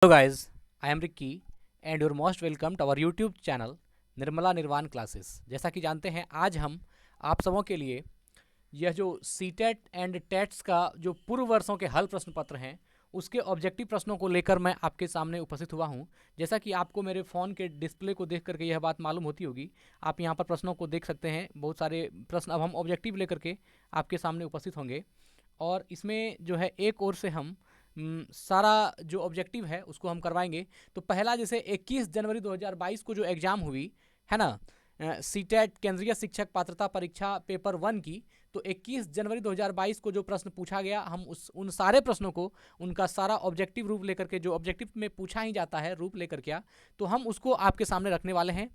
Hello guys, I am Ricky and you're most welcome to our YouTube channel Nirmala निर्वाण classes. जैसा कि जानते हैं आज हम आप सबों के लिए यह जो सीटेट एंड टेट्स का जो पूर्व वर्षों के हल प्रश्न पत्र हैं उसके ऑब्जेक्टिव प्रश्नों को लेकर मैं आपके सामने उपस्थित हुआ हूं। जैसा कि आपको मेरे फ़ोन के डिस्प्ले को देख करके यह बात मालूम होती होगी, आप यहां पर प्रश्नों को देख सकते हैं। बहुत सारे प्रश्न अब हम ऑब्जेक्टिव लेकर के आपके सामने उपस्थित होंगे और इसमें जो है एक ओर से हम सारा जो ऑब्जेक्टिव है उसको हम करवाएंगे। तो पहला जैसे 21 जनवरी 2022 को जो एग्ज़ाम हुई है ना, सीटेट केंद्रीय शिक्षक पात्रता परीक्षा पेपर 1 की, तो 21 जनवरी 2022 को जो प्रश्न पूछा गया हम उन सारे प्रश्नों को उनका सारा ऑब्जेक्टिव रूप लेकर के, जो ऑब्जेक्टिव में पूछा ही जाता है रूप लेकर के, तो हम उसको आपके सामने रखने वाले हैं।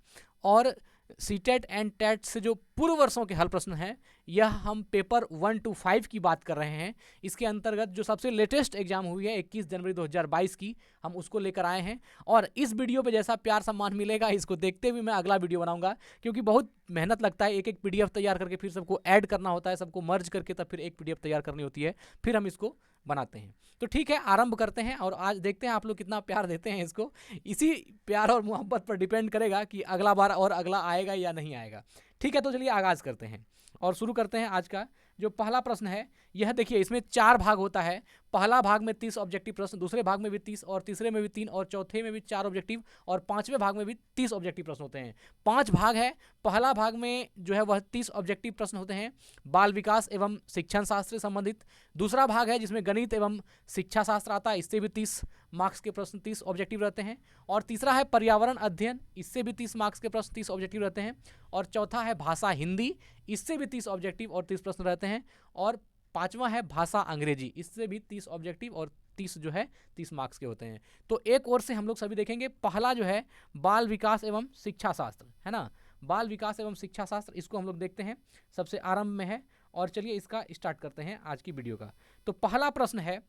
और सीटेट एंड टेट से जो पूर्व वर्षों के हल प्रश्न हैं यह हम पेपर 1 to 5 की बात कर रहे हैं। इसके अंतर्गत जो सबसे लेटेस्ट एग्जाम हुई है 21 जनवरी 2022 की, हम उसको लेकर आए हैं। और इस वीडियो पे जैसा प्यार सम्मान मिलेगा इसको देखते हुए मैं अगला वीडियो बनाऊंगा, क्योंकि बहुत मेहनत लगता है। एक एक पीडीएफ तैयार करके फिर सबको ऐड करना होता है, सबको मर्ज करके तब फिर एक पीडीएफ तैयार करनी होती है, फिर हम इसको बनाते हैं। तो ठीक है, आरंभ करते हैं और आज देखते हैं आप लोग कितना प्यार देते हैं इसको। इसी प्यार और मोहब्बत पर डिपेंड करेगा कि अगला बार और अगला आएगा या नहीं आएगा। ठीक है, तो चलिए आगाज़ करते हैं और शुरू करते हैं आज का जो पहला प्रश्न है। यह देखिए, इसमें 4 भाग होता है। पहला भाग में 30 ऑब्जेक्टिव प्रश्न, दूसरे भाग में भी 30 और तीसरे में भी 3 और चौथे में भी 4 ऑब्जेक्टिव और पांचवें भाग में भी 30 ऑब्जेक्टिव प्रश्न होते हैं। 5 भाग है। पहला भाग में जो है वह 30 ऑब्जेक्टिव प्रश्न होते हैं बाल विकास एवं शिक्षण शास्त्र से संबंधित। दूसरा भाग है जिसमें गणित एवं शिक्षा शास्त्र आता है, इससे भी 30 मार्क्स के प्रश्न 30 ऑब्जेक्टिव रहते हैं। और तीसरा है पर्यावरण अध्ययन, इससे भी 30 मार्क्स के प्रश्न 30 ऑब्जेक्टिव रहते हैं। और चौथा है भाषा हिंदी, इससे भी 30 ऑब्जेक्टिव और 30 प्रश्न रहते हैं। और पांचवा है भाषा अंग्रेजी, इससे भी 30 ऑब्जेक्टिव और 30 जो है 30 मार्क्स के होते हैं। तो एक ओर से हम लोग सभी देखेंगे। पहला जो है बाल विकास एवं शिक्षा शास्त्र है ना, बाल विकास एवं शिक्षा शास्त्र, इसको हम लोग देखते हैं, सबसे आरंभ में है। और चलिए इसका स्टार्ट करते हैं आज की वीडियो का। तो पहला प्रश्न है,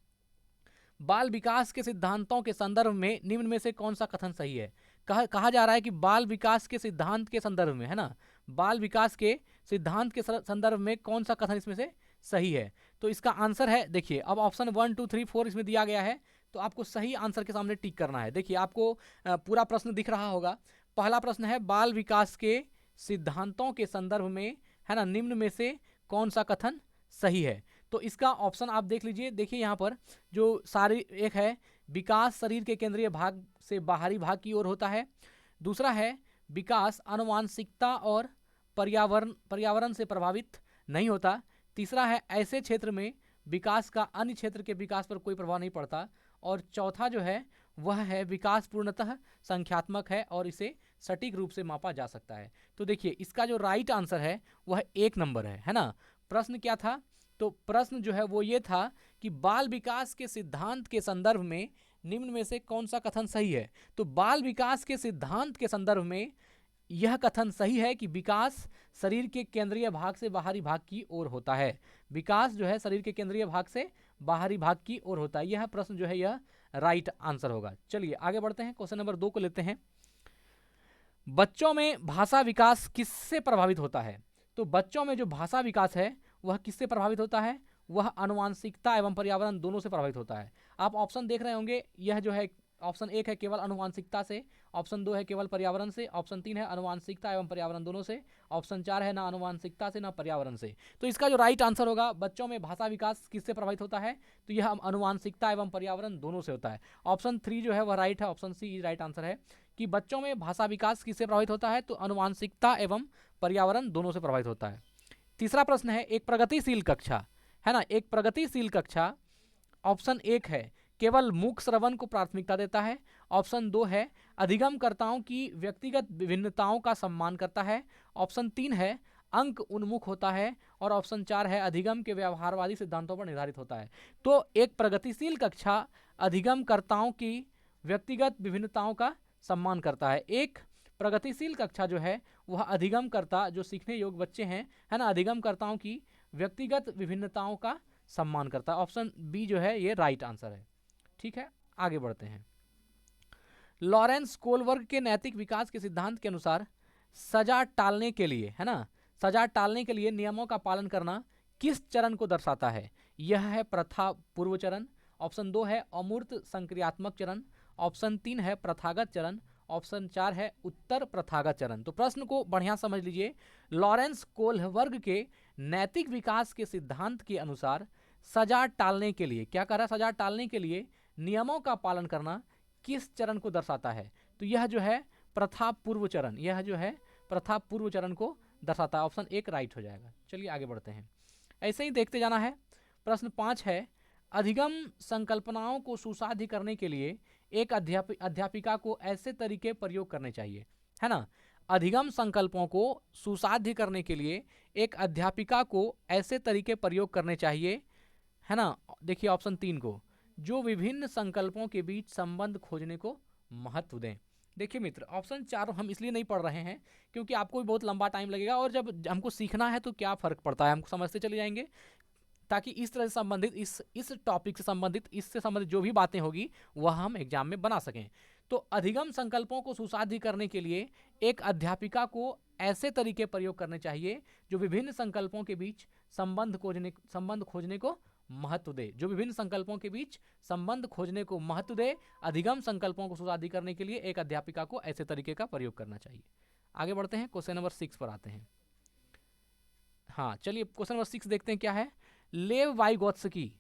बाल विकास के सिद्धांतों के संदर्भ में निम्न में से कौन सा कथन सही है। कहा जा रहा है कि बाल विकास के सिद्धांत के संदर्भ में, है ना, बाल विकास के सिद्धांत के संदर्भ में कौन सा कथन इसमें से सही है। तो इसका आंसर है, देखिए अब ऑप्शन 1 2 3 4 इसमें दिया गया है, तो आपको सही आंसर के सामने टिक करना है। देखिए आपको पूरा प्रश्न दिख रहा होगा। पहला प्रश्न है बाल विकास के सिद्धांतों के संदर्भ में, है ना, निम्न में से कौन सा कथन सही है। तो इसका ऑप्शन आप देख लीजिए। देखिए यहाँ पर जो सारी एक है, विकास शरीर के केंद्रीय भाग से बाहरी भाग की ओर होता है। दूसरा है विकास आनुवांशिकता और पर्यावरण से प्रभावित नहीं होता। तीसरा है ऐसे क्षेत्र में विकास का अन्य क्षेत्र के विकास पर कोई प्रभाव नहीं पड़ता। और चौथा जो है वह है विकास पूर्णतः संख्यात्मक है और इसे सटीक रूप से मापा जा सकता है। तो देखिए इसका जो राइट आंसर है वह 1 नंबर है ना। प्रश्न क्या था, तो प्रश्न जो है वो ये था कि बाल विकास के सिद्धांत के संदर्भ में निम्न में से कौन सा कथन सही है। तो बाल विकास के सिद्धांत के संदर्भ में यह कथन सही है कि विकास शरीर के केंद्रीय भाग से बाहरी भाग की ओर होता है। विकास जो है शरीर के केंद्रीय भाग से बाहरी भाग की ओर होता है। यह प्रश्न जो है यह राइट आंसर होगा। चलिए आगे बढ़ते हैं, क्वेश्चन नंबर 2 को लेते हैं। बच्चों में भाषा विकास किससे प्रभावित होता है। तो बच्चों में जो भाषा विकास है वह किससे प्रभावित होता है, वह आनुवांशिकता एवं पर्यावरण दोनों से प्रभावित होता है। आप ऑप्शन देख रहे होंगे, यह जो है ऑप्शन 1 है केवल आनुवांशिकता से, ऑप्शन 2 है केवल पर्यावरण से, ऑप्शन 3 है आनुवांशिकता एवं पर्यावरण दोनों से, ऑप्शन 4 है ना आनुवांशिकता से ना पर्यावरण से। तो इसका जो राइट आंसर होगा, बच्चों में भाषा विकास किससे प्रभावित होता है, तो यह आनुवांशिकता एवं पर्यावरण दोनों से होता है। ऑप्शन 3 जो है वह राइट है, ऑप्शन सी राइट आंसर है कि बच्चों में भाषा विकास किससे प्रभावित होता है, तो आनुवांशिकता एवं पर्यावरण दोनों से प्रभावित होता है। तीसरा प्रश्न है, एक प्रगतिशील कक्षा, है ना, एक प्रगतिशील कक्षा, ऑप्शन 1 है केवल मूक श्रवण को प्राथमिकता देता है, ऑप्शन 2 है अधिगमकर्ताओं की व्यक्तिगत विभिन्नताओं का सम्मान करता है, ऑप्शन 3 है अंक उन्मुख होता है, और ऑप्शन 4 है अधिगम के व्यवहारवादी सिद्धांतों पर निर्धारित होता है। तो एक प्रगतिशील कक्षा अधिगमकर्ताओं की व्यक्तिगत विभिन्नताओं का सम्मान करता है। एक प्रगतिशील कक्षा जो है वह अधिगमकर्ता, जो सीखने योग्य बच्चे हैं, है ना, अधिगमकर्ताओं की व्यक्तिगत विभिन्नताओं का सम्मान करता है। ऑप्शन बी जो है ये राइट आंसर है। ठीक है, आगे बढ़ते हैं। लॉरेंस कोलबर्ग के नैतिक विकास के सिद्धांत के अनुसार सजा टालने के लिए, है ना, सजा टालने के लिए नियमों का पालन करना किस चरण को दर्शाता है। यह है प्रथा पूर्व चरण, ऑप्शन 2 है अमूर्त संक्रियात्मक चरण, ऑप्शन 3 है प्रथागत चरण, ऑप्शन 4 है उत्तर प्रथागत चरण। तो प्रश्न को बढ़िया समझ लीजिए। लॉरेंस कोहलबर्ग के नैतिक विकास के सिद्धांत के अनुसार सजा टालने के लिए, क्या कह रहा है, सजा टालने के लिए नियमों का पालन करना किस चरण को दर्शाता है? तो यह जो है प्रथा पूर्व चरण, यह जो है प्रथा पूर्व चरण को दर्शाता है। ऑप्शन 1 राइट हो जाएगा। चलिए आगे बढ़ते हैं, ऐसे ही देखते जाना है। प्रश्न 5 है, अधिगम संकल्पनाओं को सुसाध्य करने के लिए एक अध्यापिका को ऐसे तरीके प्रयोग करने चाहिए, है ना। अधिगम संकल्पों को सुसाध्य करने के लिए एक अध्यापिका को ऐसे तरीके प्रयोग करने चाहिए, है ना। देखिए ऑप्शन 3 को, जो विभिन्न संकल्पों के बीच संबंध खोजने को महत्व दें। देखिए मित्र, ऑप्शन 4 हम इसलिए नहीं पढ़ रहे हैं क्योंकि आपको भी बहुत लंबा टाइम लगेगा, और जब हमको सीखना है तो क्या फ़र्क पड़ता है, हमको समझते चले जाएंगे, ताकि इस तरह से संबंधित इस टॉपिक से संबंधित, इससे संबंधित जो भी बातें होगी वह हम एग्जाम में बना सकें। तो अधिगम संकल्पों को सुसाध्य करने के लिए एक अध्यापिका को ऐसे तरीके प्रयोग करने चाहिए जो विभिन्न संकल्पों के बीच संबंध खोजने को महत्व दे, जो विभिन्न संकल्पों के बीच संबंध खोजने को महत्व दे। अधिगम संकल्पों को सुसाध्य करने के लिए एक अध्यापिका को ऐसे तरीके का प्रयोग करना चाहिए। आगे बढ़ते हैं, क्वेश्चन नंबर 6 पर आते हैं। हाँ चलिए क्वेश्चन नंबर 6 देखते हैं क्या है। लेव वाइगोत्स्की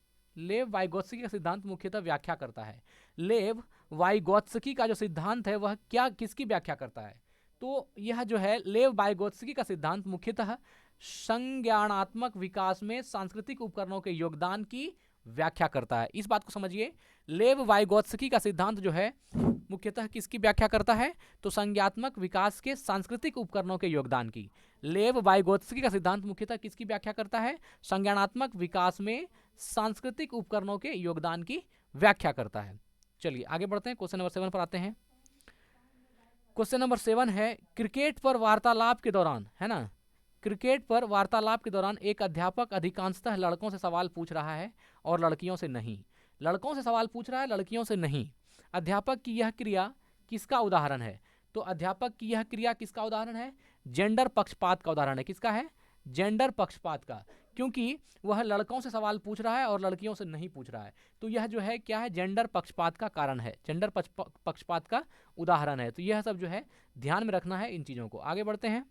का सिद्धांत मुख्यतः व्याख्या करता है। लेव वाइगोत्स्की का जो सिद्धांत है वह किसकी व्याख्या करता है? तो यह जो है लेव वाइगोत्स्की का सिद्धांत मुख्यतः संज्ञानात्मक विकास में सांस्कृतिक उपकरणों के योगदान की व्याख्या करता है। इस बात को समझिए, लेव वाइगोत्स्की का सिद्धांत जो है मुख्यतः किसकी व्याख्या करता है? तो संज्ञात्मक विकास के सांस्कृतिक उपकरणों के योगदान की। लेव वाइगोत्स्की का सिद्धांत मुख्यतः किसकी व्याख्या करता है? संज्ञानात्मक विकास में सांस्कृतिक उपकरणों के योगदान की व्याख्या करता है। चलिए आगे बढ़ते हैं, क्वेश्चन नंबर 7 पर आते हैं। क्वेश्चन नंबर 7 है, क्रिकेट पर वार्तालाप के दौरान, है ना, क्रिकेट पर वार्तालाप के दौरान एक अध्यापक अधिकांशतः लड़कों से सवाल पूछ रहा है और लड़कियों से नहीं। लड़कों से सवाल पूछ रहा है, लड़कियों से नहीं। अध्यापक की यह क्रिया किसका उदाहरण है? तो अध्यापक की यह क्रिया किसका उदाहरण है? जेंडर पक्षपात का उदाहरण है। किसका है? जेंडर पक्षपात का, क्योंकि वह लड़कों से सवाल पूछ रहा है और लड़कियों से नहीं पूछ रहा है। तो यह जो है क्या है? जेंडर पक्षपात का कारण है, जेंडर पक्षपात का उदाहरण है। तो यह सब जो है ध्यान में रखना है इन चीज़ों को। आगे बढ़ते हैं।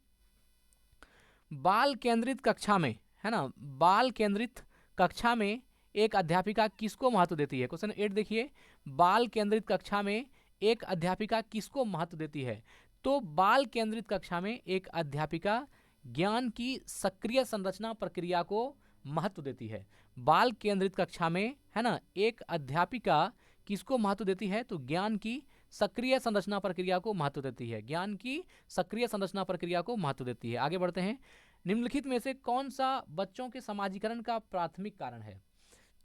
बाल केंद्रित कक्षा में, है ना, बाल केंद्रित कक्षा में एक अध्यापिका किसको महत्व देती है? क्वेश्चन 8 देखिए, बाल केंद्रित कक्षा में एक अध्यापिका किसको महत्व देती है? तो बाल केंद्रित कक्षा में एक अध्यापिका ज्ञान की सक्रिय संरचना प्रक्रिया को महत्व देती है। बाल केंद्रित कक्षा में, है ना, एक अध्यापिका किसको महत्व देती है? तो ज्ञान की सक्रिय संरचना प्रक्रिया को महत्व देती है, ज्ञान की सक्रिय संरचना प्रक्रिया को महत्व देती है। आगे बढ़ते हैं। निम्नलिखित में से कौन सा बच्चों के समाजीकरण का प्राथमिक कारण है?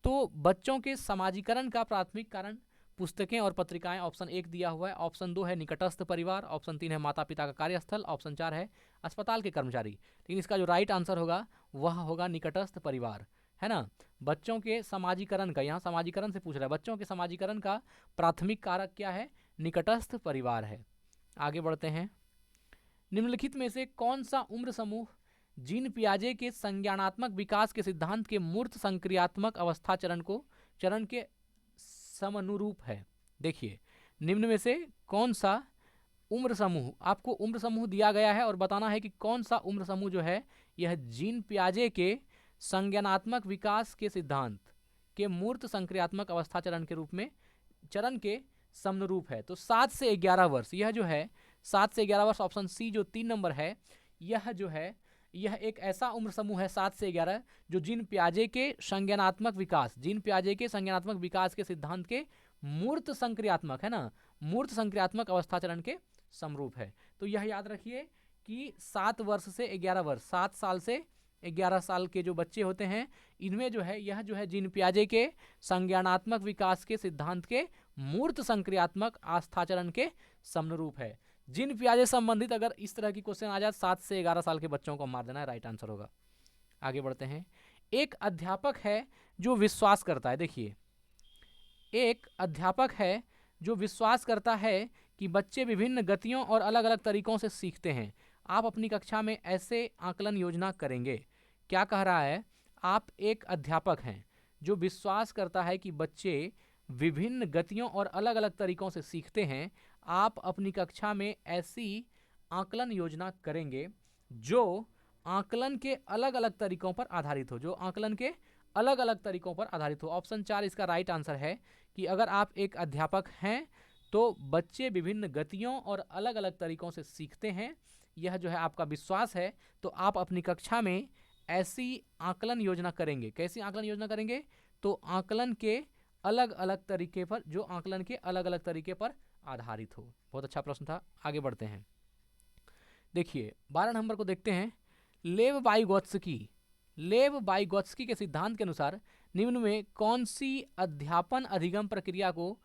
तो बच्चों के समाजीकरण का प्राथमिक कारण पुस्तकें और पत्रिकाएं। ऑप्शन 1 दिया हुआ है। ऑप्शन 2 है निकटस्थ परिवार। ऑप्शन 3 है माता पिता का कार्यस्थल। ऑप्शन 4 है अस्पताल के कर्मचारी। लेकिन इसका जो राइट आंसर होगा वह होगा निकटस्थ परिवार, है ना। बच्चों के समाजीकरण का, यहाँ समाजीकरण से पूछ रहा है, बच्चों के समाजीकरण का प्राथमिक कारक क्या है? निकटस्थ परिवार है। आगे बढ़ते हैं। निम्नलिखित में से कौन सा उम्र समूह जीन पियाजे के संज्ञानात्मक विकास के सिद्धांत के मूर्त संक्रियात्मक अवस्था चरण के समनुरूप है? देखिए, निम्न में से कौन सा उम्र समूह, आपको उम्र समूह दिया गया है और बताना है कि कौन सा उम्र समूह जो है यह जीन पियाजे के संज्ञानात्मक विकास के सिद्धांत के मूर्त संक्रियात्मक अवस्था चरण के समनुरूप है। तो 7 से 11 वर्ष, यह जो है 7 से 11 वर्ष, ऑप्शन सी जो 3 नंबर है, यह जो है यह एक ऐसा उम्र समूह है 7 से 11 जो जीन पियाजे के संज्ञानात्मक विकास के सिद्धांत के मूर्त संक्रियात्मक, है ना, मूर्त संक्रियात्मक अवस्था चरण के समरूप है। तो यह याद रखिए कि 7 वर्ष से 11 वर्ष, 7 साल से 11 साल के जो बच्चे होते हैं, इनमें जो है यह जो है जीन पियाजे के संज्ञानात्मक विकास के सिद्धांत के मूर्त संक्रियात्मक आस्थाचरण के समनुरूप है। जीन पियाजे संबंधित अगर इस तरह की क्वेश्चन आ जाए 7 से 11 साल के बच्चों को मार देना है, राइट आंसर होगा। आगे बढ़ते हैं। एक अध्यापक है जो विश्वास करता है, देखिए, एक अध्यापक है जो विश्वास करता है कि बच्चे विभिन्न गतियों और अलग अलग तरीकों से सीखते हैं। आप अपनी कक्षा में ऐसे आकलन योजना करेंगे। क्या कह रहा है? आप एक अध्यापक हैं जो विश्वास करता है कि बच्चे विभिन्न गतियों और अलग अलग तरीकों से सीखते हैं, आप अपनी कक्षा में ऐसी आकलन योजना करेंगे जो आकलन के अलग अलग तरीकों पर आधारित हो, जो आकलन के अलग अलग तरीकों पर आधारित हो। ऑप्शन 4 इसका राइट आंसर है कि अगर आप एक अध्यापक हैं तो बच्चे विभिन्न गतियों और अलग अलग तरीकों से सीखते हैं, यह जो है आपका विश्वास है, तो आप अपनी कक्षा में ऐसी आकलन योजना करेंगे। कैसी आकलन योजना करेंगे? तो आकलन के अलग अलग तरीके पर, जो आकलन के अलग अलग तरीके पर आधारित हो। बहुत अच्छा प्रश्न था, आगे बढ़ते हैं। देखिए 12 नंबर को देखते हैं। लेव वाइगोत्स्की के सिद्धांत के अनुसार निम्न में कौन सी अध्यापन अधिगम प्रक्रिया को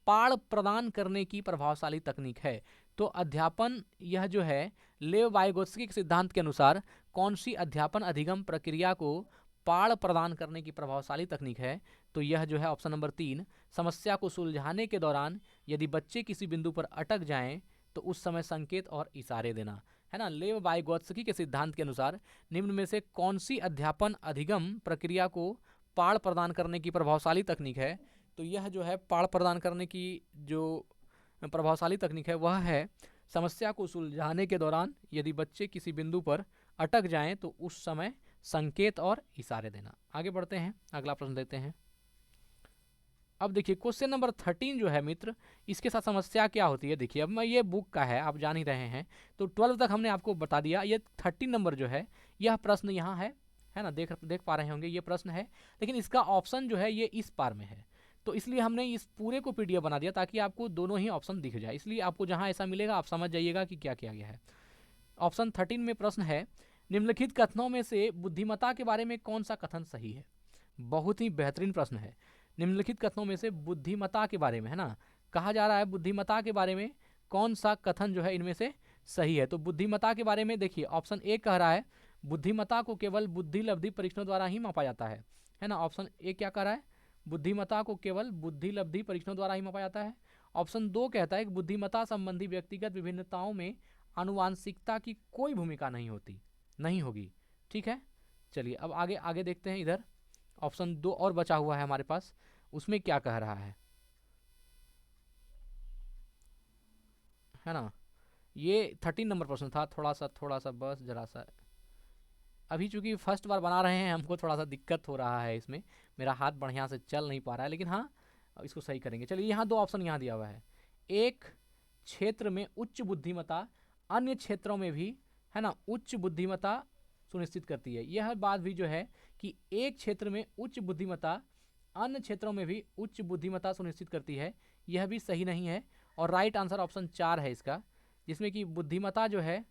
पाठ प्रदान करने की प्रभावशाली तकनीक है? तो अध्यापन, यह जो है लेव वाइगोत्स्की के सिद्धांत के अनुसार कौन सी अध्यापन अधिगम प्रक्रिया को पाठ प्रदान करने की प्रभावशाली तकनीक है? तो यह जो है ऑप्शन नंबर 3, समस्या को सुलझाने के दौरान यदि बच्चे किसी बिंदु पर अटक जाएं तो उस समय संकेत और इशारे देना, है ना। लेव वाइगोत्स्की के सिद्धांत के अनुसार निम्न में से कौन सी अध्यापन अधिगम प्रक्रिया को पाठ प्रदान करने की प्रभावशाली तकनीक है? तो यह जो है पाठ प्रदान करने की जो प्रभावशाली तकनीक है वह है समस्या को सुलझाने के दौरान यदि बच्चे किसी बिंदु पर अटक जाएं तो उस समय संकेत और इशारे देना। आगे बढ़ते हैं, अगला प्रश्न देखते हैं। अब देखिए क्वेश्चन नंबर 13 जो है मित्र, इसके साथ समस्या क्या होती है? देखिए अब मैं, ये बुक का है, आप जान ही रहे हैं, तो 12 तक हमने आपको बता दिया। ये 13 नंबर जो है यह प्रश्न यहाँ है ना, देख पा रहे होंगे, ये प्रश्न है, लेकिन इसका ऑप्शन जो है ये इस पार में है, तो इसलिए हमने इस पूरे को PDF बना दिया ताकि आपको दोनों ही ऑप्शन दिख जाए। इसलिए आपको जहाँ ऐसा मिलेगा आप समझ जाइएगा कि क्या किया गया है। ऑप्शन 13 में प्रश्न है, निम्नलिखित कथनों में से बुद्धिमत्ता के बारे में कौन सा कथन सही है? बहुत ही बेहतरीन प्रश्न है। निम्नलिखित कथनों में से बुद्धिमत्ता के बारे में, है ना, कहा जा रहा है बुद्धिमत्ता के बारे में कौन सा कथन जो है इनमें से सही है? तो बुद्धिमत्ता के बारे में देखिए ऑप्शन 1 कह रहा है बुद्धिमत्ता को केवल बुद्धि लब्धि परीक्षणों द्वारा ही मापा जाता है ना। ऑप्शन 1 क्या कह रहा है? बुद्धिमत्ता को केवल बुद्धि लब्धि परीक्षणों द्वारा ही मापा जाता है। ऑप्शन 2 कहता है कि बुद्धिमत्ता संबंधी व्यक्तिगत विभिन्नताओं में आनुवांशिकता की कोई भूमिका नहीं होगी। ठीक है, चलिए अब आगे देखते हैं। इधर ऑप्शन 2 और बचा हुआ है हमारे पास, उसमें क्या कह रहा है ना। ये 13 नंबर प्रश्न था। थोड़ा सा बस जरा सा, अभी चूंकि फर्स्ट बार बना रहे हैं हमको थोड़ा सा दिक्कत हो रहा है इसमें, मेरा हाथ बढ़िया से चल नहीं पा रहा है, लेकिन हाँ इसको सही करेंगे। चलिए यहाँ 2 ऑप्शन यहाँ दिया हुआ है, एक क्षेत्र में उच्च बुद्धिमत्ता अन्य क्षेत्रों में भी, है ना, उच्च बुद्धिमत्ता सुनिश्चित करती है। यह बात भी जो है कि एक क्षेत्र में उच्च बुद्धिमत्ता अन्य क्षेत्रों में भी उच्च बुद्धिमत्ता सुनिश्चित करती है, यह भी सही नहीं है। और राइट आंसर ऑप्शन 4 है इसका, जिसमें कि बुद्धिमत्ता जो है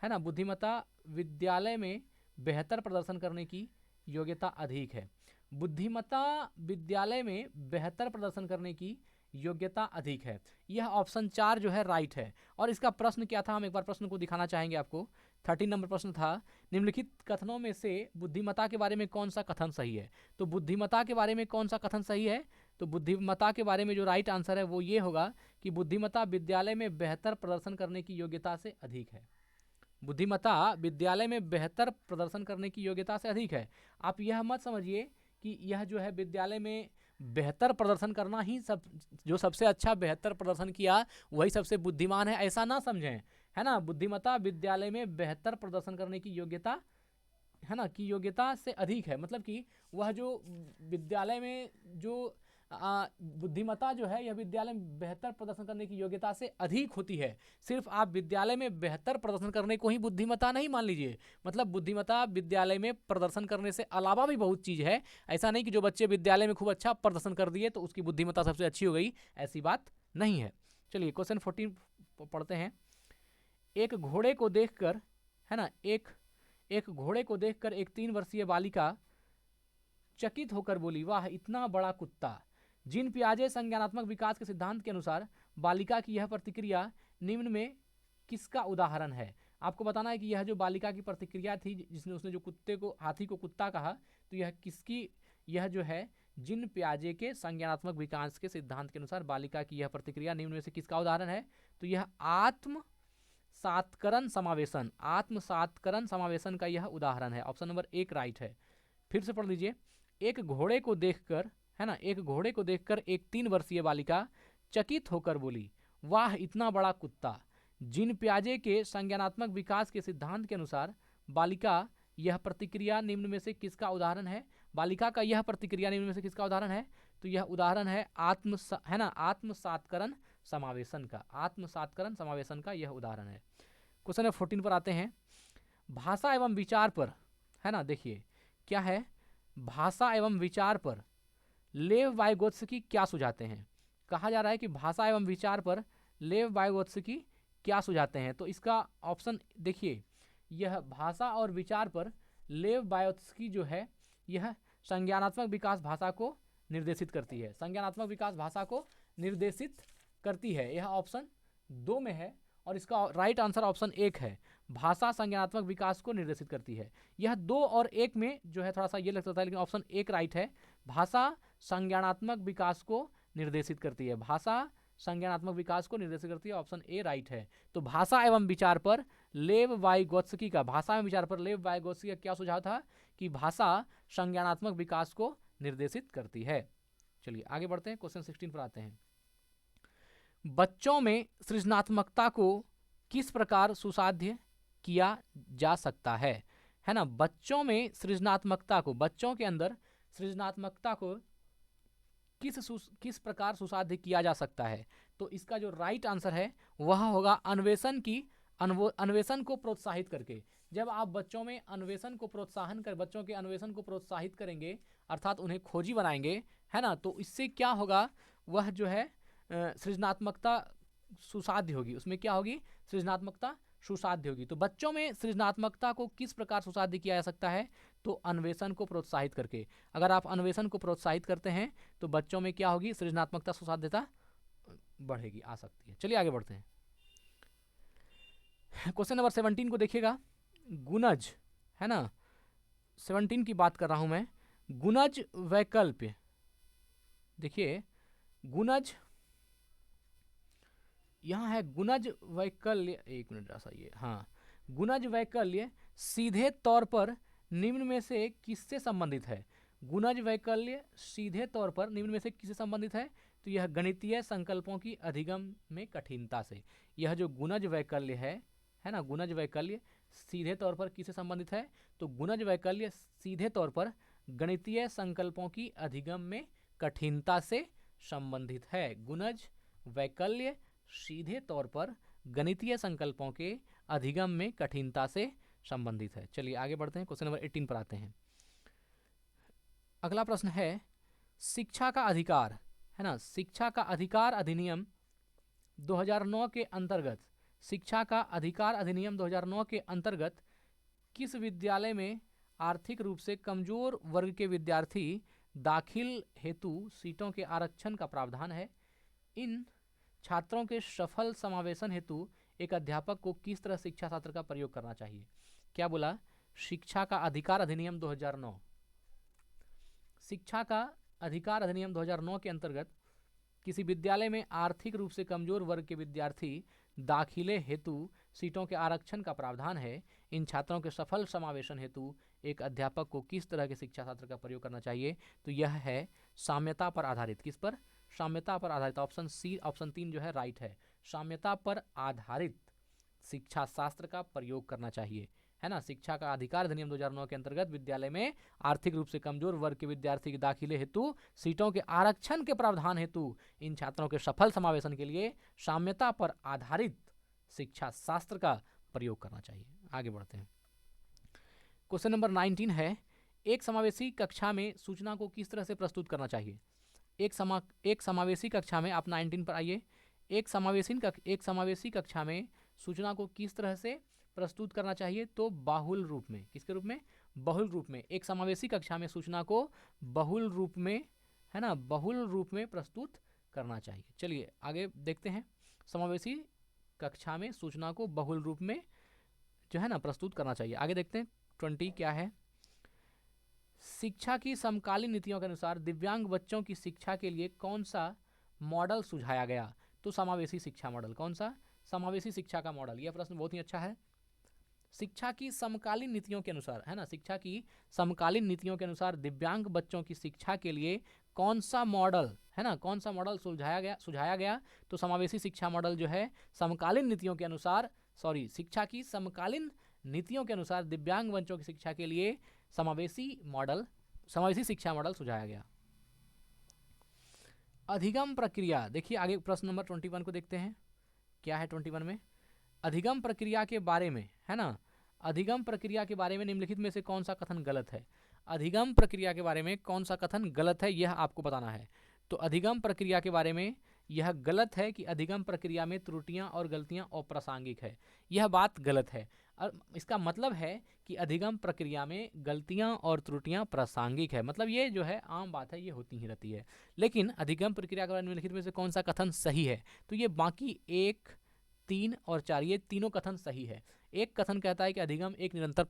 ना, बुद्धिमत्ता विद्यालय में बेहतर प्रदर्शन करने की योग्यता अधिक है। बुद्धिमत्ता विद्यालय में बेहतर प्रदर्शन करने की योग्यता अधिक है। यह ऑप्शन 4 जो है राइट है। और इसका प्रश्न क्या था, हम एक बार प्रश्न को दिखाना चाहेंगे आपको। 13 नंबर प्रश्न था, निम्नलिखित कथनों में से बुद्धिमत्ता के बारे में कौन सा कथन सही है? तो बुद्धिमत्ता के बारे में कौन सा कथन सही है? तो बुद्धिमत्ता के बारे में जो राइट आंसर है वो ये होगा कि बुद्धिमत्ता विद्यालय में बेहतर प्रदर्शन करने की योग्यता से अधिक है। बुद्धिमत्ता विद्यालय में बेहतर प्रदर्शन करने की योग्यता से अधिक है। आप यह मत समझिए कि यह जो है विद्यालय में बेहतर प्रदर्शन करना ही जो सबसे अच्छा बेहतर प्रदर्शन किया वही सबसे बुद्धिमान है, ऐसा ना समझें, है ना। बुद्धिमत्ता विद्यालय में बेहतर प्रदर्शन करने की योग्यता, है ना, की योग्यता से अधिक है। मतलब कि वह जो विद्यालय में जो बुद्धिमत्ता जो है यह विद्यालय में बेहतर प्रदर्शन करने की योग्यता से अधिक होती है। सिर्फ आप विद्यालय में बेहतर प्रदर्शन करने को ही बुद्धिमत्ता नहीं मान लीजिए, मतलब बुद्धिमत्ता विद्यालय में प्रदर्शन करने से अलावा भी बहुत चीज़ है। ऐसा नहीं कि जो बच्चे विद्यालय में खूब अच्छा प्रदर्शन कर दिए तो उसकी बुद्धिमत्ता सबसे अच्छी हो गई, ऐसी बात नहीं है। चलिए क्वेश्चन 14 पढ़ते हैं। एक घोड़े को देखकर, है ना, एक घोड़े को देखकर एक 3 वर्षीय बालिका चकित होकर बोली, वाह इतना बड़ा कुत्ता। जीन पियाजे संज्ञानात्मक विकास के सिद्धांत के अनुसार बालिका की यह प्रतिक्रिया निम्न में किसका उदाहरण है? आपको बताना है कि यह जो बालिका की प्रतिक्रिया थी जिसने उसने जो कुत्ते को, हाथी को कुत्ता कहा, तो यह किसकी, यह जो है जीन पियाजे के संज्ञानात्मक विकास के सिद्धांत के अनुसार बालिका की यह प्रतिक्रिया निम्न में से किसका उदाहरण है? तो यह आत्म सात्करण समावेशन का यह उदाहरण है। ऑप्शन नंबर 1 राइट है। फिर से पढ़ लीजिए। एक घोड़े को देखकर, है ना। एक घोड़े को देखकर एक 3 वर्षीय बालिका चकित होकर बोली, वाह इतना बड़ा कुत्ता। जिन प्याजे के संज्ञानात्मक विकास के सिद्धांत के अनुसार बालिका यह प्रतिक्रिया निम्न में से किसका उदाहरण है? बालिका का यह प्रतिक्रिया निम्न में से किसका उदाहरण है? तो यह उदाहरण है आत्मसात्करण समावेशन का। आत्मसात्करण समावेशन का यह उदाहरण है। क्वेश्चन नंबर 14 पर आते हैं। भाषा एवं विचार पर, है ना, देखिए क्या है, भाषा एवं विचार पर लेव वाइगोत्स्की क्या सुझाते हैं? कहा जा रहा है कि भाषा एवं विचार पर लेव वाइगोत्स्की क्या सुझाते हैं। तो इसका ऑप्शन देखिए, यह भाषा और विचार पर लेव वाइगोत्स्की जो है यह संज्ञानात्मक विकास भाषा को निर्देशित करती है। संज्ञानात्मक विकास भाषा को निर्देशित करती है, यह ऑप्शन 2 में है और इसका राइट आंसर ऑप्शन 1 है। भाषा संज्ञानात्मक विकास को निर्देशित करती है। यह 2 और 1 में जो है थोड़ा सा ये लग सकता है, लेकिन ऑप्शन 1 राइट है। भाषा संज्ञानात्मक विकास को निर्देशित करती है। भाषा संज्ञानात्मक विकास को निर्देशित करती है, ऑप्शन ए राइट है। तो भाषा एवं विचार पर लेव वाइगोत्स्की का, भाषा एवं विचार पर लेव वाइगोत्स्की का क्या सुझाव था कि भाषा संज्ञानात्मक विकास को निर्देशित करती है। चलिए आगे बढ़ते हैं, क्वेश्चन 16 पर आते हैं। बच्चों में सृजनात्मकता को किस प्रकार सुसाध्य किया जा सकता है? है ना, बच्चों में सृजनात्मकता को, बच्चों के अंदर सृजनात्मकता को किस प्रकार सुसाध्य किया जा सकता है? तो इसका जो राइट आंसर है वह होगा अन्वेषण को प्रोत्साहित करके। जब आप बच्चों में अन्वेषण को बच्चों के अन्वेषण को प्रोत्साहित करेंगे, अर्थात उन्हें खोजी बनाएंगे, है ना, तो इससे क्या होगा, वह जो है सृजनात्मकता सुसाध्य होगी। उसमें क्या होगी? सृजनात्मकता सुसाध्य होगी। तो बच्चों में सृजनात्मकता को किस प्रकार सुसाध्य किया जा सकता है? तो अन्वेषण को प्रोत्साहित करके। अगर आप अन्वेषण को प्रोत्साहित करते हैं तो बच्चों में क्या होगी? सृजनात्मकता सुसाध्यता बढ़ेगी, आ सकती है। चलिए आगे बढ़ते हैं। क्वेश्चन नंबर 17 को देखिएगा। गुणज, है ना, 17 की बात कर रहा हूं मैं। गुणज वैकल्प्य, देखिए गुणज, यहाँ है गुणज वैकल्य, एक मिनट ऐसा ये, हाँ, गुणज वैकल्य सीधे तौर पर निम्न में से किससे संबंधित है? गुणज वैकल्य सीधे तौर पर निम्न में से किससे संबंधित है? तो यह गणितीय संकल्पों की अधिगम में कठिनता से। यह जो गुणज वैकल्य है ना, गुणज वैकल्य सीधे तौर पर किससे संबंधित है? तो गुणज वैकल्य सीधे तौर पर गणितीय संकल्पों की अधिगम में कठिनता से संबंधित है। गुणज वैकल्य सीधे तौर पर गणितीय संकल्पों के अधिगम में कठिनता से संबंधित है। चलिए आगे बढ़ते हैं, क्वेश्चन नंबर 18 पर आते हैं। अगला प्रश्न है, शिक्षा का अधिकार, है ना, शिक्षा का अधिकार अधिनियम 2009 के अंतर्गत, शिक्षा का अधिकार अधिनियम 2009 के अंतर्गत किस विद्यालय में आर्थिक रूप से कमजोर वर्ग के विद्यार्थी दाखिल हेतु सीटों के आरक्षण का प्रावधान है? इन छात्रों के सफल समावेशन हेतु एक अध्यापक को किस तरह शिक्षा शास्त्र का प्रयोग करना चाहिए? क्या बोला? शिक्षा का अधिकार अधिनियम 2009, शिक्षा का अधिकार अधिनियम 2009 के अंतर्गत किसी विद्यालय में आर्थिक रूप से कमजोर वर्ग के विद्यार्थी दाखिले हेतु सीटों के आरक्षण का प्रावधान है। इन छात्रों के सफल समावेशन हेतु एक अध्यापक को किस तरह के शिक्षा शास्त्र का प्रयोग करना चाहिए? तो यह है साम्यता पर आधारित। किस पर? साम्यता पर आधारित। ऑप्शन सी, ऑप्शन 3 जो है राइट है। साम्यता पर आधारित शिक्षा शास्त्र का प्रयोग करना चाहिए, है ना। शिक्षा का अधिकार अधिनियम 2009 के अंतर्गत विद्यालय में आर्थिक रूप से कमजोर वर्ग के विद्यार्थी के दाखिले हेतु सीटों के आरक्षण के प्रावधान हेतु इन छात्रों के सफल समावेशन के लिए साम्यता पर आधारित शिक्षा शास्त्र का प्रयोग करना चाहिए। आगे बढ़ते हैं, क्वेश्चन नंबर 19 है, एक समावेशी कक्षा में सूचना को किस तरह से प्रस्तुत करना चाहिए? एक समावेशी कक्षा में, आप 19 पर आइए। एक समावेशी कक्षा में सूचना को किस तरह से प्रस्तुत करना चाहिए? तो बहुल रूप में। किसके रूप में? बहुल रूप में। एक समावेशी कक्षा में सूचना को बहुल रूप में, है ना, बहुल रूप में प्रस्तुत करना चाहिए। चलिए आगे देखते हैं। समावेशी कक्षा में सूचना को बहुल रूप में जो है ना प्रस्तुत करना चाहिए। आगे देखते हैं 20 क्या है। शिक्षा की समकालीन नीतियों के अनुसार दिव्यांग बच्चों की शिक्षा के लिए कौन सा मॉडल सुझाया गया? तो समावेशी शिक्षा मॉडल। कौन सा? समावेशी शिक्षा का मॉडल। यह प्रश्न बहुत ही अच्छा है। शिक्षा की समकालीन नीतियों के अनुसार, है ना, शिक्षा की समकालीन नीतियों के अनुसार दिव्यांग बच्चों की शिक्षा के लिए कौन सा मॉडल, है ना, कौन सा मॉडल सुझाया गया। तो समावेशी शिक्षा मॉडल जो है समकालीन नीतियों के अनुसार, शिक्षा की समकालीन नीतियों के अनुसार दिव्यांग बच्चों की शिक्षा के लिए समावेशी शिक्षा मॉडल सुझाया गया। अधिगम प्रक्रिया, देखिए आगे प्रश्न नंबर 21 को देखते हैं, क्या है 21 में। अधिगम प्रक्रिया के बारे में, है ना, अधिगम प्रक्रिया के बारे में निम्नलिखित में से कौन सा कथन गलत है। अधिगम प्रक्रिया के बारे में कौन सा कथन गलत है, यह आपको बताना है। तो अधिगम प्रक्रिया के बारे में यह गलत है कि अधिगम प्रक्रिया में त्रुटियां और गलतियां अप्रासंगिक है, यह बात गलत है। और इसका मतलब है कि अधिगम प्रक्रिया में गलतियां और त्रुटियां प्रासंगिक है, मतलब ये जो है आम बात है, ये होती ही रहती है। लेकिन अधिगम प्रक्रिया के बारे में निम्नलिखित में से कौन सा कथन सही है, तो ये बाकी 1, 3 और 4 ये तीनों कथन सही है। एक कथन कहता है कि अधिगम एक निरंतर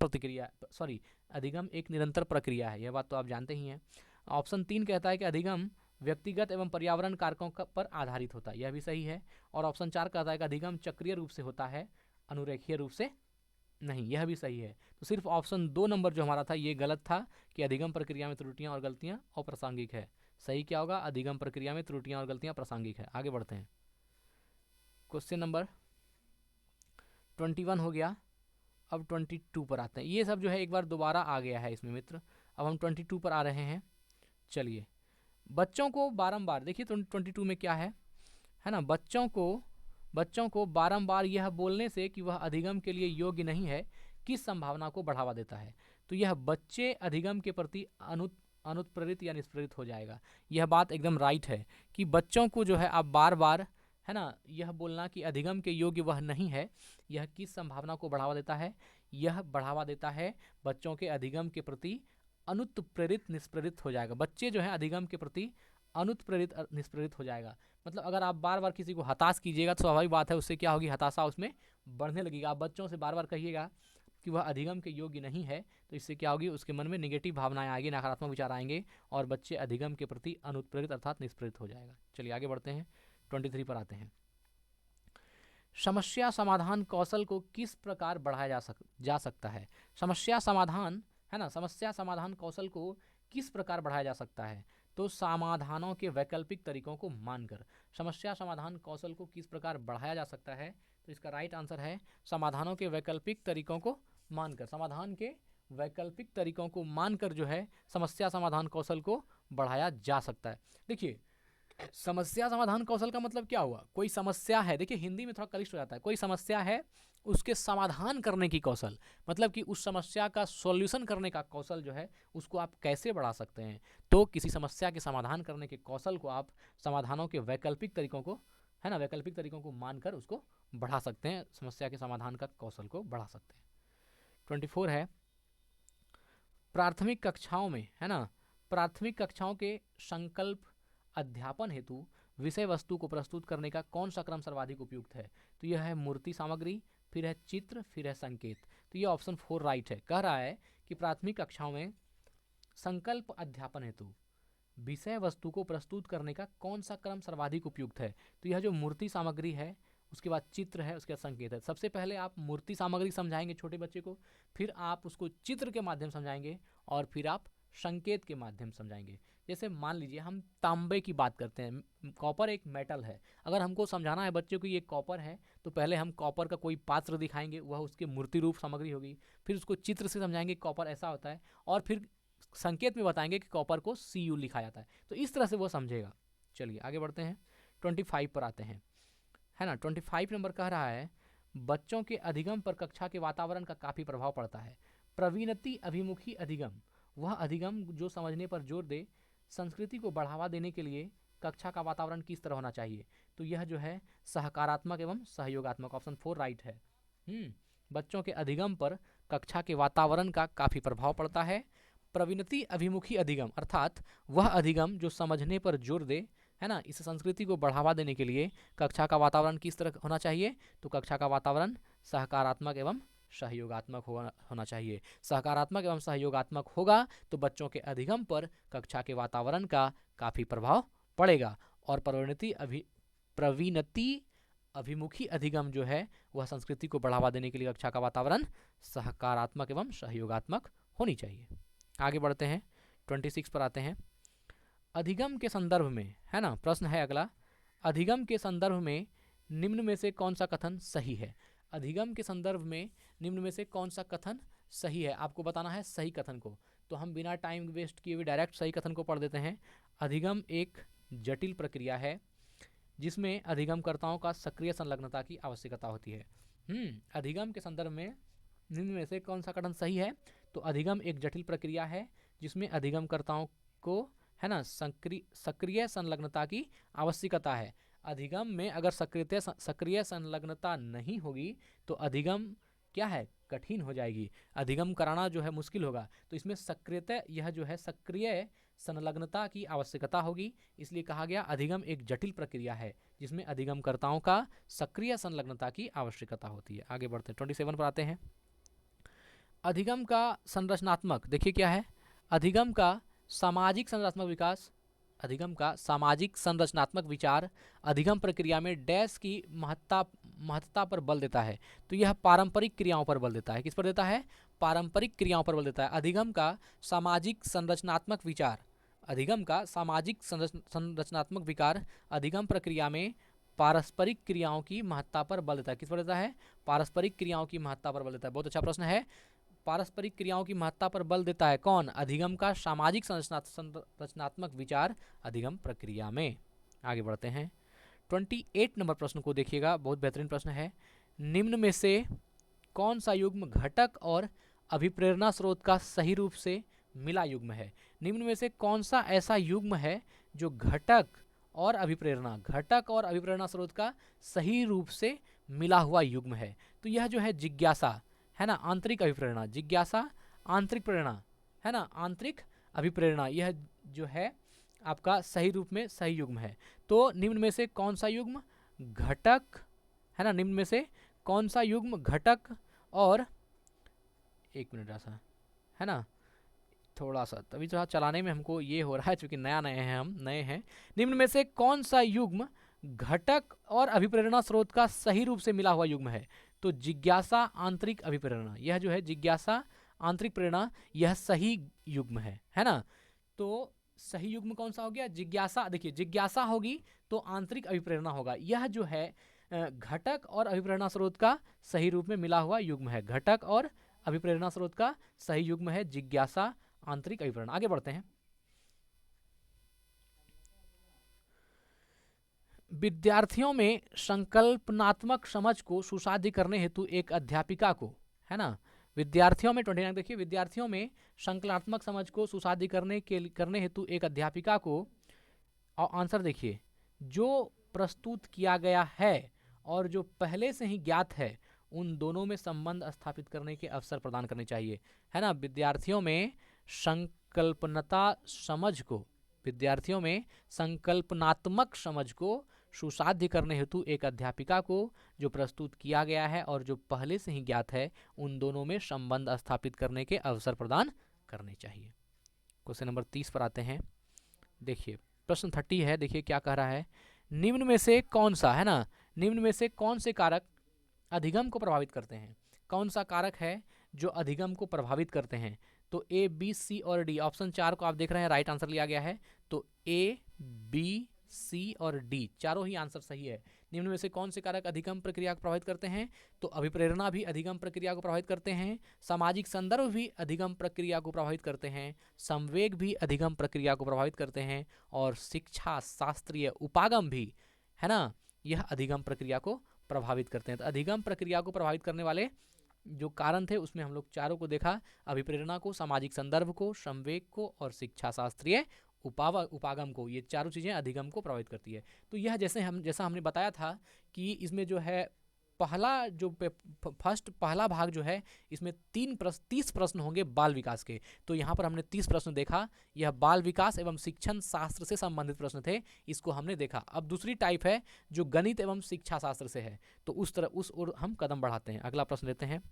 प्रक्रिया है, यह बात तो आप जानते ही हैं। ऑप्शन 3 कहता है कि अधिगम व्यक्तिगत एवं पर्यावरण कारकों पर आधारित होता है, यह भी सही है। और ऑप्शन 4 कहता है कि अधिगम चक्रीय रूप से होता है, अनुरेखीय रूप से नहीं, यह भी सही है। तो सिर्फ ऑप्शन 2 नंबर जो हमारा था ये गलत था कि अधिगम प्रक्रिया में त्रुटियां और गलतियां अप्रासंगिक है। सही क्या होगा, अधिगम प्रक्रिया में त्रुटियां और गलतियां प्रासंगिक है। आगे बढ़ते हैं, क्वेश्चन नंबर 21 हो गया। अब 22 पर आते हैं, ये सब जो है एक बार दोबारा आ गया है इसमें मित्र। अब हम 22 पर आ रहे हैं। चलिए, बच्चों को बारंबार, देखिए 22 में क्या है ना, बच्चों को बारंबार यह बोलने से कि वह अधिगम के लिए योग्य नहीं है किस संभावना को बढ़ावा देता है। तो यह बच्चे अधिगम के प्रति अनुत्प्रेरित या निष्प्रेरित हो जाएगा। यह बात एकदम राइट है कि बच्चों को जो है आप बार बार, है ना, यह बोलना कि अधिगम के योग्य वह नहीं है, यह किस संभावना को बढ़ावा देता है, यह बढ़ावा देता है बच्चों के अधिगम के प्रति अनुत्प्रेरित निष्प्रेरित हो जाएगा। बच्चे जो है अधिगम के प्रति अनुत्प्रेरित निष्प्रेरित हो जाएगा। मतलब अगर आप बार बार किसी को हताश कीजिएगा तो स्वाभाविक बात है उससे क्या होगी, हताशा उसमें बढ़ने लगेगा। आप बच्चों से बार बार कहिएगा कि वह अधिगम के योग्य नहीं है तो इससे क्या होगी, उसके मन में नेगेटिव भावनाएं आएगी, नकारात्मक विचार आएंगे और बच्चे अधिगम के प्रति अनुत्प्रेरित अर्थात निष्प्रेरित हो जाएगा। चलिए आगे बढ़ते हैं, 23 पर आते हैं। समस्या समाधान कौशल को किस प्रकार बढ़ाया जा सकता है। समस्या समाधान, है ना, समस्या समाधान कौशल को किस प्रकार बढ़ाया जा सकता है। तो समाधानों के वैकल्पिक तरीकों को मानकर समस्या समाधान कौशल को किस प्रकार बढ़ाया जा सकता है। तो इसका राइट आंसर है समाधानों के वैकल्पिक तरीकों को मानकर। समाधान के वैकल्पिक तरीकों को मानकर जो है समस्या समाधान कौशल को बढ़ाया जा सकता है। देखिए, समस्या समाधान कौशल का मतलब क्या हुआ, कोई समस्या है, देखिए हिंदी में थोड़ा क्लिष्ट हो जाता है, कोई समस्या है उसके समाधान करने की कौशल, मतलब कि उस समस्या का सॉल्यूशन करने का कौशल जो है उसको आप कैसे बढ़ा सकते हैं। तो किसी समस्या के समाधान करने के कौशल को आप समाधानों के वैकल्पिक तरीकों को, है ना, वैकल्पिक तरीकों को मानकर उसको बढ़ा सकते हैं, समस्या के समाधान का कौशल को बढ़ा सकते हैं। 24 है, प्राथमिक कक्षाओं में, है ना, प्राथमिक कक्षाओं के संकल्प अध्यापन हेतु विषय वस्तु को प्रस्तुत करने का कौन सा क्रम सर्वाधिक उपयुक्त है। तो यह है मूर्ति सामग्री, फिर है चित्र, फिर है संकेत। तो ये ऑप्शन 4 राइट है। कह रहा है कि प्राथमिक कक्षाओं में संकल्प अध्यापन हेतु विषय वस्तु को प्रस्तुत करने का कौन सा क्रम सर्वाधिक उपयुक्त है। तो यह जो मूर्ति सामग्री है, उसके बाद चित्र है, उसके बाद संकेत है। सबसे पहले आप मूर्ति सामग्री समझाएंगे छोटे बच्चे को, फिर आप उसको चित्र के माध्यम समझाएंगे और फिर आप संकेत के माध्यम समझाएंगे। जैसे मान लीजिए हम तांबे की बात करते हैं, कॉपर एक मेटल है, अगर हमको समझाना है बच्चे को ये कॉपर है तो पहले हम कॉपर का कोई पात्र दिखाएंगे, वह उसके मूर्ति रूप सामग्री होगी, फिर उसको चित्र से समझाएंगे कॉपर ऐसा होता है, और फिर संकेत में बताएंगे कि कॉपर को Cu लिखा जाता है। तो इस तरह से वो समझेगा। चलिए आगे बढ़ते हैं, 25 पर आते हैं, है ना। 25 नंबर कह रहा है बच्चों के अधिगम पर कक्षा के वातावरण का काफ़ी प्रभाव पड़ता है। प्रवीणति अभिमुखी अधिगम, वह अधिगम जो समझने पर जोर दे। संस्कृति को बढ़ावा देने के लिए कक्षा का वातावरण किस तरह होना चाहिए। तो यह जो है सकारात्मक एवं सहयोगात्मक, ऑप्शन 4 राइट है। बच्चों के अधिगम पर कक्षा के वातावरण का काफ़ी प्रभाव पड़ता है। प्रवीणति अभिमुखी अधिगम अर्थात वह अधिगम जो समझने पर जोर दे, है ना, इस संस्कृति को बढ़ावा देने के लिए कक्षा का वातावरण किस तरह होना चाहिए। तो कक्षा का वातावरण सकारात्मक एवं सहयोगात्मक होना चाहिए। सकारात्मक एवं सहयोगात्मक होगा तो बच्चों के अधिगम पर कक्षा के वातावरण का काफ़ी प्रभाव पड़ेगा। और प्रवीणति अभिमुखी अधिगम जो है वह संस्कृति को बढ़ावा देने के लिए कक्षा का वातावरण सकारात्मक एवं सहयोगात्मक होनी चाहिए। आगे बढ़ते हैं, 26 पर आते हैं। अधिगम के संदर्भ में, है ना, प्रश्न है अगला, अधिगम के संदर्भ में निम्न में से कौन सा कथन सही है? अधिगम के संदर्भ में निम्न में से कौन सा कथन सही है? आपको बताना है सही कथन को। तो हम बिना टाइम वेस्ट किए हुए डायरेक्ट सही कथन को पढ़ देते हैं। अधिगम एक जटिल प्रक्रिया है जिसमें अधिगमकर्ताओं का सक्रिय संलग्नता की आवश्यकता होती है। अधिगम के संदर्भ में निम्न में से कौन सा कथन सही है? तो अधिगम एक जटिल प्रक्रिया है जिसमें अधिगमकर्ताओं को, है ना, सक्रिय संलग्नता की आवश्यकता है। अधिगम में अगर सक्रिय संलग्नता नहीं होगी तो अधिगम क्या है, कठिन हो जाएगी, अधिगम कराना जो है मुश्किल होगा। तो इसमें सक्रियता, यह जो है सक्रिय संलग्नता की आवश्यकता होगी, इसलिए कहा गया अधिगम एक जटिल प्रक्रिया है जिसमें अधिगमकर्ताओं का सक्रिय संलग्नता की आवश्यकता होती है। आगे बढ़ते हैं, 27 पर आते हैं। अधिगम का संरचनात्मक, देखिए क्या है, अधिगम का सामाजिक संरचनात्मक विकास, अधिगम का सामाजिक संरचनात्मक विचार अधिगम प्रक्रिया में डैश की महत्ता पर बल देता है। तो यह पारंपरिक क्रियाओं पर बल देता है। किस पर देता है? पारंपरिक क्रियाओं पर बल देता है। अधिगम का सामाजिक संरचनात्मक विचार, अधिगम का सामाजिक संरचनात्मक विकार अधिगम प्रक्रिया में पारस्परिक क्रियाओं की महत्ता पर बल देता है। किस पर देता है? पारस्परिक क्रियाओं की महत्ता पर बल देता है। बहुत अच्छा प्रश्न है। पारस्परिक क्रियाओं की महत्ता पर बल देता है कौन? अधिगम का सामाजिक संरचनात्मक विचार अधिगम प्रक्रिया में। आगे बढ़ते हैं, 28 नंबर प्रश्न को देखिएगा, बहुत बेहतरीन प्रश्न है। निम्न में से कौन सा युग्म घटक और अभिप्रेरणा स्रोत का सही रूप से मिला युग्म है? निम्न में से कौन सा ऐसा युग्म है जो घटक और अभिप्रेरणा स्रोत का सही रूप से मिला हुआ युग्म है? तो यह जो है जिज्ञासा, है ना, आंतरिक अभिप्रेरणा, जिज्ञासा आंतरिक प्रेरणा, है ना, आंतरिक अभिप्रेरणा, यह जो है आपका सही रूप में सही युग्म है। तो निम्न में से कौन सा युग्म घटक, है ना, निम्न में से कौन सा युग्म घटक और, एक मिनट ऐसा, है ना, थोड़ा सा तभी थोड़ा चलाने में हमको ये हो रहा है क्योंकि हम नए हैं। निम्न में से कौन सा युग्म घटक और अभिप्रेरणा स्रोत का सही रूप से मिला हुआ युग्म है? तो जिज्ञासा आंतरिक अभिप्रेरणा, यह जो है जिज्ञासा आंतरिक प्रेरणा, यह सही युग्म है ना। तो सही युग्म कौन सा हो गया? जिज्ञासा। देखिए जिज्ञासा होगी तो आंतरिक अभिप्रेरणा होगा। यह जो है घटक और अभिप्रेरणा स्रोत का सही रूप में मिला हुआ युग्म है। घटक और अभिप्रेरणा स्रोत का सही युग्म है जिज्ञासा आंतरिक अभिप्रेरणा। आगे बढ़ते हैं, विद्यार्थियों में संकल्पनात्मक समझ को सुसाध्य करने हेतु एक अध्यापिका को, है ना, विद्यार्थियों में 29 देखिए, विद्यार्थियों में संकल्पनात्मक समझ को सुसाध्य करने हेतु एक अध्यापिका को, और आंसर देखिए, जो प्रस्तुत किया गया है और जो पहले से ही ज्ञात है उन दोनों में संबंध स्थापित करने के अवसर प्रदान करने चाहिए, है ना। विद्यार्थियों में संकल्पनात्मक समझ को सुसाध्य करने हेतु एक अध्यापिका को जो प्रस्तुत किया गया है और जो पहले से ही ज्ञात है उन दोनों में संबंध स्थापित करने के अवसर प्रदान करने चाहिए। क्वेश्चन नंबर 30 पर आते हैं। देखिए प्रश्न 30 है, देखिए क्या कह रहा है, निम्न में से कौन सा, है ना, निम्न में से कौन से कारक अधिगम को प्रभावित करते हैं? कौन सा कारक है जो अधिगम को प्रभावित करते हैं? तो ए, बी, सी और डी, ऑप्शन 4 को आप देख रहे हैं राइट आंसर लिया गया है। तो ए, बी, सी और डी चारों ही आंसर सही है। निम्न में से कौन से कारक अधिगम प्रक्रिया को प्रभावित करते हैं? तो अभिप्रेरणा भी अधिगम प्रक्रिया को प्रभावित करते हैं, सामाजिक संदर्भ भी अधिगम प्रक्रिया को प्रभावित करते हैं, संवेग भी अधिगम प्रक्रिया को प्रभावित करते हैं, और शिक्षा शास्त्रीय उपागम भी, है ना, यह अधिगम प्रक्रिया को प्रभावित करते हैं। तो अधिगम प्रक्रिया को प्रभावित करने वाले जो कारण थे उसमें हम लोग चारों को देखा, अभिप्रेरणा को, सामाजिक संदर्भ को, संवेग को और शिक्षा शास्त्रीय उपागम को। ये चारों चीज़ें अधिगम को प्रभावित करती है। तो यह जैसा हमने बताया था कि इसमें जो है पहला भाग जो है इसमें 30 प्रश्न होंगे बाल विकास के। तो यहाँ पर हमने 30 प्रश्न देखा, यह बाल विकास एवं शिक्षण शास्त्र से संबंधित प्रश्न थे, इसको हमने देखा। अब दूसरी टाइप है जो गणित एवं शिक्षा शास्त्र से है, तो उस ओर हम कदम बढ़ाते हैं। अगला प्रश्न लेते हैं,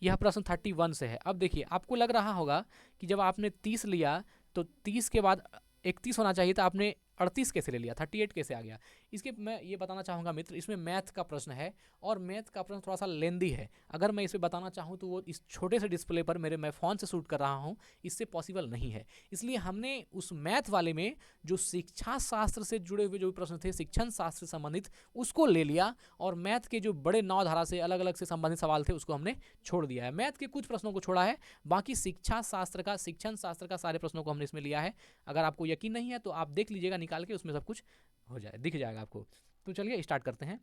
यह प्रश्न 31 से है। अब देखिए आपको लग रहा होगा कि जब आपने 30 लिया तो 30 के बाद 31 होना चाहिए था, आपने 38 कैसे ले लिया, 38 कैसे आ गया? इसके मैं ये बताना चाहूँगा मित्र, इसमें मैथ का प्रश्न है और मैथ का प्रश्न थोड़ा सा लेंदी है। अगर मैं इसे बताना चाहूँ तो वो इस छोटे से डिस्प्ले पर मैं फ़ोन से शूट कर रहा हूँ, इससे पॉसिबल नहीं है। इसलिए हमने उस मैथ वाले में जो शिक्षा शास्त्र से जुड़े हुए जो प्रश्न थे, शिक्षण शास्त्र से संबंधित, उसको ले लिया और मैथ के जो बड़े 9 धारा से अलग अलग से संबंधित सवाल थे उसको हमने छोड़ दिया है। मैथ के कुछ प्रश्नों को छोड़ा है, बाकी शिक्षा शास्त्र का, शिक्षण शास्त्र का सारे प्रश्नों को हमने इसमें लिया है। अगर आपको यकीन नहीं है तो आप देख लीजिएगा निकाल के, उसमें सब कुछ हो जाए, दिख जाएगा आपको। तो चलिए स्टार्ट करते हैं।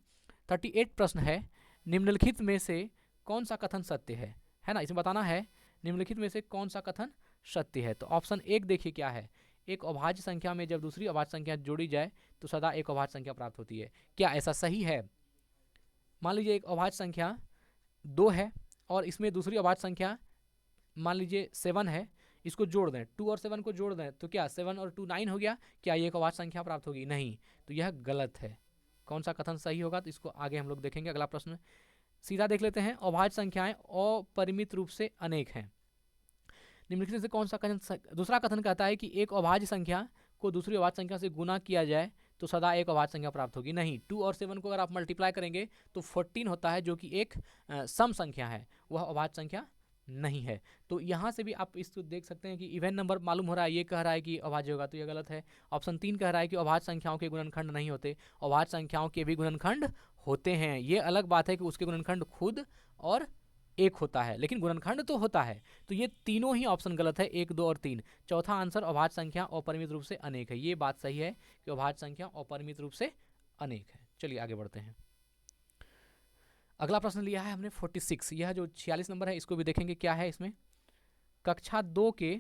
38 प्रश्न है, निम्नलिखित में से कौन सा कथन सत्य है ना, इसमें बताना है निम्नलिखित में से कौन सा कथन सत्य है। तो ऑप्शन 1 देखिए क्या है, एक अभाज्य संख्या में जब दूसरी अभाज्य संख्या जोड़ी जाए तो सदा एक अभाज्य संख्या प्राप्त होती है। क्या ऐसा सही है? मान लीजिए एक अभाज्य संख्या 2 है और इसमें दूसरी अभाज्य संख्या मान लीजिए 7 है, इसको जोड़ दें, 2 और 7 को जोड़ दें तो क्या 7 और 2 9 हो गया, क्या ये एक अभाज्य संख्या प्राप्त होगी? नहीं, तो यह गलत है। कौन सा कथन सही होगा, तो इसको आगे हम लोग देखेंगे। अगला प्रश्न सीधा देख लेते हैं, अभाज्य संख्याएं अपरिमित रूप से अनेक हैं, निम्नलिखित से कौन सा कथन? दूसरा कथन कहता है कि एक अभाज्य संख्या को दूसरी अभाज्य संख्या से गुना किया जाए तो सदा एक अभाज्य संख्या प्राप्त होगी। नहीं, 2 और 7 को अगर आप मल्टीप्लाई करेंगे तो 14 होता है, जो कि एक सम संख्या है, वह अभाज्य संख्या नहीं है। तो यहाँ से भी आप इसको देख सकते हैं कि इवन नंबर मालूम हो रहा है, ये कह रहा है कि अभाज्य होगा, तो ये गलत है। ऑप्शन 3 कह रहा है कि अभाज्य संख्याओं के गुणनखंड नहीं होते, अभाज्य संख्याओं के भी गुणनखंड होते हैं। ये अलग बात है कि उसके गुणनखंड खुद और एक होता है, लेकिन गुणनखंड तो होता है। तो ये तीनों ही ऑप्शन गलत है, 1, 2 और 3। चौथा आंसर अभाज्य संख्या अपरिमित रूप से अनेक है, ये बात सही है कि अभाज्य संख्या अपरिमित रूप से अनेक है। चलिए आगे बढ़ते हैं। अगला प्रश्न लिया है हमने 46, यह जो 46 नंबर है इसको भी देखेंगे क्या है इसमें। कक्षा 2 के,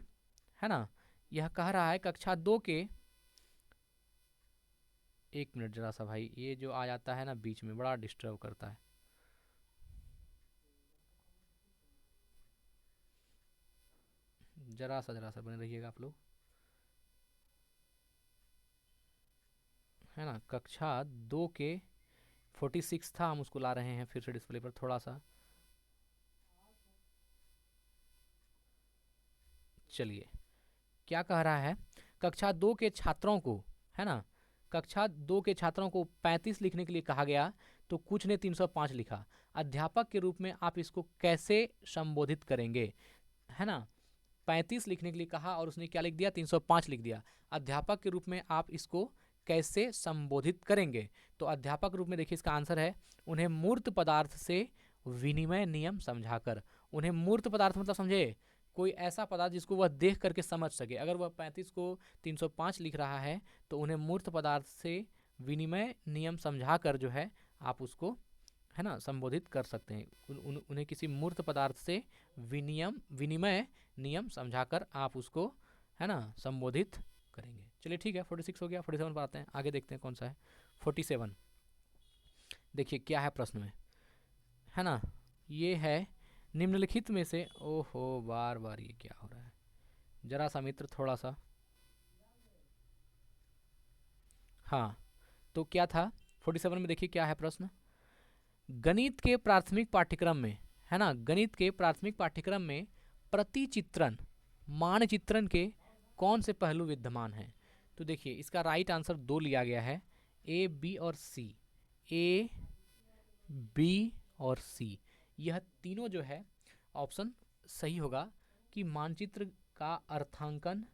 है ना, यह कह रहा है कक्षा 2 के, एक मिनट जरा सा भाई, ये जो आ जाता है ना बीच में बड़ा डिस्टर्ब करता है। जरा सा बने रहिएगा आप लोग, है ना। कक्षा 2 के 46 था, हम उसको ला रहे हैं फिर से डिस्प्ले पर थोड़ा सा। चलिए क्या कह रहा है, कक्षा 2 के छात्रों को, है ना, कक्षा 2 के छात्रों को 35 लिखने के लिए कहा गया तो कुछ ने 305 लिखा, अध्यापक के रूप में आप इसको कैसे संबोधित करेंगे, है ना। 35 लिखने के लिए कहा और उसने क्या लिख दिया, 305 लिख दिया। अध्यापक के रूप में आप इसको कैसे संबोधित करेंगे? तो अध्यापक रूप में देखिए इसका आंसर है, उन्हें मूर्त पदार्थ से विनिमय नियम समझाकर। उन्हें मूर्त पदार्थ मतलब समझे, कोई ऐसा पदार्थ जिसको वह देख करके समझ सके। अगर वह 35 को 305 लिख रहा है तो उन्हें मूर्त पदार्थ से विनिमय नियम समझाकर जो है आप उसको, है ना, संबोधित कर सकते हैं। उन्हें किसी मूर्त पदार्थ से विनिमय नियम समझाकर आप उसको, है ना, संबोधित करेंगे। चलिए ठीक है, 46 हो गया। 47 पर आते हैं, आगे देखते हैं कौन सा है। 47 देखिए क्या है प्रश्न में, है ना, ये है निम्नलिखित में से, ओहो बार बार ये क्या हो रहा है, जरा सा मित्र थोड़ा सा, हाँ। तो क्या था 47 में, देखिए क्या है प्रश्न। गणित के प्राथमिक पाठ्यक्रम में, है ना, गणित के प्राथमिक पाठ्यक्रम में प्रतिचित्रण मानचित्रण के कौन से पहलू विद्यमान हैं? तो देखिए इसका राइट आंसर 2 लिया गया है, ए, बी और सी। ए, बी और सी, यह तीनों जो है ऑप्शन सही होगा कि मानचित्र का अर्थांकन,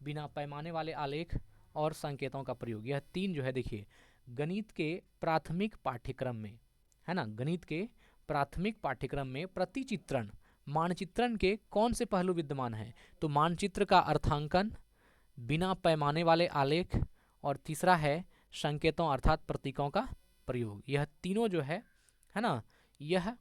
बिना पैमाने वाले आलेख और संकेतों का प्रयोग, यह 3 जो है देखिए गणित के प्राथमिक पाठ्यक्रम में, है ना, गणित के प्राथमिक पाठ्यक्रम में प्रतिचित्रण मानचित्रण के कौन से पहलू विद्यमान हैं? तो मानचित्र का अर्थांकन, बिना पैमाने वाले आलेख और तीसरा है संकेतों अर्थात प्रतीकों का प्रयोग। यह तीनों जो है ना, यह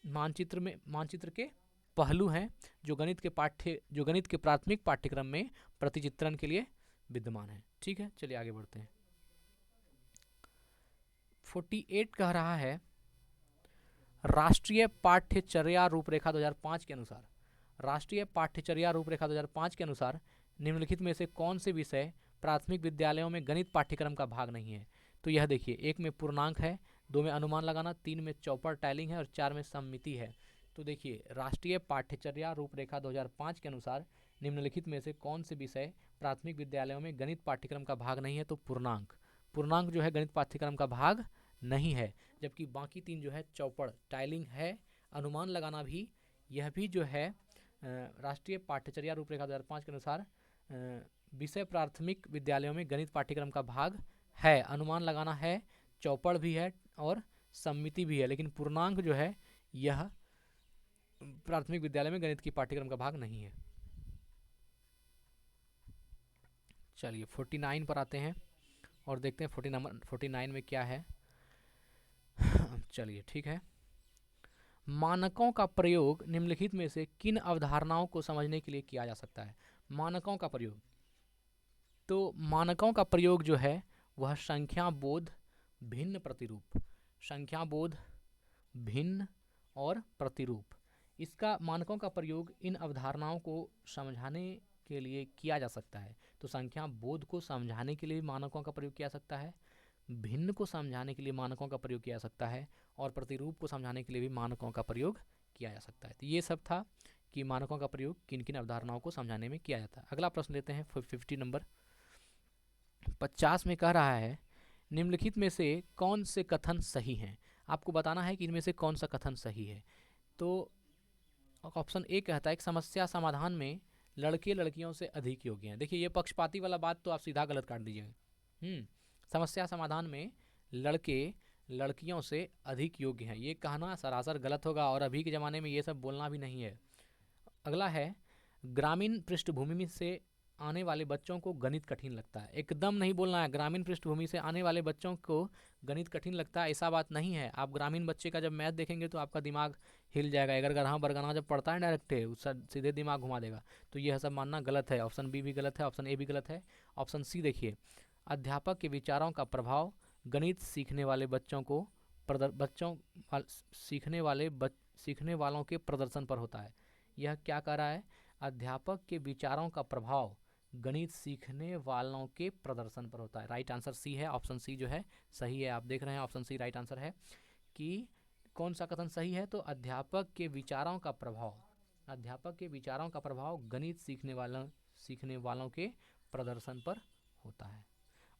मानचित्र के पहलू हैं जो गणित के प्राथमिक पाठ्यक्रम में प्रतिचित्रण के लिए विद्यमान है। ठीक है, चलिए आगे बढ़ते हैं। 48 कह रहा है, राष्ट्रीय पाठ्यचर्या रूपरेखा 2005 के अनुसार, राष्ट्रीय पाठ्यचर्या रूपरेखा 2005 के अनुसार निम्नलिखित में से कौन से विषय प्राथमिक विद्यालयों में गणित पाठ्यक्रम का भाग नहीं है? तो यह देखिए, 1 में पूर्णांक है, 2 में अनुमान लगाना, 3 में चौपड़ टाइलिंग है और 4 में सममिति है। तो देखिए राष्ट्रीय पाठ्यचर्या रूपरेखा 2005 के अनुसार निम्नलिखित में से कौन से विषय प्राथमिक विद्यालयों में गणित पाठ्यक्रम का भाग नहीं है? तो पूर्णांक, पूर्णांक जो है गणित पाठ्यक्रम का भाग नहीं है, जबकि बाकी तीन जो है चौपड़, टाइलिंग है, अनुमान लगाना भी, यह भी जो है राष्ट्रीय पाठ्यचर्या रूपरेखा 2005 के अनुसार विषय प्राथमिक विद्यालयों में गणित पाठ्यक्रम का भाग है। अनुमान लगाना है, चौपड़ भी है और सम्मिति भी है, लेकिन पूर्णांक जो है यह प्राथमिक विद्यालय में गणित की पाठ्यक्रम का भाग नहीं है। चलिए 49 पर आते हैं और देखते हैं 49 में क्या है। चलिए ठीक है। मानकों का प्रयोग निम्नलिखित में से किन अवधारणाओं को समझने के लिए किया जा सकता है? मानकों का प्रयोग, तो मानकों का प्रयोग जो है वह संख्या बोध, भिन्न प्रतिरूप, संख्या बोध, भिन्न और प्रतिरूप, इसका मानकों का प्रयोग इन अवधारणाओं को समझाने के लिए किया जा सकता है। तो संख्या बोध को समझाने के लिए मानकों का प्रयोग किया जा सकता है, भिन्न को समझाने के लिए मानकों का प्रयोग किया जा सकता है और प्रतिरूप को समझाने के लिए भी मानकों का प्रयोग किया जा सकता है। तो ये सब था कि मानकों का प्रयोग किन किन अवधारणाओं को समझाने में किया जाता है। अगला प्रश्न लेते हैं 50 नंबर 50 में कह रहा है निम्नलिखित में से कौन से कथन सही हैं? आपको बताना है कि इनमें से कौन सा कथन सही है। तो ऑप्शन ए कहता है कि समस्या समाधान में लड़के लड़कियों से अधिक योग्य हैं। देखिए ये पक्षपाती वाला बात तो आप सीधा गलत काट दीजिएगा। समस्या समाधान में लड़के लड़कियों से अधिक योग्य हैं, ये कहना सरासर गलत होगा और अभी के ज़माने में ये सब बोलना भी नहीं है। अगला है ग्रामीण पृष्ठभूमि से आने वाले बच्चों को गणित कठिन लगता है। एकदम नहीं बोलना है ग्रामीण पृष्ठभूमि से आने वाले बच्चों को गणित कठिन लगता है, ऐसा बात नहीं है। आप ग्रामीण बच्चे का जब मैथ देखेंगे तो आपका दिमाग हिल जाएगा। अगर गरहा बरगना जब पढ़ता है डायरेक्ट है उसका सीधे दिमाग घुमा देगा। तो यह सब मानना गलत है। ऑप्शन बी भी गलत है, ऑप्शन ए भी गलत है। ऑप्शन सी देखिए, अध्यापक के विचारों का प्रभाव गणित सीखने वाले बच्चों को सीखने वालों के प्रदर्शन पर होता है। यह क्या कह रहा है? अध्यापक के विचारों का प्रभाव गणित सीखने वालों के प्रदर्शन पर होता है। राइट आंसर सी है, ऑप्शन सी जो है सही है। आप देख रहे हैं ऑप्शन सी राइट आंसर है। कि कौन सा कथन सही है? तो अध्यापक के विचारों का प्रभाव गणित सीखने वालों के प्रदर्शन पर होता है।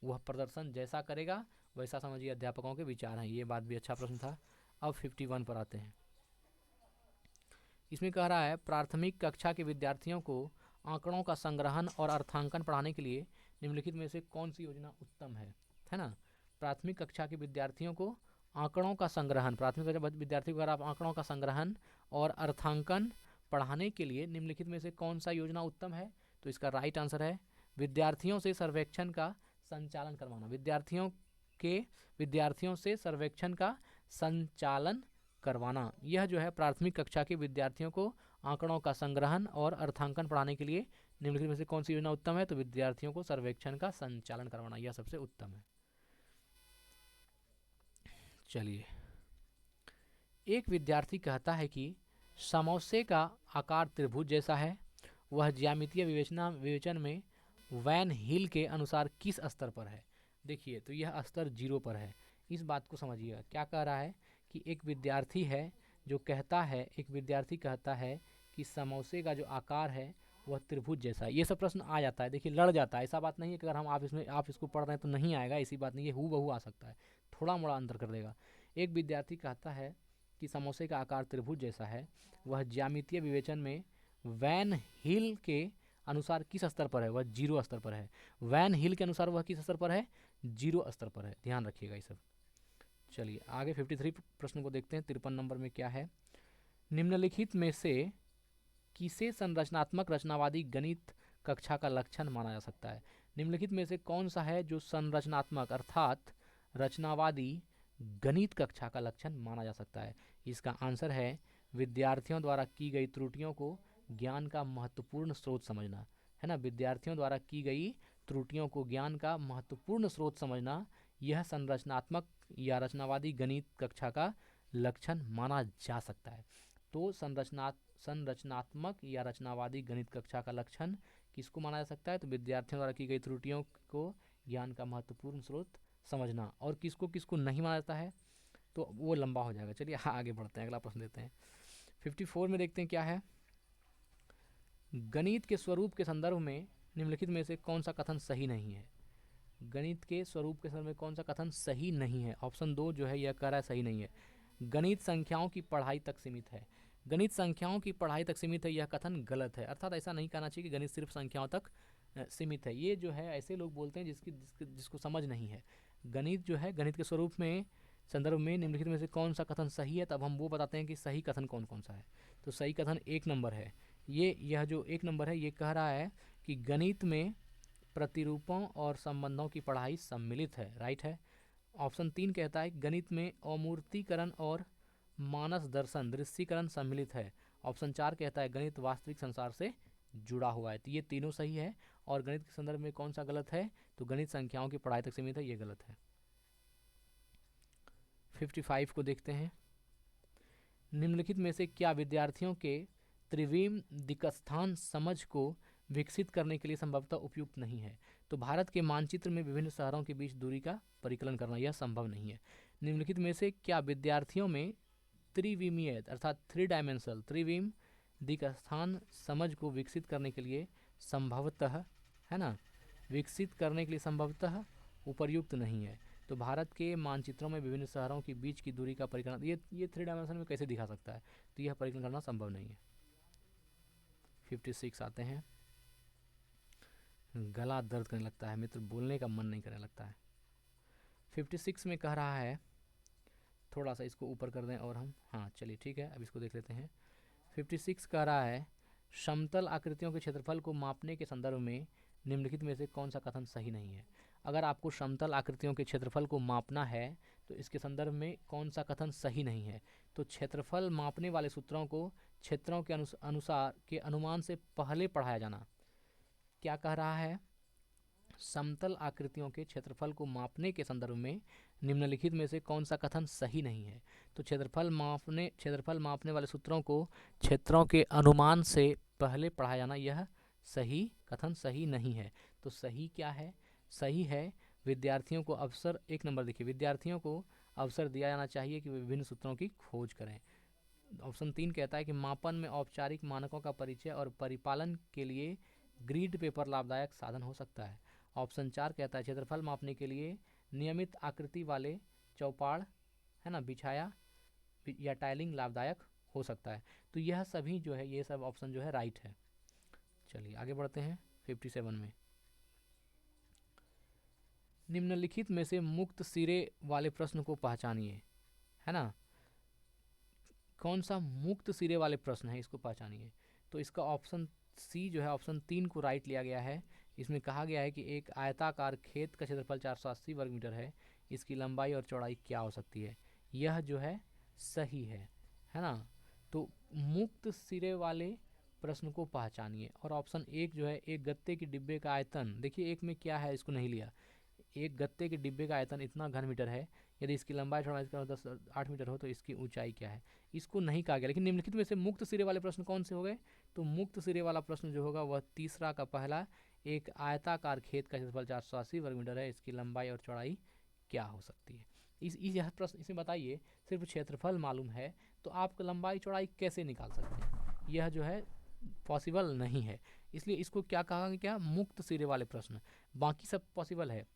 वह प्रदर्शन जैसा करेगा वैसा समझिए अध्यापकों के विचार हैं। ये बात भी अच्छा प्रश्न था। अब 51 पर आते हैं। इसमें कह रहा है प्राथमिक कक्षा के विद्यार्थियों को आंकड़ों का संग्रहण और अर्थांकन पढ़ाने के लिए निम्नलिखित में से कौन सी योजना उत्तम है ना? प्राथमिक कक्षा के विद्यार्थियों को आंकड़ों का संग्रहण, प्राथमिक कक्षा विद्यार्थियों को अगर आप आंकड़ों का संग्रहण और अर्थांकन पढ़ाने के लिए निम्नलिखित में से कौन सा योजना उत्तम है? तो इसका राइट आंसर है विद्यार्थियों से सर्वेक्षण का संचालन करवाना। विद्यार्थियों से सर्वेक्षण का संचालन करवाना, यह जो है प्राथमिक कक्षा के विद्यार्थियों को आंकड़ों का संग्रहण और अर्थांकन पढ़ाने के लिए निम्नलिखित में से कौन सी योजना उत्तम है? तो विद्यार्थियों को सर्वेक्षण का संचालन करवाना, यह सबसे उत्तम है। चलिए, एक विद्यार्थी कहता है कि समोसे का आकार त्रिभुज जैसा है। वह ज्यामितीय विवेचन में वैन हिल के अनुसार किस स्तर पर है? देखिए, तो यह स्तर 0 पर है। इस बात को समझिएगा। क्या कह रहा है कि एक विद्यार्थी कहता है कि समोसे का जो आकार है वह त्रिभुज जैसा है। ये सब प्रश्न आ जाता है, देखिए लड़ जाता है। ऐसा बात नहीं है कि अगर आप इसको पढ़ रहे हैं तो नहीं आएगा, ऐसी बात नहीं है। हूबहू आ सकता है, थोड़ा मोड़ा अंतर कर देगा। एक विद्यार्थी कहता है कि समोसे का आकार त्रिभुज जैसा है। वह ज्यामितीय विवेचन में वैन हिल के अनुसार किस स्तर पर है? वह 0 स्तर पर है। वैन हिल के अनुसार वह किस स्तर पर है? 0 स्तर पर है। ध्यान रखिएगा ये सब। चलिए आगे 53 प्रश्न को देखते हैं। 53 नंबर में क्या है? निम्नलिखित में से किसे संरचनात्मक रचनावादी गणित कक्षा का लक्षण माना जा सकता है? निम्नलिखित में से कौन सा है जो संरचनात्मक अर्थात रचनावादी गणित कक्षा का लक्षण माना जा सकता है? इसका आंसर है विद्यार्थियों द्वारा की गई त्रुटियों को ज्ञान का महत्वपूर्ण स्रोत समझना, है ना? विद्यार्थियों द्वारा की गई त्रुटियों को ज्ञान का महत्वपूर्ण स्रोत समझना, यह संरचनात्मक या रचनावादी गणित कक्षा का लक्षण माना जा सकता है। तो संरचनात्मक या रचनावादी गणित कक्षा का लक्षण किसको माना जा सकता है? तो विद्यार्थियों द्वारा की गई त्रुटियों को ज्ञान का महत्वपूर्ण स्रोत समझना। और किसको किसको नहीं माना जाता है तो वो लंबा हो जाएगा। चलिए आगे बढ़ते हैं, अगला प्रश्न देते हैं। 54 में देखते हैं क्या है। गणित के स्वरूप के संदर्भ में निम्नलिखित में से कौन सा कथन सही नहीं है? गणित के स्वरूप के संदर्भ में कौन सा कथन सही नहीं है? ऑप्शन 2 जो है यह कह रहा है सही नहीं है। गणित संख्याओं की पढ़ाई तक सीमित है। गणित संख्याओं की पढ़ाई तक सीमित है, यह कथन गलत है। अर्थात ऐसा नहीं कहना चाहिए कि गणित सिर्फ संख्याओं तक सीमित है। ये जो है ऐसे लोग बोलते हैं जिसको समझ नहीं है। गणित जो है, गणित के स्वरूप में संदर्भ में निम्नलिखित में से कौन सा कथन सही है, तब हम वो बताते हैं कि सही कथन कौन कौन सा है। तो सही कथन 1 नंबर है। यह जो 1 नंबर है ये कह रहा है कि गणित में प्रतिरूपों और संबंधों की पढ़ाई सम्मिलित है, राइट है। ऑप्शन 3 कहता है गणित में अमूर्तीकरण और मानस दर्शन दृश्यीकरण सम्मिलित है। ऑप्शन 4 कहता है गणित वास्तविक संसार से जुड़ा हुआ है। तो ये तीनों सही है। और गणित के संदर्भ में कौन सा गलत है? तो गणित संख्याओं की पढ़ाई तक सीमित है, ये गलत है। 55 को देखते हैं। निम्नलिखित में से क्या विद्यार्थियों के त्रिविम दिक्स्थान समझ को विकसित करने के लिए संभवतः उपयुक्त नहीं है? तो भारत के मानचित्र में विभिन्न शहरों के बीच दूरी का परिकलन करना यह संभव नहीं है। निम्नलिखित में से क्या विद्यार्थियों में त्रिविमीय अर्थात 3 डायमेंशनल त्रिविम दिक्स्थान समझ को विकसित करने के लिए संभवतः, है ना, विकसित करने के लिए संभवतः उपयुक्त नहीं है? तो भारत के मानचित्रों में विभिन्न शहरों के बीच की दूरी का परिकलन ये 3 डायमेंशन में कैसे दिखा सकता है? तो यह परिकलन करना संभव नहीं है। 56 आते हैं। गला दर्द करने लगता है मित्र, बोलने का मन नहीं करने लगता है। 56 में कह रहा है, थोड़ा सा इसको ऊपर कर दें और हम, हाँ चलिए ठीक है, अब इसको देख लेते हैं। 56 कह रहा है समतल आकृतियों के क्षेत्रफल को मापने के संदर्भ में निम्नलिखित में से कौन सा कथन सही नहीं है? अगर आपको समतल आकृतियों के क्षेत्रफल को मापना है तो इसके संदर्भ में कौन सा कथन सही नहीं है? तो क्षेत्रफल मापने वाले सूत्रों को क्षेत्रों के अनुसार के अनुमान से पहले पढ़ाया जाना। क्या कह रहा है? समतल आकृतियों के क्षेत्रफल को मापने के संदर्भ में निम्नलिखित में से कौन सा कथन सही नहीं है? तो क्षेत्रफल मापने वाले सूत्रों को क्षेत्रों के अनुमान से पहले पढ़ाया जाना, यह सही कथन सही नहीं है। तो सही क्या है? सही है विद्यार्थियों को अवसर, 1 नंबर देखिए, विद्यार्थियों को अवसर दिया जाना चाहिए कि वे विभिन्न सूत्रों की खोज करें। ऑप्शन 3 कहता है कि मापन में औपचारिक मानकों का परिचय और परिपालन के लिए ग्रीड पेपर लाभदायक साधन हो सकता है। ऑप्शन 4 कहता है क्षेत्रफल मापने के लिए नियमित आकृति वाले चौपाड़, है ना, बिछाया या टाइलिंग लाभदायक हो सकता है। तो यह सभी जो है, ये सब ऑप्शन जो है राइट है। चलिए आगे बढ़ते हैं 57 में। निम्नलिखित में से मुक्त सिरे वाले प्रश्न को पहचानिए, है ना, कौन सा मुक्त सिरे वाले प्रश्न है, इसको पहचानिए। तो इसका ऑप्शन सी जो है, ऑप्शन 3 को राइट लिया गया है। इसमें कहा गया है कि एक आयताकार खेत का क्षेत्रफल 480 वर्ग मीटर है, इसकी लंबाई और चौड़ाई क्या हो सकती है? यह जो है सही है ना। तो मुक्त सिरे वाले प्रश्न को पहचानिए। और ऑप्शन 1 जो है, एक गत्ते के डिब्बे का आयतन, देखिए एक में क्या है, इसको नहीं लिया। एक गत्ते के डिब्बे का आयतन इतना घन मीटर है, यदि इसकी लंबाई चौड़ाई 8 मीटर हो तो इसकी ऊंचाई क्या है? इसको नहीं कहा गया। लेकिन निम्नलिखित में से मुक्त सिरे वाले प्रश्न कौन से हो गए? तो मुक्त सिरे वाला प्रश्न जो होगा वह तीसरा का पहला, एक आयताकार खेत का क्षेत्रफल 480 वर्ग मीटर है, इसकी लंबाई और चौड़ाई क्या हो सकती है? यह प्रश्न इसमें बताइए, सिर्फ क्षेत्रफल मालूम है तो आप लंबाई चौड़ाई कैसे निकाल सकते हैं? यह जो है पॉसिबल नहीं है। इसलिए इसको क्या कहा गया? क्या? मुक्त सिरे वाले प्रश्न। बाकी सब पॉसिबल है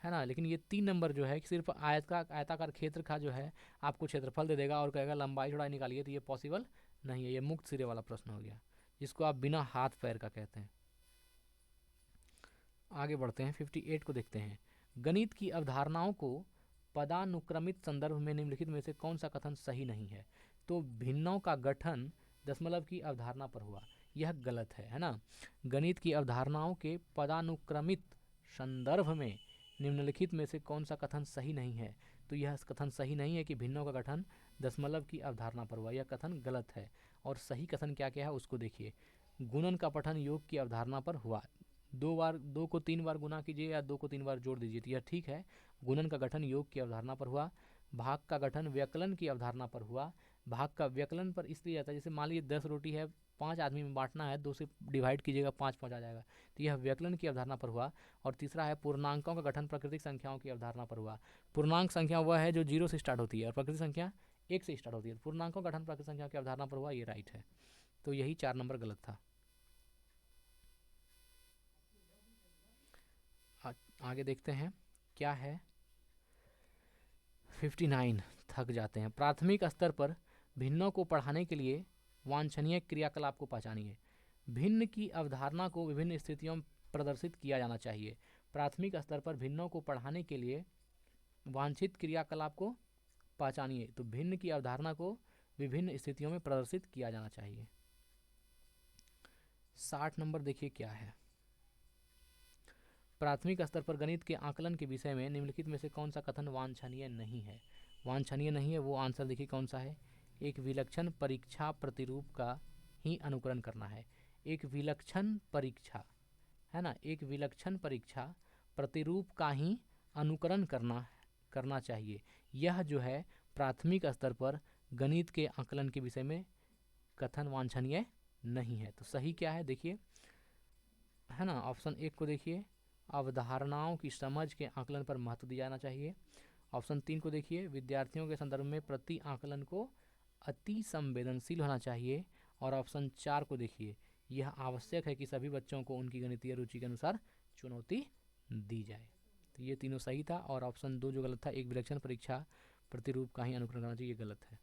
ना। लेकिन ये 3 नंबर जो है कि सिर्फ आयताकार क्षेत्र का जो है आपको क्षेत्रफल दे देगा और कहेगा लंबाई चौड़ाई निकालिए, तो ये पॉसिबल नहीं है। ये मुक्त सिरे वाला प्रश्न हो गया, जिसको आप बिना हाथ पैर का कहते हैं। आगे बढ़ते हैं, 58 को देखते हैं। गणित की अवधारणाओं को पदानुक्रमित संदर्भ में निम्नलिखित में से कौन सा कथन सही नहीं है? तो भिन्नों का गठन दशमलव की अवधारणा पर हुआ, यह गलत है ना। गणित की अवधारणाओं के पदानुक्रमित संदर्भ में निम्नलिखित में से कौन सा कथन सही नहीं है? तो यह कथन सही नहीं है कि भिन्नों का गठन दशमलव की अवधारणा पर हुआ, यह कथन गलत है। और सही कथन क्या क्या है उसको देखिए। गुणन का पठन योग की अवधारणा पर हुआ, 2 को 3 बार गुना कीजिए या 2 को 3 बार जोड़ दीजिए तो यह ठीक है। गुणन का गठन योग की अवधारणा पर हुआ। भाग का गठन व्यकलन की अवधारणा पर हुआ। भाग का व्यकलन पर इसलिए आता है, जैसे मान लीजिए 10 रोटी है, 5 आदमी में बांटना है, 2 से डिवाइड कीजिएगा 5 पहुँचा जाएगा, तो यह व्यकलन की अवधारणा पर हुआ। और तीसरा है पूर्णांकों का गठन प्राकृतिक संख्याओं की अवधारणा पर हुआ। पूर्णांक संख्या वह है जो 0 से स्टार्ट होती है और प्राकृतिक संख्या 1 से स्टार्ट होती है। पूर्णांकों का गठन प्राकृतिक संख्या की अवधारणा पर हुआ, ये राइट है। तो यही 4 नंबर गलत था। आगे देखते हैं क्या है। 59, थक जाते हैं। प्राथमिक स्तर पर भिन्नों को पढ़ाने के लिए वांछनीय क्रियाकलाप को पहचानिए। भिन्न की अवधारणा को विभिन्न स्थितियों में प्रदर्शित किया जाना चाहिए। प्राथमिक स्तर पर भिन्नों को पढ़ाने के लिए वांछित क्रियाकलाप को पहचानिए। तो भिन्न की अवधारणा को विभिन्न स्थितियों में प्रदर्शित किया जाना चाहिए। 60 नंबर देखिए क्या है। प्राथमिक स्तर पर गणित के आकलन के विषय में निम्नलिखित में से कौन सा कथन वांछनीय नहीं है। वांछनीय नहीं है वो आंसर देखिए कौन सा है। एक विलक्षण परीक्षा प्रतिरूप का ही अनुकरण करना है। एक विलक्षण परीक्षा, है ना, एक विलक्षण परीक्षा प्रतिरूप का ही अनुकरण करना चाहिए। यह जो है प्राथमिक स्तर पर गणित के आकलन के विषय में कथन वांछनीय नहीं है। तो सही क्या है देखिए, है ना, ऑप्शन एक को देखिए, अवधारणाओं की समझ के आकलन पर महत्व दिया जाना चाहिए। ऑप्शन 3 को देखिए, विद्यार्थियों के संदर्भ में प्रति आकलन को अति संवेदनशील होना चाहिए। और ऑप्शन 4 को देखिए, यह आवश्यक है कि सभी बच्चों को उनकी गणितीय रुचि के अनुसार चुनौती दी जाए। तो ये तीनों सही था। और ऑप्शन 2 जो गलत था, एक विलक्षण परीक्षा प्रतिरूप का ही अनुकरण करना चाहिए, ये गलत है।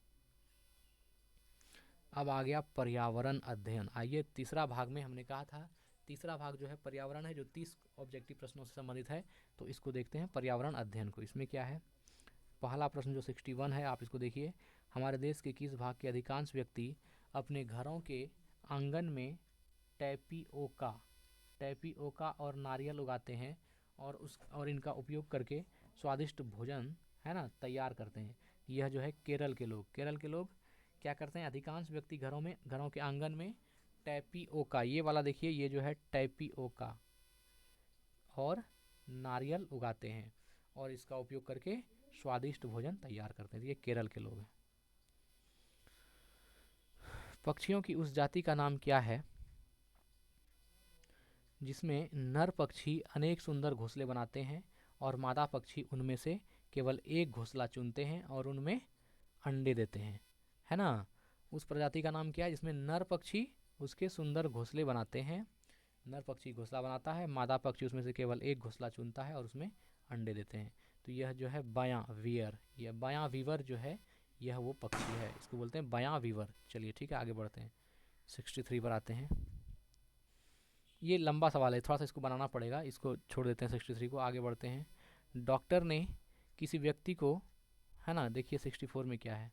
अब आ गया पर्यावरण अध्ययन। आइए तीसरा भाग में हमने कहा था, तीसरा भाग जो है पर्यावरण है, जो 30 ऑब्जेक्टिव प्रश्नों से संबंधित है। तो इसको देखते हैं पर्यावरण अध्ययन को। इसमें क्या है, पहला प्रश्न जो 61 है, आप इसको देखिए। हमारे देश के किस भाग के अधिकांश व्यक्ति अपने घरों के आंगन में टैपिओका और नारियल उगाते हैं और इनका उपयोग करके स्वादिष्ट भोजन, है ना, तैयार करते हैं। यह जो है केरल के लोग क्या करते हैं, अधिकांश व्यक्ति घरों के आंगन में टैपिओका, ये वाला देखिए, ये जो है टैपिओका और नारियल उगाते हैं और इसका उपयोग करके स्वादिष्ट भोजन तैयार करते हैं। ये केरल के लोग हैं। पक्षियों की उस जाति का नाम क्या है जिसमें नर पक्षी अनेक सुंदर घोंसले बनाते हैं और मादा पक्षी उनमें से केवल एक घोंसला चुनते हैं और उनमें अंडे देते हैं, है ना। उस प्रजाति का नाम क्या है जिसमें नर पक्षी उसके सुंदर घोंसले बनाते हैं, नर पक्षी घोंसला बनाता है, मादा पक्षी उसमें से केवल एक घोंसला चुनता है और उसमें अंडे देते हैं। तो यह जो है बयां वीवर, यह बयां वीवर जो है यह वो पक्षी है, इसको बोलते हैं बयां वीवर। चलिए ठीक है, आगे बढ़ते हैं। 63 पर आते हैं। ये लंबा सवाल है, थोड़ा सा इसको बनाना पड़ेगा, इसको छोड़ देते हैं 63 को, आगे बढ़ते हैं। डॉक्टर ने किसी व्यक्ति को, है ना, देखिए 64 में क्या है।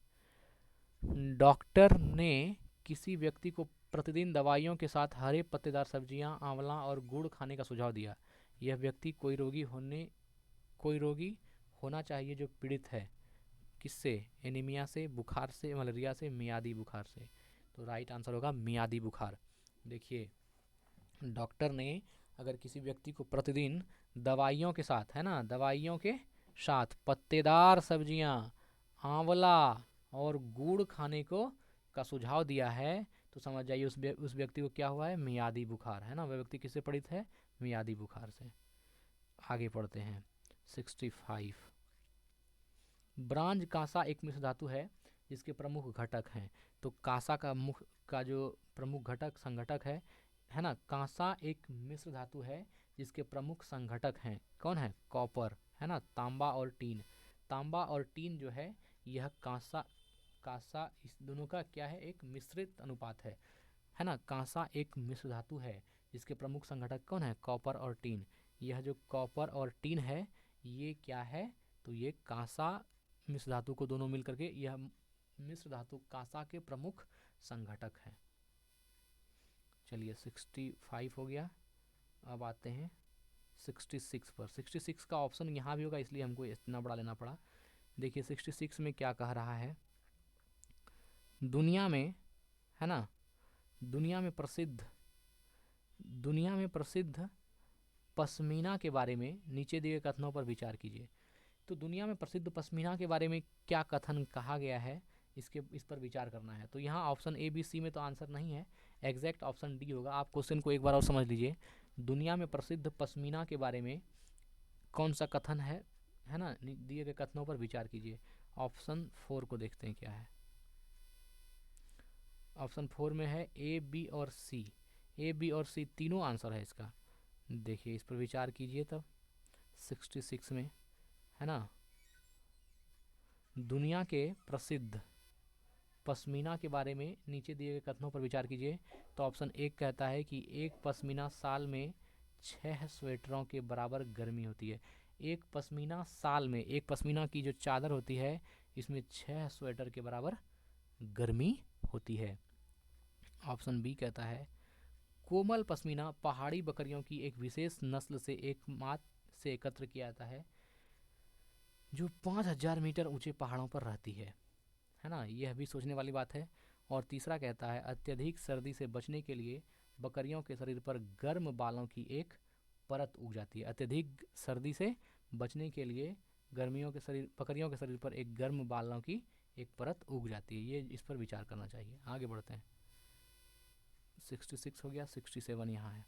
डॉक्टर ने किसी व्यक्ति को प्रतिदिन दवाइयों के साथ हरे पत्तेदार सब्जियां, आंवला और गुड़ खाने का सुझाव दिया। यह व्यक्ति कोई रोगी होना चाहिए जो पीड़ित है किससे, एनीमिया से, बुखार से, मलेरिया से, मियादी बुखार से। तो राइट आंसर होगा मियादी बुखार। देखिए डॉक्टर ने अगर किसी व्यक्ति को प्रतिदिन दवाइयों के साथ, है ना, दवाइयों के साथ पत्तेदार सब्जियां, आंवला और गुड़ खाने को का सुझाव दिया है, तो समझ जाइए उस व्यक्ति को क्या हुआ है, मियादी बुखार, है ना। वह व्यक्ति किससे पीड़ित है, मियादी बुखार से। आगे पढ़ते हैं 65। ब्रांज कांसा एक मिश्र धातु है जिसके प्रमुख घटक हैं। तो कांसा का जो प्रमुख घटक संघटक है ना, कांसा एक मिश्र धातु है जिसके प्रमुख संघटक हैं। कौन है, कॉपर, है ना, तांबा और टीन। तांबा और टीन जो है यह कांसा इस दोनों का क्या है, एक मिश्रित अनुपात है ना। कांसा एक मिश्र धातु है जिसके प्रमुख संघटक कौन है, कॉपर और टीन। यह जो कॉपर और टीन है ये क्या है, तो ये कांसा मिश्र धातु को दोनों मिलकर के यह मिश्र धातु कांसा के प्रमुख संघटक है। चलिए 65 हो गया। अब आते हैं 66 पर। 66 का ऑप्शन यहाँ भी होगा इसलिए हमको इतना बड़ा लेना पड़ा। देखिए 66 में क्या कह रहा है, दुनिया में, है ना, दुनिया में प्रसिद्ध पश्मीना के बारे में नीचे दिए गए कथनों पर विचार कीजिए। तो दुनिया में प्रसिद्ध पश्मीना के बारे में क्या कथन कहा गया है, इस पर विचार करना है। तो यहाँ ऑप्शन ए बी सी में तो आंसर नहीं है, एग्जैक्ट ऑप्शन डी होगा। आप क्वेश्चन को एक बार और समझ लीजिए। दुनिया में प्रसिद्ध पश्मीना के बारे में कौन सा कथन है ना, दिए गए कथनों पर विचार कीजिए। ऑप्शन 4 को देखते हैं क्या है। ऑप्शन 4 में है ए बी और सी। ए बी और सी तीनों आंसर है इसका। देखिए इस पर विचार कीजिए तब। 66 में, है ना, दुनिया के प्रसिद्ध पश्मीना के बारे में नीचे दिए गए कथनों पर विचार कीजिए। तो ऑप्शन एक कहता है कि एक पश्मीना साल में 6 स्वेटरों के बराबर गर्मी होती है। एक पश्मीना साल में, एक पश्मीना की जो चादर होती है इसमें 6 स्वेटर के बराबर गर्मी होती है। ऑप्शन बी कहता है कोमल पश्मीना पहाड़ी बकरियों की एक विशेष नस्ल से एक मात से एकत्र किया जाता है जो 5000 मीटर ऊंचे पहाड़ों पर रहती है ना, यह भी सोचने वाली बात है। और तीसरा कहता है अत्यधिक सर्दी से बचने के लिए बकरियों के शरीर पर गर्म बालों की एक परत उग जाती है। अत्यधिक सर्दी से बचने के लिए बकरियों के शरीर पर एक गर्म बालों की एक परत उग जाती है। ये इस पर विचार करना चाहिए। आगे बढ़ते हैं। 66 हो गया, 67 यहाँ है।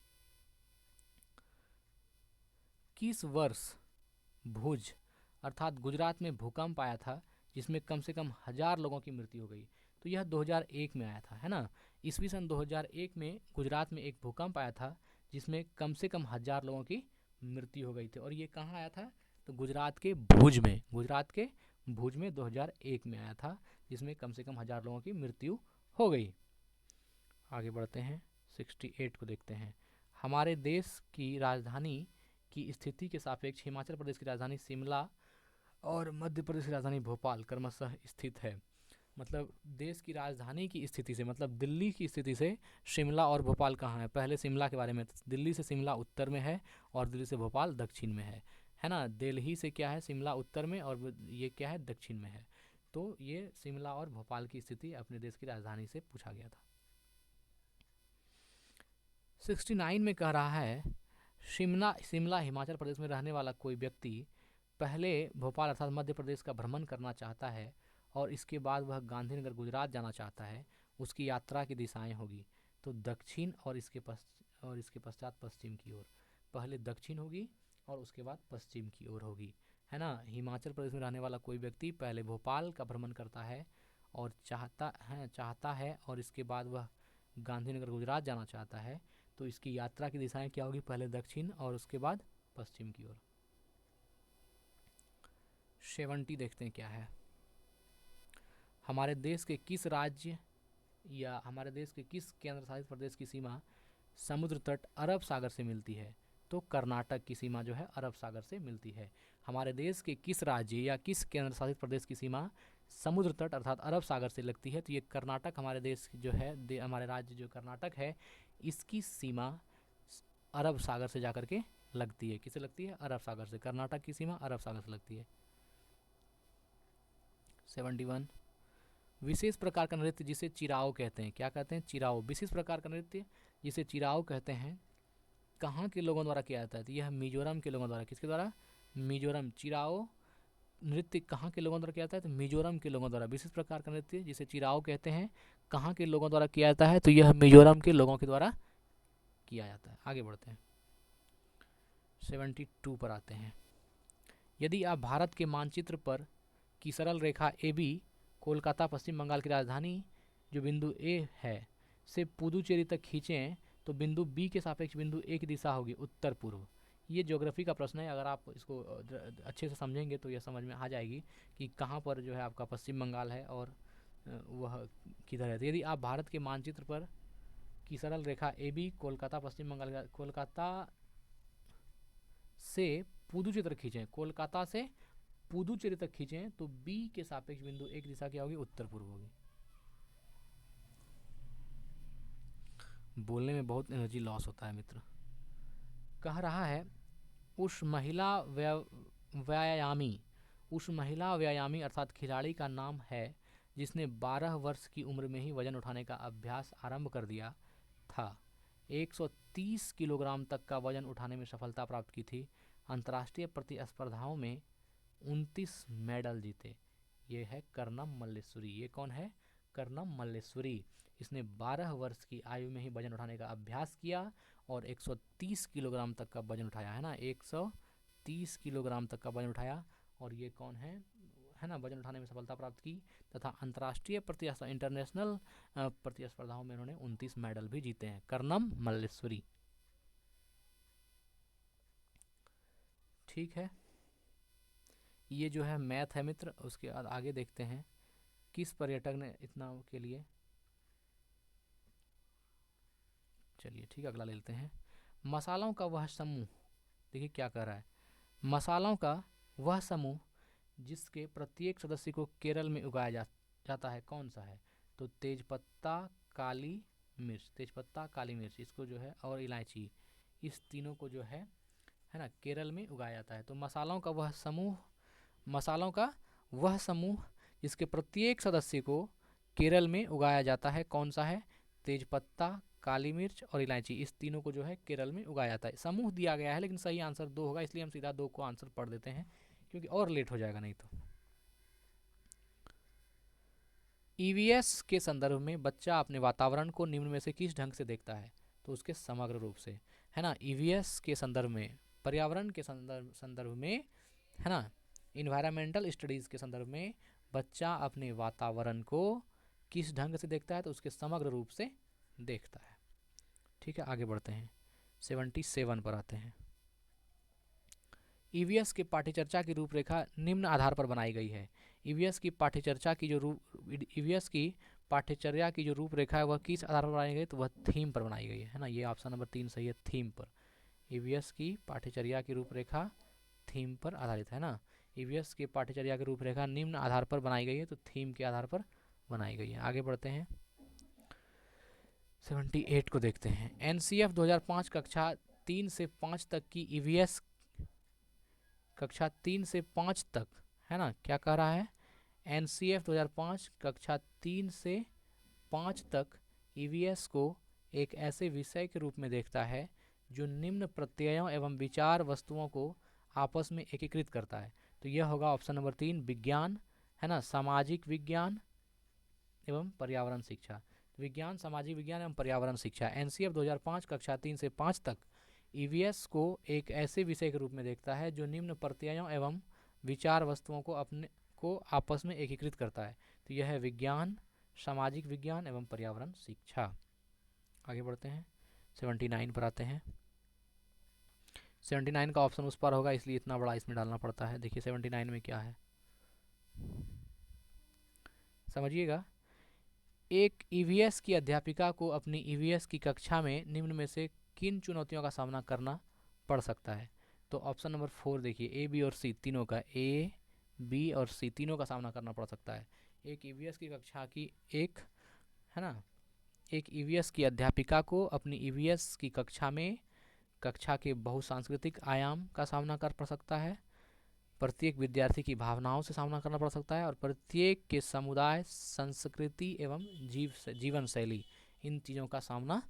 किस वर्ष भुज अर्थात गुजरात में भूकंप आया था जिसमें कम से कम 1000 लोगों की मृत्यु हो गई? तो यह 2001 में आया था, है ना। ईस्वी सन 2001 में गुजरात में एक भूकंप आया था जिसमें कम से कम 1000 लोगों की मृत्यु हो गई थी। और ये कहाँ आया था? तो गुजरात के भुज में, गुजरात के भुज में 2001 में आया था जिसमें कम से कम 1000 लोगों की मृत्यु हो गई। आगे बढ़ते हैं, 68 को देखते हैं। हमारे देश की राजधानी की स्थिति के सापेक्ष हिमाचल प्रदेश की राजधानी शिमला और मध्य प्रदेश की राजधानी भोपाल क्रमशः स्थित है। मतलब देश की राजधानी की स्थिति से, मतलब दिल्ली की स्थिति से शिमला और भोपाल कहाँ है? पहले शिमला के बारे में, दिल्ली से शिमला उत्तर में है और दिल्ली से भोपाल दक्षिण में है ना। दिल्ली से क्या है? शिमला उत्तर में, और ये क्या है? दक्षिण में है। तो ये शिमला और भोपाल की स्थिति अपने देश की राजधानी से पूछा गया था। 69 में कह रहा है शिमला हिमाचल प्रदेश में रहने वाला कोई व्यक्ति पहले भोपाल अर्थात मध्य प्रदेश का भ्रमण करना चाहता है और इसके बाद वह गांधीनगर गुजरात जाना चाहता है। उसकी यात्रा की दिशाएं होगी तो दक्षिण और इसके पश्चात पश्चिम की ओर। पहले दक्षिण होगी और उसके बाद पश्चिम की ओर होगी, है ना। हिमाचल प्रदेश में रहने वाला कोई व्यक्ति पहले भोपाल का भ्रमण करता है और चाहता है और इसके बाद वह गांधीनगर गुजरात जाना चाहता है। तो इसकी यात्रा की दिशाएं क्या होगी? पहले दक्षिण और उसके बाद पश्चिम की ओर। 70 देखते हैं क्या है। हमारे देश के किस राज्य या हमारे देश के किस केंद्र शासित प्रदेश की सीमा समुद्र तट अरब सागर से मिलती है? तो कर्नाटक की सीमा जो है अरब सागर से मिलती है। हमारे देश के किस राज्य या किस केंद्र शासित प्रदेश की सीमा समुद्र तट अर्थात अरब सागर से लगती है? तो ये कर्नाटक हमारे देश जो है हमारे राज्य जो कर्नाटक है इसकी सीमा अरब सागर से जाकर के लगती है। किसे लगती है? अरब सागर से। कर्नाटक की सीमा अरब सागर से लगती है। 71 विशेष प्रकार का नृत्य जिसे चिराओ कहते हैं। क्या कहते हैं? चिराओ। विशेष प्रकार का नृत्य जिसे चिराओ कहते हैं कहाँ के लोगों द्वारा किया जाता है? तो यह मिजोरम के लोगों द्वारा। किसके द्वारा? मिजोरम। चिराओ नृत्य कहाँ के लोगों द्वारा किया जाता है? तो मिजोरम के लोगों द्वारा। विशेष प्रकार का नृत्य जिसे चिराओ कहते हैं कहाँ के लोगों द्वारा किया जाता है? तो यह मिजोरम के लोगों के द्वारा किया जाता है। आगे बढ़ते हैं, 72 पर आते हैं। यदि आप भारत के मानचित्र पर की सरल रेखा AB कोलकाता पश्चिम बंगाल की राजधानी जो बिंदु A है से पुदुचेरी तक खींचें तो बिंदु B के सापेक्ष बिंदु A की दिशा होगी उत्तर पूर्व। ये ज्योग्राफी का प्रश्न है। अगर आप इसको अच्छे से समझेंगे तो यह समझ में आ जाएगी कि कहाँ पर जो है आपका पश्चिम बंगाल है और वह किधर है। तो यदि आप भारत के मानचित्र पर की सरल रेखा AB कोलकाता पश्चिम बंगाल कोलकाता से पुदुचेरी तक खींचें, कोलकाता से पुदुचेरी तक खींचें तो B के सापेक्ष बिंदु A की दिशा क्या होगी? उत्तर पूर्व होगी। बोलने में बहुत एनर्जी लॉस होता है मित्र। कह रहा है उस महिला व्यायामी अर्थात खिलाड़ी का नाम है जिसने 12 वर्ष की उम्र में ही वजन उठाने का अभ्यास आरंभ कर दिया था। 130 किलोग्राम तक का वजन उठाने में सफलता प्राप्त की थी। अंतर्राष्ट्रीय प्रतिस्पर्धाओं में 29 मेडल जीते। ये है कर्णम मल्लेश्वरी। ये कौन है? कर्णम मल्लेश्वरी। इसने 12 वर्ष की आयु में ही वजन उठाने का अभ्यास किया और 130 किलोग्राम तक का वजन उठाया, है ना। 130 किलोग्राम तक का वजन उठाया और ये कौन है ना, वजन उठाने में सफलता प्राप्त की तथा अंतर्राष्ट्रीय इंटरनेशनल प्रतिस्पर्धाओं में उन्होंने 29 मेडल भी जीते हैं। कर्णम मल्लेश्वरी। ठीक है, ये जो है मैथ है मित्र। उसके बाद आगे देखते हैं किस पर्यटक ने इतना के लिए, चलिए ठीक है, अगला ले लेते हैं। मसालों का वह समूह, देखिए क्या कह रहा है, मसालों का वह समूह जिसके प्रत्येक सदस्य को केरल में उगाया जाता है कौन सा है? तो तेजपत्ता, काली मिर्च, तेजपत्ता काली मिर्च इसको जो है, और इलायची, इस तीनों को जो है ना, केरल में उगाया जाता है। तो मसालों का वह समूह, मसालों का वह समूह जिसके प्रत्येक सदस्य को केरल में उगाया जाता है कौन सा है? तेजपत्ता, काली मिर्च और इलायची, इस तीनों को जो है केरल में उगाया जाता है। समूह दिया गया है लेकिन सही आंसर 2 होगा, इसलिए हम सीधा 2 को आंसर पढ़ देते हैं क्योंकि और लेट हो जाएगा नहीं तो। ईवीएस के संदर्भ में बच्चा अपने वातावरण को निम्न में से किस ढंग से देखता है? तो उसके समग्र रूप से, है ना। ईवीएस के संदर्भ में, पर्यावरण के संदर्भ में, है ना, इन्वायरमेंटल स्टडीज़ के संदर्भ में बच्चा अपने वातावरण को किस ढंग से देखता है? तो उसके समग्र रूप से देखता है। ठीक है, आगे बढ़ते हैं, 77 पर आते हैं। ईवीएस के पाठ्यचर्चा की रूपरेखा निम्न आधार पर बनाई गई है। ईवीएस की पाठ्यचर्चा की जो ईवीएस की पाठ्यचर्या की जो रूपरेखा है वह किस आधार पर बनाई गई? तो वह थीम पर बनाई गई है ना। ये ऑप्शन नंबर 3 सही है, थीम पर। ईवीएस की पाठ्यचर्या की रूपरेखा थीम पर आधारित है ना। ईवीएस की पाठ्यचर्या की रूपरेखा निम्न आधार पर बनाई गई है, तो थीम के आधार पर बनाई गई है। आगे बढ़ते हैं, 78 को देखते हैं। एनसीएफ 2005 कक्षा 3 से 5 तक की ईवीएस, कक्षा 3 से 5 तक, है ना, क्या कह रहा है? एनसीएफ 2005 कक्षा 3 से 5 तक ईवीएस को एक ऐसे विषय के रूप में देखता है जो निम्न प्रत्ययों एवं विचार वस्तुओं को आपस में एकीकृत करता है। तो यह होगा ऑप्शन नंबर 3, विज्ञान, है ना, सामाजिक विज्ञान एवं पर्यावरण शिक्षा। विज्ञान, सामाजिक विज्ञान एवं पर्यावरण शिक्षा। एनसीएफ 2005 कक्षा 3 से 5 तक ईवीएस को एक ऐसे विषय के रूप में देखता है जो निम्न प्रत्ययों एवं विचार वस्तुओं को अपने को आपस में एकीकृत करता है। तो यह है विज्ञान, सामाजिक विज्ञान एवं पर्यावरण शिक्षा। आगे बढ़ते हैं, 79 पर आते हैं। 79 का ऑप्शन उस पर होगा इसलिए इतना बड़ा इसमें डालना पड़ता है। देखिए 79 में क्या है, समझिएगा। एक ईवीएस की अध्यापिका को अपनी ईवीएस की कक्षा में निम्न में से किन चुनौतियों का सामना करना पड़ सकता है? तो ऑप्शन नंबर 4 देखिए, ए, बी और सी तीनों का, ए, बी और सी तीनों का सामना करना पड़ सकता है। एक ईवीएस की कक्षा की एक, है ना, एक ईवीएस की अध्यापिका को अपनी ईवीएस की कक्षा में कक्षा के बहुसांस्कृतिक आयाम का सामना कर पड़ सकता है, प्रत्येक विद्यार्थी की भावनाओं से सामना करना पड़ सकता है, और प्रत्येक के समुदाय, संस्कृति एवं जीवन शैली, इन चीज़ों का सामना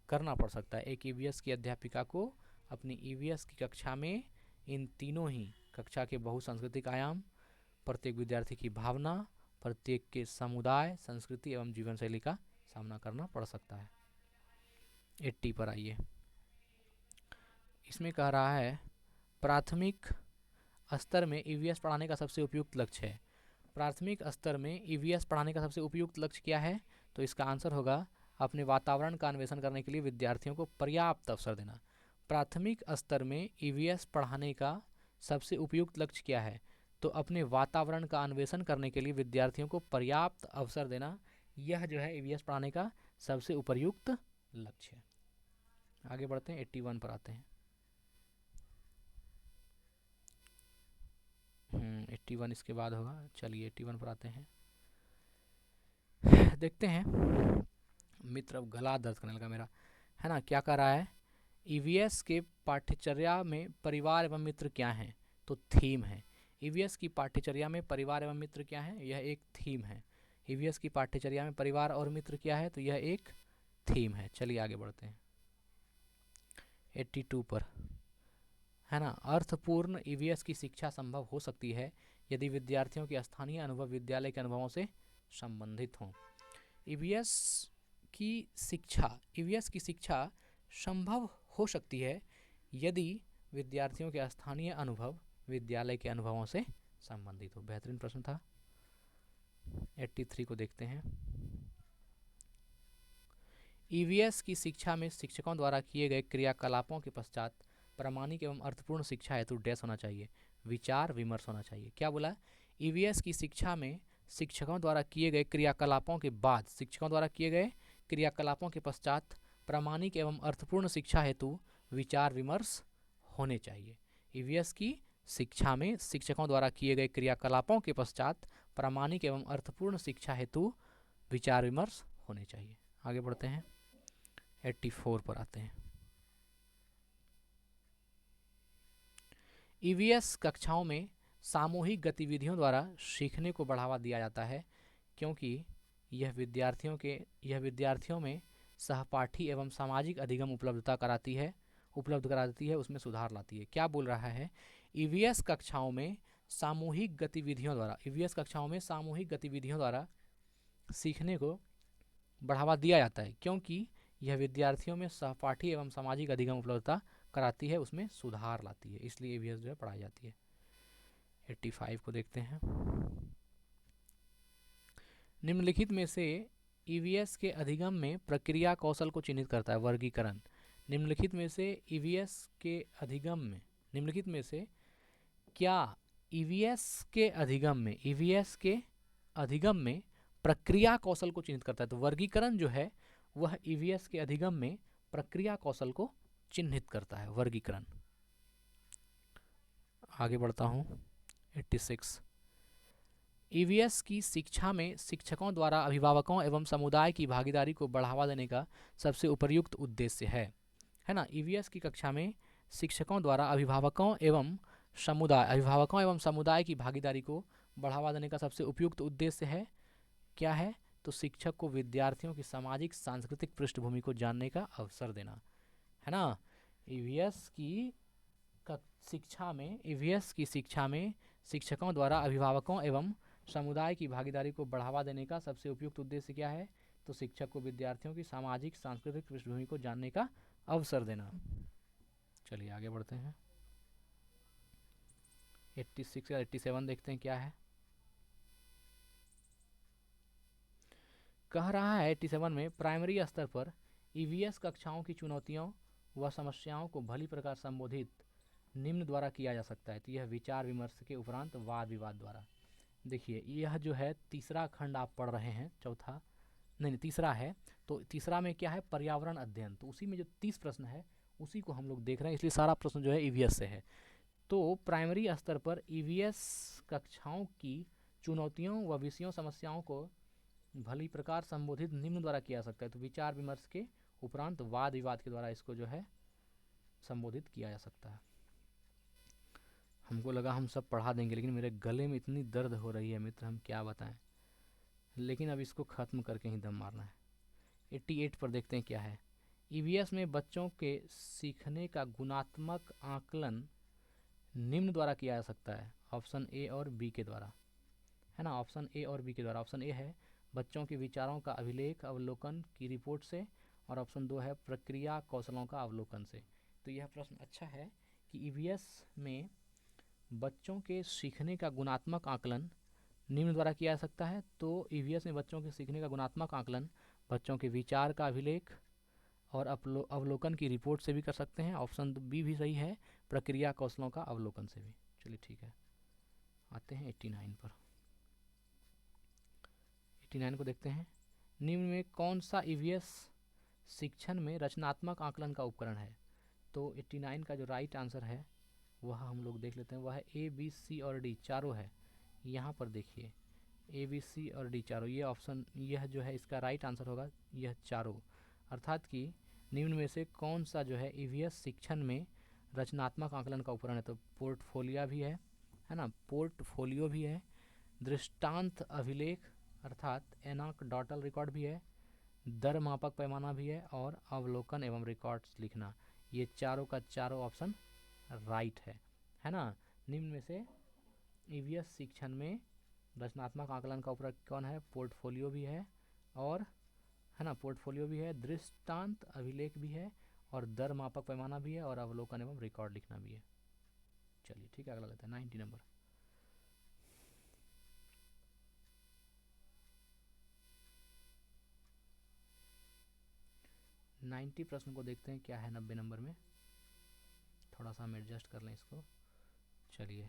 करना पड़ सकता है। एक ईवीएस की अध्यापिका को अपनी ईवीएस की कक्षा में इन तीनों ही कक्षा के बहुसांस्कृतिक आयाम, प्रत्येक विद्यार्थी की भावना, प्रत्येक के समुदाय, संस्कृति एवं जीवन शैली का सामना करना पड़ सकता है। 80 पर आइए, इसमें कह रहा है प्राथमिक स्तर में ईवीएस पढ़ाने का सबसे उपयुक्त लक्ष्य है। प्राथमिक स्तर में ईवीएस पढ़ाने का सबसे उपयुक्त लक्ष्य क्या है? तो इसका आंसर होगा अपने वातावरण का अन्वेषण करने के लिए विद्यार्थियों को पर्याप्त अवसर देना। प्राथमिक स्तर में ईवीएस पढ़ाने का सबसे उपयुक्त लक्ष्य क्या है? तो अपने वातावरण का अन्वेषण करने के लिए विद्यार्थियों को पर्याप्त अवसर देना, यह जो है ईवीएस पढ़ाने का सबसे उपयुक्त लक्ष्य है। आगे बढ़ते हैं, 81 पर आते हैं। 81 इसके बाद होगा। चलिए 81 पर आते हैं, देखते हैं मित्र। अब गला दर्द करने लगा मेरा, है ना। क्या कर रहा है? ईवीएस के पाठ्यचर्या में परिवार एवं मित्र क्या हैं? तो थीम है। ईवीएस की पाठ्यचर्या में परिवार एवं मित्र क्या है? यह एक थीम है। ईवीएस की पाठ्यचर्या में परिवार और मित्र क्या है? तो यह एक थीम है। चलिए आगे बढ़ते हैं, 82 पर, है ना। अर्थपूर्ण ईवीएस की शिक्षा संभव हो सकती है यदि विद्यार्थियों के स्थानीय अनुभव विद्यालय के अनुभवों से संबंधित हों। ईवीएस की शिक्षा संभव हो सकती है यदि विद्यार्थियों के स्थानीय अनुभव विद्यालय के अनुभवों से संबंधित हो। बेहतरीन प्रश्न था। 83 को देखते हैं। ईवीएस की शिक्षा में शिक्षकों द्वारा किए गए क्रियाकलापों के पश्चात प्रामाणिक एवं अर्थपूर्ण शिक्षा हेतु डैश होना चाहिए, विचार विमर्श होना चाहिए। क्या बोला? ईवीएस की शिक्षा में शिक्षकों द्वारा किए गए क्रियाकलापों के बाद, शिक्षकों द्वारा किए गए क्रियाकलापों के पश्चात प्रामाणिक एवं अर्थपूर्ण शिक्षा हेतु विचार विमर्श होने चाहिए। ईवीएस की शिक्षा में शिक्षकों द्वारा किए गए क्रियाकलापों के पश्चात प्रामाणिक एवं अर्थपूर्ण शिक्षा हेतु विचार विमर्श होने चाहिए। आगे बढ़ते हैं, 84 पर आते हैं। ईवीएस कक्षाओं में सामूहिक गतिविधियों द्वारा सीखने को बढ़ावा दिया जाता है, क्योंकि यह विद्यार्थियों में सहपाठी एवं सामाजिक अधिगम उपलब्ध कराती है, उसमें सुधार लाती है। क्या बोल रहा है? ईवीएस कक्षाओं में सामूहिक गतिविधियों द्वारा सीखने को बढ़ावा दिया जाता है, क्योंकि यह विद्यार्थियों में सहपाठी एवं सामाजिक अधिगम उपलब्धता कराती है, उसमें सुधार लाती है, इसलिए ईवीएस जो है पढ़ाई जाती है। 85 को देखते हैं। निम्नलिखित में से ईवीएस के अधिगम में प्रक्रिया कौशल को चिन्हित करता है। वर्गीकरण। निम्नलिखित में से ईवीएस के अधिगम में प्रक्रिया कौशल को चिन्हित करता है। तो वर्गीकरण जो है वह ईवीएस के अधिगम में प्रक्रिया कौशल को चिन्हित करता है, वर्गीकरण। आगे बढ़ता हूँ, 86। ईवीएस की शिक्षा में शिक्षकों द्वारा अभिभावकों एवं समुदाय की भागीदारी को बढ़ावा देने का सबसे उपयुक्त उद्देश्य है ना। ईवीएस की कक्षा में शिक्षकों द्वारा अभिभावकों एवं समुदाय की भागीदारी को बढ़ावा देने का सबसे उपयुक्त उद्देश्य है। क्या है? तो शिक्षक को विद्यार्थियों की सामाजिक सांस्कृतिक पृष्ठभूमि को जानने का अवसर देना, है ना। ईवीएस की शिक्षा में शिक्षकों द्वारा अभिभावकों एवं समुदाय की भागीदारी को बढ़ावा देने का सबसे उपयुक्त उद्देश्य क्या है? तो शिक्षक को विद्यार्थियों की सामाजिक सांस्कृतिक पृष्ठभूमि को जानने का अवसर देना। चलिए आगे बढ़ते हैं, 86 या 87 देखते हैं क्या है। कह रहा है 87 में, प्राइमरी स्तर पर ईवीएस कक्षाओं की चुनौतियों व समस्याओं को भली प्रकार संबोधित निम्न द्वारा किया जा सकता है। तो यह विचार विमर्श के उपरांत वाद विवाद द्वारा। देखिए यह जो है तीसरा खंड आप पढ़ रहे हैं, तीसरा है। तो तीसरा में क्या है? पर्यावरण अध्ययन। तो उसी में जो 30 प्रश्न है उसी को हम लोग देख रहे हैं, इसलिए सारा प्रश्न जो है ईवीएस से है। तो प्राइमरी स्तर पर ईवीएस कक्षाओं की चुनौतियों व विषयों समस्याओं को भली प्रकार संबोधित निम्न द्वारा किया जा सकता है। तो विचार विमर्श के उपरांत वाद विवाद के द्वारा इसको जो है संबोधित किया जा सकता है। हमको लगा हम सब पढ़ा देंगे, लेकिन मेरे गले में इतनी दर्द हो रही है मित्र, हम क्या बताएं। लेकिन अब इसको ख़त्म करके ही दम मारना है। 88 पर देखते हैं क्या है। ईवीएस में बच्चों के सीखने का गुणात्मक आकलन निम्न द्वारा किया जा सकता है। ऑप्शन ए और बी के द्वारा, है ना। ऑप्शन ए और बी के द्वारा। ऑप्शन ए है बच्चों के विचारों का अभिलेख अवलोकन की रिपोर्ट से, और ऑप्शन 2 है प्रक्रिया कौशलों का अवलोकन से। तो यह प्रश्न अच्छा है कि ईवीएस में बच्चों के सीखने का गुणात्मक आकलन निम्न द्वारा किया जा सकता है। तो ईवीएस में बच्चों के सीखने का गुणात्मक आकलन बच्चों के विचार का अभिलेख और अवलोकन की रिपोर्ट से भी कर सकते हैं। ऑप्शन बी भी सही है, प्रक्रिया कौशलों का अवलोकन से भी। चलिए ठीक है, आते हैं 89 पर। 89 को देखते हैं। निम्न में कौन सा ईवीएस शिक्षण में रचनात्मक आकलन का उपकरण है? तो 89 का जो राइट आंसर है वह हम लोग देख लेते हैं। वह है ए, बी, सी और डी, चारों है। यहाँ पर देखिए ए, बी, सी और डी चारों, ये ऑप्शन, यह जो है इसका राइट आंसर होगा, यह चारों। अर्थात कि निम्न में से कौन सा जो है ईवीएस शिक्षण में रचनात्मक आकलन का उपकरण है? तो पोर्टफोलियो भी है ना, पोर्टफोलियो भी है, दृष्टांत अभिलेख अर्थात एनाक्डोटल रिकॉर्ड भी है, दर मापक पैमाना भी है, और अवलोकन एवं रिकॉर्ड्स लिखना। ये चारों का चारों ऑप्शन राइट है ना। निम्न में से ईवीएस शिक्षण में रचनात्मक आकलन का उपकरण कौन है? पोर्टफोलियो भी है, और है ना, पोर्टफोलियो भी है, दृष्टांत अभिलेख भी है, और दर मापक पैमाना भी है, और अवलोकन एवं रिकॉर्ड लिखना भी है। चलिए ठीक है, अगला लेते हैं 90 नंबर। 90 प्रश्न को देखते हैं क्या है 90 नंबर में। थोड़ा सा हम एडजस्ट कर लें इसको। चलिए,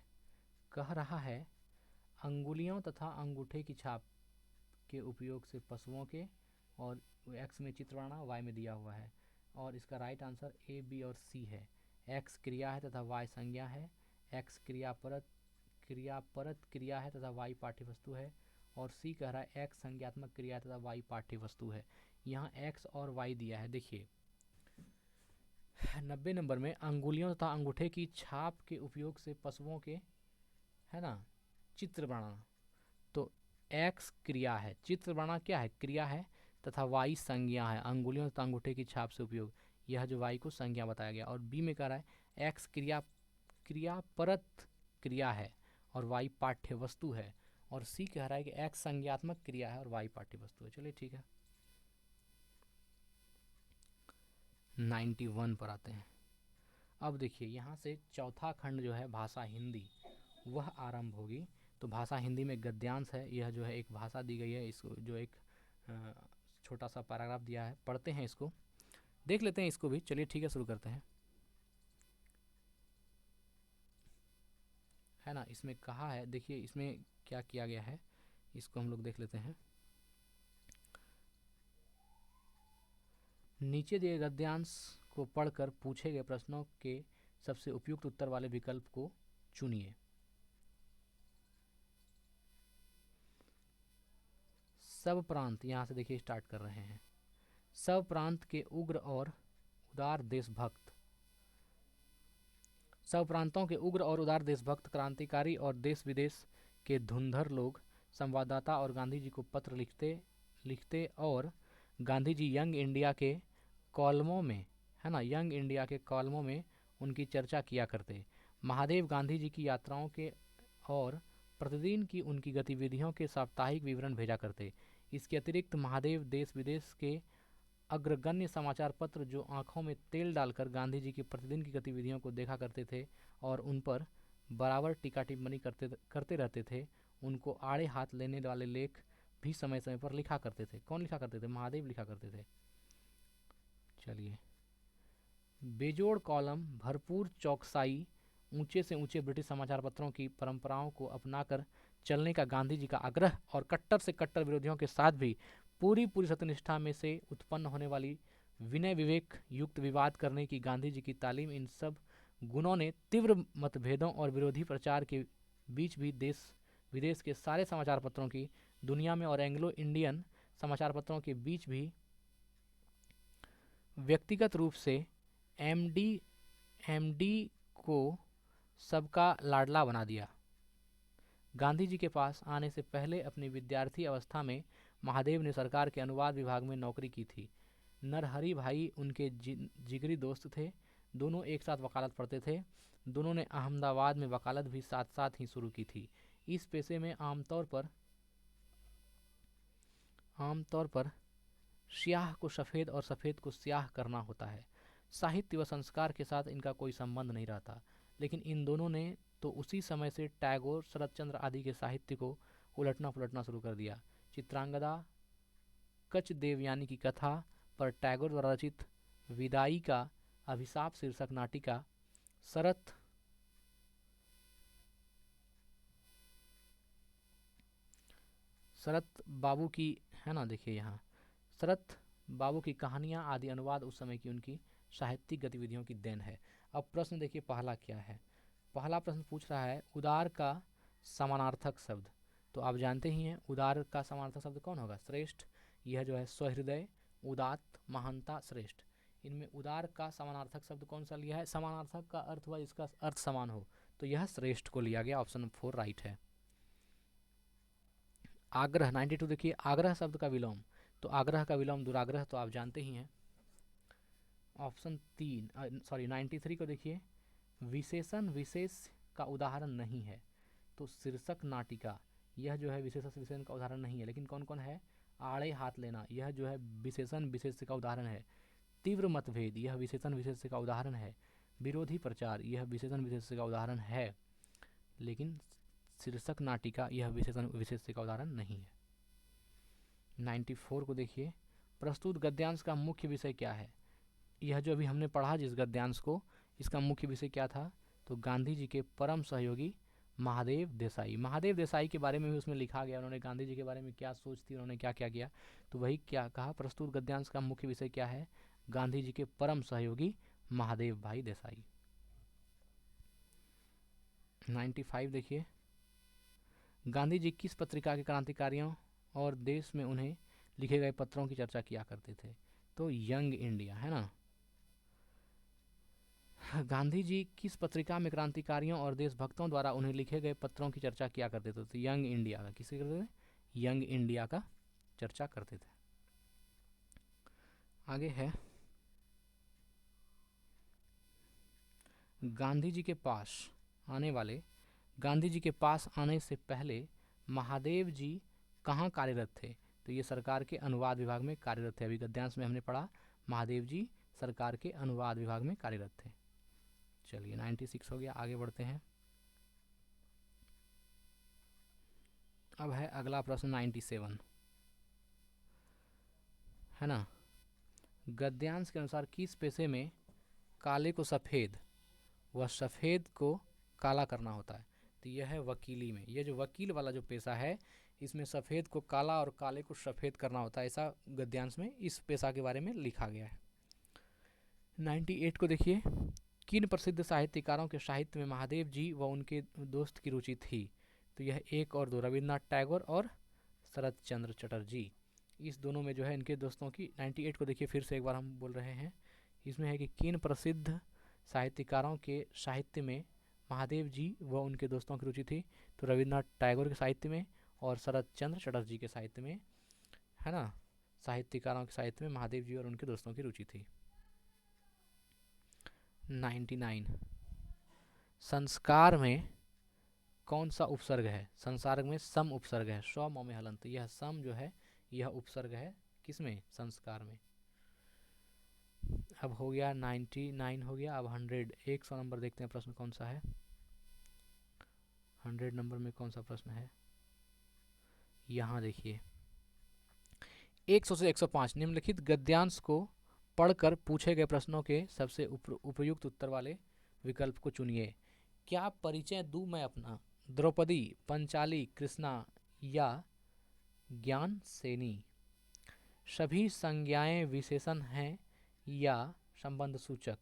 कह रहा है अंगुलियों तथा अंगूठे की छाप के उपयोग से पशुओं के, और एक्स में चित्र बनाना, वाई में दिया हुआ है, और इसका राइट आंसर ए, बी और सी है। एक्स क्रिया है तथा वाई संज्ञा है, एक्स क्रियापरत क्रिया है तथा वाई पाठ्य वस्तु है, और सी कह रहा है एक्स संज्ञात्मक क्रिया है तथा वाई पाठ्य वस्तु है। यहाँ एक्स और वाई दिया है। देखिए 90 नंबर में अंगुलियों तथा अंगूठे की छाप के उपयोग से पशुओं के, है ना, चित्र बनाना, तो एक्स क्रिया है, चित्र बनाना क्या है, क्रिया है, तथा वाई संज्ञा है, अंगुलियों तथा अंगूठे की छाप से उपयोग, यह जो वाई को संज्ञा बताया गया। और बी में कह रहा है एक्स क्रियापरत क्रिया है और वाई पाठ्य वस्तु है, और सी कह रहा है कि एक्स संज्ञात्मक क्रिया है और वाई पाठ्य वस्तु है। चलिए ठीक है, 91 पर आते हैं। अब देखिए यहाँ से चौथा खंड जो है भाषा हिंदी, वह आरंभ होगी। तो भाषा हिंदी में गद्यांश है, यह जो है एक भाषा दी गई है, इसको जो एक छोटा सा पैराग्राफ दिया है, पढ़ते हैं इसको, देख लेते हैं इसको भी। चलिए ठीक है, शुरू करते हैं। है ना, इसमें कहा है, देखिए इसमें क्या किया गया है, इसको हम लोग देख लेते हैं। नीचे दिए गद्यांश को पढ़कर पूछे गए प्रश्नों के सबसे उपयुक्त उत्तर वाले विकल्प को चुनिए। सब प्रांत, यहाँ से देखिए स्टार्ट कर रहे हैं। सब प्रांत के उग्र और उदार देशभक्त, सब प्रांतों के उग्र और उदार देशभक्त क्रांतिकारी और देश विदेश के धुंधर लोग संवाददाता और गांधी जी को पत्र लिखते लिखते और गांधी जी यंग इंडिया के कॉलमों में, है ना, यंग इंडिया के कॉलमों में उनकी चर्चा किया करते। महादेव गांधी जी की यात्राओं के और प्रतिदिन की उनकी गतिविधियों के साप्ताहिक विवरण भेजा करते। इसके अतिरिक्त महादेव देश विदेश के अग्रगण्य समाचार पत्र जो आंखों में तेल डालकर गांधी जी की प्रतिदिन की गतिविधियों को देखा करते थे और उन पर बराबर टीका टिप्पणी करते रहते थे, उनको आड़े हाथ लेने वाले लेख भी समय समय पर लिखा करते थे। कौन लिखा करते थे? महादेव लिखा करते थे। चलिए, बेजोड़ कॉलम, भरपूर चौकसाई, ऊंचे से ऊंचे ब्रिटिश समाचार पत्रों की परंपराओं को अपनाकर चलने का गांधी जी का आग्रह और कट्टर से कट्टर विरोधियों के साथ भी पूरी सत्यनिष्ठा में से उत्पन्न होने वाली विनय विवेक युक्त विवाद करने की गांधी जी की तालीम, इन सब गुणों ने तीव्र मतभेदों और विरोधी प्रचार के बीच भी देश विदेश के सारे समाचार पत्रों की दुनिया में और एंग्लो इंडियन समाचार पत्रों के बीच भी व्यक्तिगत रूप से एमडी को सबका लाडला बना दिया। गांधी जी के पास आने से पहले अपनी विद्यार्थी अवस्था में महादेव ने सरकार के अनुवाद विभाग में नौकरी की थी। नरहरि भाई उनके जिगरी दोस्त थे, दोनों एक साथ वकालत पढ़ते थे। दोनों ने अहमदाबाद में वकालत भी साथ साथ ही शुरू की थी। इस पेशे में आमतौर पर स्याह को सफ़ेद और सफ़ेद को स्याह करना होता है। साहित्य व संस्कार के साथ इनका कोई संबंध नहीं रहता, लेकिन इन दोनों ने तो उसी समय से टैगोर, शरतचंद्र आदि के साहित्य को उलटना पुलटना शुरू कर दिया। चित्रांगदा कच देवयानी की कथा पर टैगोर द्वारा रचित विदाई का अभिशाप शीर्षक नाटिका शरत बाबू की, है ना, देखिए यहाँ शरत बाबू की कहानियाँ आदि अनुवाद उस समय की उनकी साहित्यिक गतिविधियों की देन है। अब प्रश्न देखिए पहला क्या है। पहला प्रश्न पूछ रहा है उदार का समानार्थक शब्द। तो आप जानते ही हैं उदार का समानार्थक शब्द कौन होगा? श्रेष्ठ। यह जो है सहृदय, उदात्त, महानता, श्रेष्ठ। इनमें उदार का समानार्थक शब्द कौन सा लिया है? समानार्थक का अर्थ हुआ इसका अर्थ समान हो, तो यह श्रेष्ठ को लिया गया। ऑप्शन 4 राइट है। आग्रह 92 देखिए, आग्रह शब्द का विलोम, तो आग्रह का विलोम दुराग्रह, तो आप जानते ही हैं। ऑप्शन 93 को देखिए, विशेषण विशेष का उदाहरण नहीं है, तो शीर्षक नाटिका, यह जो है विशेषण विशेषण का उदाहरण नहीं है, लेकिन कौन कौन है? आड़े हाथ लेना, यह जो है विशेषण विशेष का उदाहरण है। तीव्र मतभेद, यह विशेषण विशेष का उदाहरण है। विरोधी प्रचार, यह विशेषण विशेष का उदाहरण है, लेकिन शीर्षक नाटिका यह विशेषण विशेष का उदाहरण नहीं है। 94 को देखिए, प्रस्तुत गद्यांश का मुख्य विषय क्या है? यह जो अभी हमने पढ़ा जिस गद्यांश को, इसका मुख्य विषय क्या था? तो गांधी जी के परम सहयोगी महादेव देसाई। महादेव देसाई के बारे में भी उसमें लिखा गया, उन्होंने गांधी जी के बारे में क्या सोच थी, उन्होंने क्या क्या किया। तो वही क्या कहा, प्रस्तुत गद्यांश का मुख्य विषय क्या है? गांधी जी के परम सहयोगी महादेव भाई देसाई। 95 देखिए, गांधी जी किस पत्रिका के क्रांतिकारियों और देश में उन्हें लिखे गए पत्रों की चर्चा किया करते थे? तो यंग इंडिया, है ना। गांधी जी किस पत्रिका में क्रांतिकारियों और देशभक्तों द्वारा उन्हें लिखे गए पत्रों की चर्चा किया करते थे? तो यंग इंडिया का, किसे करते थे? यंग इंडिया का चर्चा करते थे। आगे है, गांधी जी के पास आने वाले गांधी जी के पास आने से पहले महादेव जी कहाँ कार्यरत थे? तो ये सरकार के अनुवाद विभाग में कार्यरत थे। अभी गद्यांश में हमने पढ़ा महादेव जी सरकार के अनुवाद विभाग में कार्यरत थे। चलिए 96 हो गया, आगे बढ़ते हैं। अब है अगला प्रश्न 97, है ना। गद्यांश के अनुसार किस पेशे में काले को सफ़ेद व सफ़ेद को काला करना होता है? तो यह है वकीली में। यह जो वकील वाला जो पेशा है, इसमें सफ़ेद को काला और काले को सफ़ेद करना होता है, ऐसा गद्यांश में इस पेशा के बारे में लिखा गया है। 98 को देखिए, किन प्रसिद्ध साहित्यकारों के साहित्य में महादेव जी व उनके दोस्त की रुचि थी? तो यह 1 और 2, रविन्द्रनाथ टैगोर और शरत चंद्र चटर्जी, इस दोनों में जो है इनके दोस्तों की। 98 को देखिए, फिर से एक बार हम बोल रहे हैं, इसमें है कि किन प्रसिद्ध साहित्यकारों के साहित्य में महादेव जी व उनके दोस्तों की रुचि थी? तो रविन्द्रनाथ टैगोर के साहित्य में और शरत चंद्र चटर्जी के साहित्य में, है ना। साहित्यकारों के साहित्य में महादेव जी और उनके दोस्तों की रुचि थी। 99, संस्कार में कौन सा उपसर्ग है? संसर्ग में सम उपसर्ग है, स्व म में हलंत। यह सम जो है यह उपसर्ग है किसमें? संस्कार में। अब हो गया 99 हो गया। अब 100, 100 नंबर देखते हैं प्रश्न कौन सा है। 100 नंबर में कौन सा प्रश्न है? यहाँ देखिए, 100 से 105, निम्नलिखित गद्यांश को पढ़कर पूछे गए प्रश्नों के सबसे उपयुक्त उत्तर वाले विकल्प को चुनिए। क्या परिचय दूं मैं अपना? द्रौपदी, पंचाली, कृष्णा या ज्ञान सेनी? सभी संज्ञाएं विशेषण हैं या संबंध सूचक?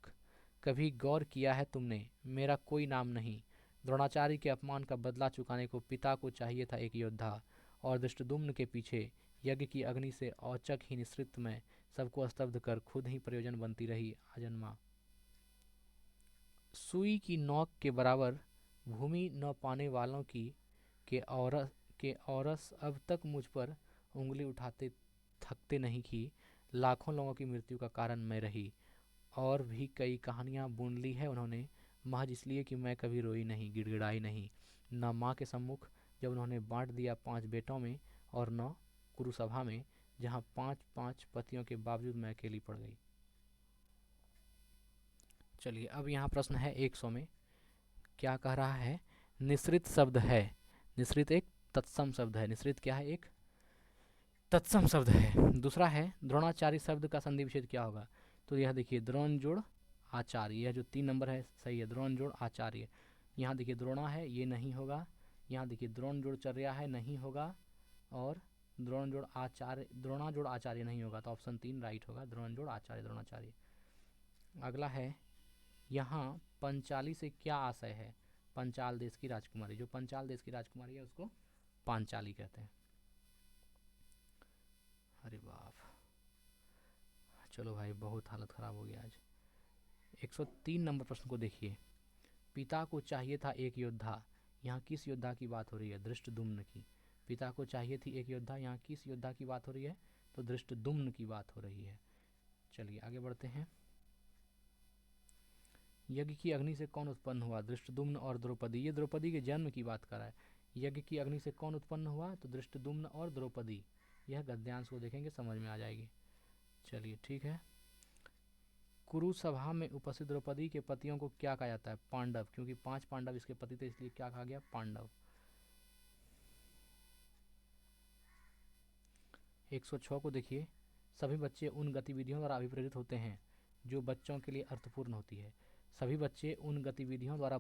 कभी गौर किया है तुमने, मेरा कोई नाम नहीं? द्रोणाचार्य के अपमान का बदला चुकाने को पिता को चाहिए था एक योद्धा, और धृष्टद्युम्न के पीछे यज्ञ की अग्नि से औचक ही निस्तृत में सबको स्तब्ध कर खुद ही प्रयोजन बनती रही आजन्मा। सुई की नोक के बराबर भूमि न पाने वालों की के औरस अब तक मुझ पर उंगली उठाते थकते नहीं कि लाखों लोगों की मृत्यु का कारण मैं रही। और भी कई कहानियाँ बुन ली है उन्होंने, महज इसलिए कि मैं कभी रोई नहीं, गिड़गिड़ाई नहीं, न माँ के सम्मुख जब उन्होंने बांट दिया 5 बेटों में, और न कुरुसभा में जहाँ 5-5 पतियों के बावजूद मैं अकेली पड़ गई। चलिए, अब यहाँ प्रश्न है 100 में, क्या कह रहा है? निश्रित शब्द है, निश्रित एक तत्सम शब्द है। निश्रित क्या है? एक तत्सम शब्द है। दूसरा है, द्रोणाचार्य शब्द का संधि विच्छेद क्या होगा? तो यह देखिए, द्रोण जोड़ आचार्य, यह जो 3 नंबर है सही है, द्रोण जोड़ आचार्य। यहाँ देखिए द्रोणा है, ये नहीं होगा। यहाँ देखिए द्रोण जोड़ चर्या है, नहीं होगा। और द्रोण जोड़ आचार्य, द्रोणा जोड़ आचार्य नहीं होगा, तो ऑप्शन 3 राइट होगा, द्रोण जोड़ आचार्य, द्रोणाचार्य। अगला है, यहाँ पंचाली से क्या आशय है? पंचाल देश की राजकुमारी, जो पंचाल देश की राजकुमारी है उसको पांचाली कहते हैं। अरे बाप, चलो भाई, बहुत हालत ख़राब हो गया आज। 103 नंबर प्रश्न को देखिए, पिता को चाहिए था एक योद्धा, यहाँ किस योद्धा की बात हो रही है? धृष्टद्युम्न की। पिता को चाहिए थी एक योद्धा, यहाँ किस योद्धा की बात हो रही है? तो धृष्टद्युम्न की बात हो रही है। चलिए आगे बढ़ते हैं। यज्ञ की अग्नि से कौन उत्पन्न हुआ? धृष्टद्युम्न और द्रौपदी। ये द्रौपदी के जन्म की बात कर रहा है। यज्ञ की अग्नि से कौन उत्पन्न हुआ? तो धृष्टद्युम्न और द्रौपदी। यह गद्यांश को देखेंगे समझ में आ जाएगी। चलिए ठीक है। कुरुसभा में उपस्थित द्रौपदी के पतियों को क्या कहा जाता है? पांडव, क्योंकि 5 पांडव इसके पति थे, इसलिए क्या कहा गया? पांडव। 106 को देखिए, सभी बच्चे उन गतिविधियों द्वारा अभिप्रेरित होते हैं जो बच्चों के लिए अर्थपूर्ण होती है। सभी बच्चे उन गतिविधियों द्वारा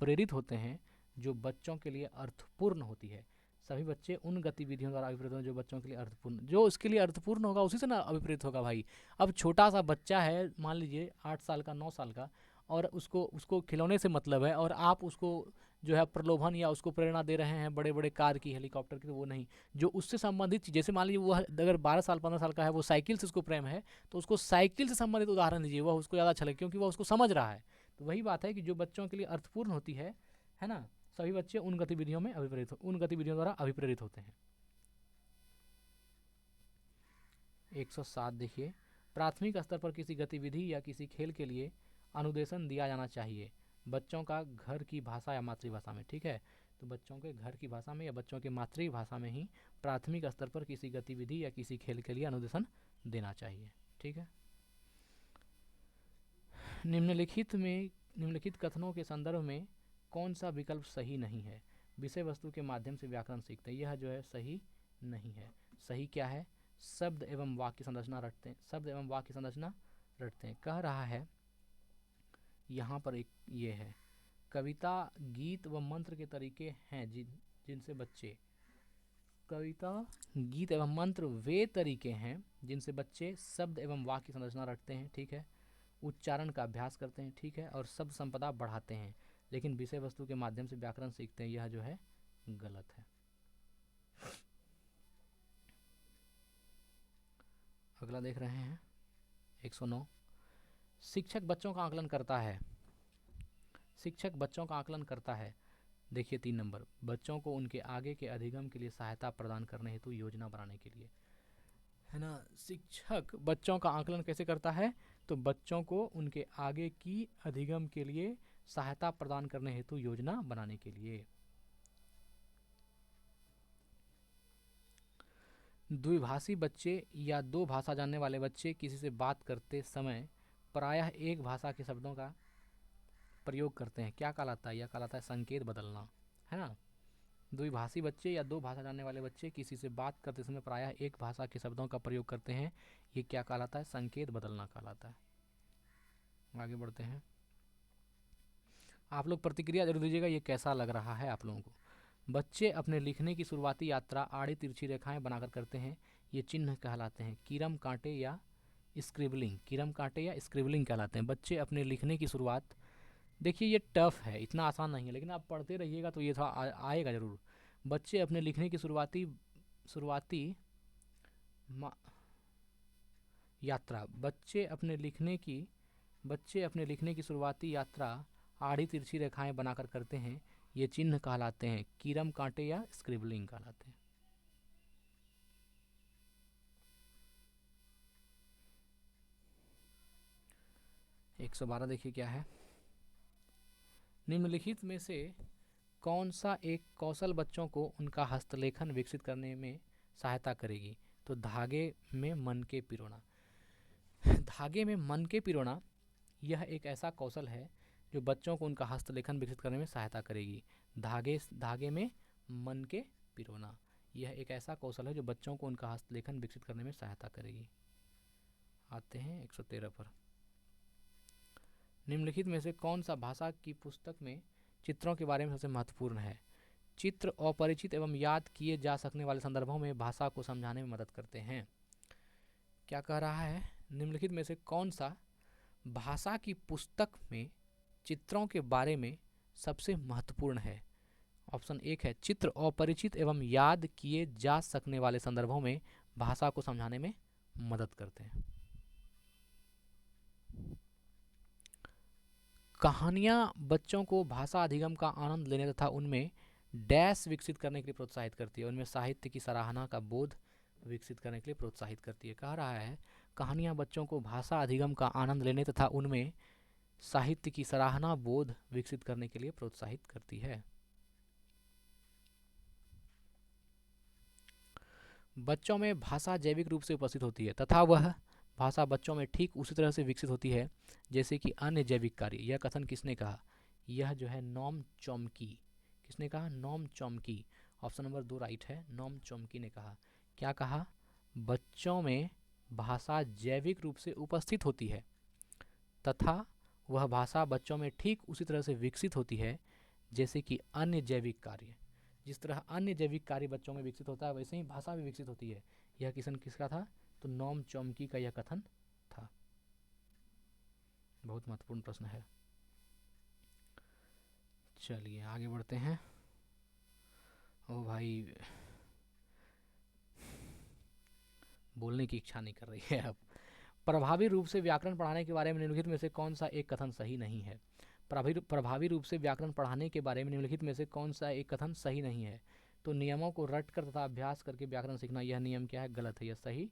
प्रेरित होते हैं जो बच्चों के लिए अर्थपूर्ण होती है। सभी बच्चे उन गतिविधियों द्वारा अभिप्रेरित होते हैं जो बच्चों के लिए अर्थपूर्ण, जो उसके लिए अर्थपूर्ण होगा उसी से ना अभिप्रेरित होगा भाई। अब छोटा सा बच्चा है, मान लीजिए 8 साल का, 9 साल का, और उसको उसको खिलौने से मतलब है, और आप उसको जो है प्रलोभन या उसको प्रेरणा दे रहे हैं बड़े बड़े कार की, हेलीकॉप्टर की, तो वो नहीं। जो उससे संबंधित चीज़, जैसे मान लीजिए वो अगर 12 साल 15 साल का है, वो साइकिल से उसको प्रेम है, तो उसको साइकिल से संबंधित उदाहरण दीजिए, वह उसको ज़्यादा अच्छा लगे क्योंकि वह उसको समझ रहा है। तो वही बात है कि जो बच्चों के लिए अर्थपूर्ण होती है ना, सभी बच्चे उन गतिविधियों में उन गतिविधियों द्वारा अभिप्रेरित होते हैं। 107 देखिए, प्राथमिक स्तर पर किसी गतिविधि या किसी खेल के लिए अनुदेशन दिया जाना चाहिए बच्चों का घर की भाषा या मातृभाषा में। ठीक है, तो बच्चों के घर की भाषा में या बच्चों की मातृभाषा में ही प्राथमिक स्तर पर किसी गतिविधि या किसी खेल के लिए अनुदेशन देना चाहिए। ठीक है, निम्नलिखित कथनों के संदर्भ में कौन सा विकल्प सही नहीं है? विषय वस्तु के माध्यम से व्याकरण सीखते हैं, यह जो है सही नहीं है। सही क्या है? शब्द एवं वाक्य संरचना रटते हैं, शब्द एवं वाक्य संरचना रटते हैं। कह रहा है यहाँ पर एक ये है, कविता गीत व मंत्र के तरीके हैं जिनसे बच्चे, कविता गीत एवं मंत्र वे तरीके हैं जिनसे बच्चे शब्द एवं वाक्य संरचना रटते हैं। ठीक है, उच्चारण का अभ्यास करते हैं। ठीक है, और शब्द संपदा बढ़ाते हैं, लेकिन विषय वस्तु के माध्यम से व्याकरण सीखते हैं, यह जो है गलत है। अगला देख रहे हैं 109, शिक्षक बच्चों का आकलन करता है। शिक्षक बच्चों का आकलन करता है। देखिए 3 नंबर, बच्चों को उनके आगे के अधिगम के लिए सहायता प्रदान करने हेतु योजना बनाने के लिए, है ना। शिक्षक बच्चों का आकलन कैसे करता है? तो बच्चों को उनके आगे की अधिगम के लिए सहायता प्रदान करने हेतु योजना बनाने के लिए। द्विभाषी बच्चे या दो भाषा जानने वाले बच्चे किसी से बात करते समय प्रायः एक भाषा के शब्दों का प्रयोग करते हैं, क्या कहलाता है? यह कहलाता है संकेत बदलना, है ना। द्विभाषी बच्चे या दो भाषा जानने वाले बच्चे किसी से बात करते समय प्रायः एक भाषा के शब्दों का प्रयोग करते हैं, ये क्या कहलाता है? संकेत बदलना कहलाता है। आगे बढ़ते हैं, आप लोग प्रतिक्रिया जरूर दीजिएगा ये कैसा लग रहा है आप लोगों को। बच्चे अपने लिखने की शुरुआती यात्रा आड़ी तिरछी रेखाएं बनाकर करते हैं, ये चिन्ह कहलाते हैं कीरम कांटे या स्क्रिबलिंग। कीरम कांटे या स्क्रिबलिंग कहलाते हैं। बच्चे अपने लिखने की शुरुआत, देखिए ये टफ है, इतना आसान नहीं है, लेकिन आप पढ़ते रहिएगा तो ये थोड़ा आएगा ज़रूर। बच्चे अपने लिखने की शुरुआती यात्रा, बच्चे अपने लिखने की शुरुआती यात्रा आड़ी तिरछी रेखाएं बनाकर करते हैं, ये चिन्ह कहलाते हैं कीरम कांटे या स्क्रिबलिंग कहलाते हैं। एक 112 देखिए क्या है, निम्नलिखित में से कौन सा एक कौशल बच्चों को उनका हस्तलेखन विकसित करने में सहायता करेगी? तो धागे में मन के पिरोना। धागे में मन के पिरोना यह एक ऐसा कौशल है जो बच्चों को उनका हस्तलेखन विकसित करने में सहायता करेगी। धागे में मन के पिरोना यह एक ऐसा कौशल है जो बच्चों को उनका हस्तलेखन विकसित करने में सहायता करेगी। आते हैं 113 पर, निम्नलिखित में से कौन सा भाषा की पुस्तक में चित्रों के बारे में सबसे महत्वपूर्ण है? चित्र अपरिचित एवं याद किए जा सकने वाले संदर्भों में भाषा को समझाने में मदद करते हैं। क्या कह रहा है? निम्नलिखित में से कौन सा भाषा की पुस्तक में चित्रों के बारे में सबसे महत्वपूर्ण है? ऑप्शन 1 है चित्र अपरिचित एवं याद किए जा सकने वाले संदर्भों में भाषा को समझाने में मदद करते हैं। कहानियाँ बच्चों को भाषा अधिगम का आनंद लेने तथा उनमें डैश विकसित करने के लिए प्रोत्साहित करती है, उनमें साहित्य की सराहना का बोध विकसित करने के लिए प्रोत्साहित करती है। कह रहा है कहानियाँ बच्चों को भाषा अधिगम का आनंद लेने तथा उनमें साहित्य की सराहना बोध विकसित करने के लिए प्रोत्साहित करती है। बच्चों में भाषा जैविक रूप से उपस्थित होती है तथा वह भाषा बच्चों में ठीक उसी तरह से विकसित होती है जैसे कि अन्य जैविक कार्य। यह कथन किसने कहा? यह जो है नोम चॉम्स्की। किसने कहा? Noam Chomsky. Option number 2 right है, नोम चॉम्स्की ने कहा। क्या कहा? बच्चों में भाषा जैविक रूप से उपस्थित होती है तथा वह भाषा बच्चों में ठीक उसी तरह से विकसित होती है जैसे कि अन्य जैविक कार्य। जिस तरह अन्य जैविक कार्य बच्चों में विकसित होता है वैसे ही भाषा भी विकसित होती है। यह किसन किसका था? तो नोम चॉम्स्की का यह कथन था। बहुत महत्वपूर्ण प्रश्न है। चलिए आगे बढ़ते हैं। ओ भाई, बोलने की इच्छा नहीं कर रही है अब। प्रभावी रूप से व्याकरण पढ़ाने के बारे में निम्नलिखित में से कौन सा एक कथन सही नहीं है? प्रभावी रूप से व्याकरण पढ़ाने के बारे में निम्नलिखित में से कौन सा एक कथन सही नहीं है? तो नियमों को रट कर तथा अभ्यास करके व्याकरण सीखना, यह नियम क्या है? गलत है, यह सही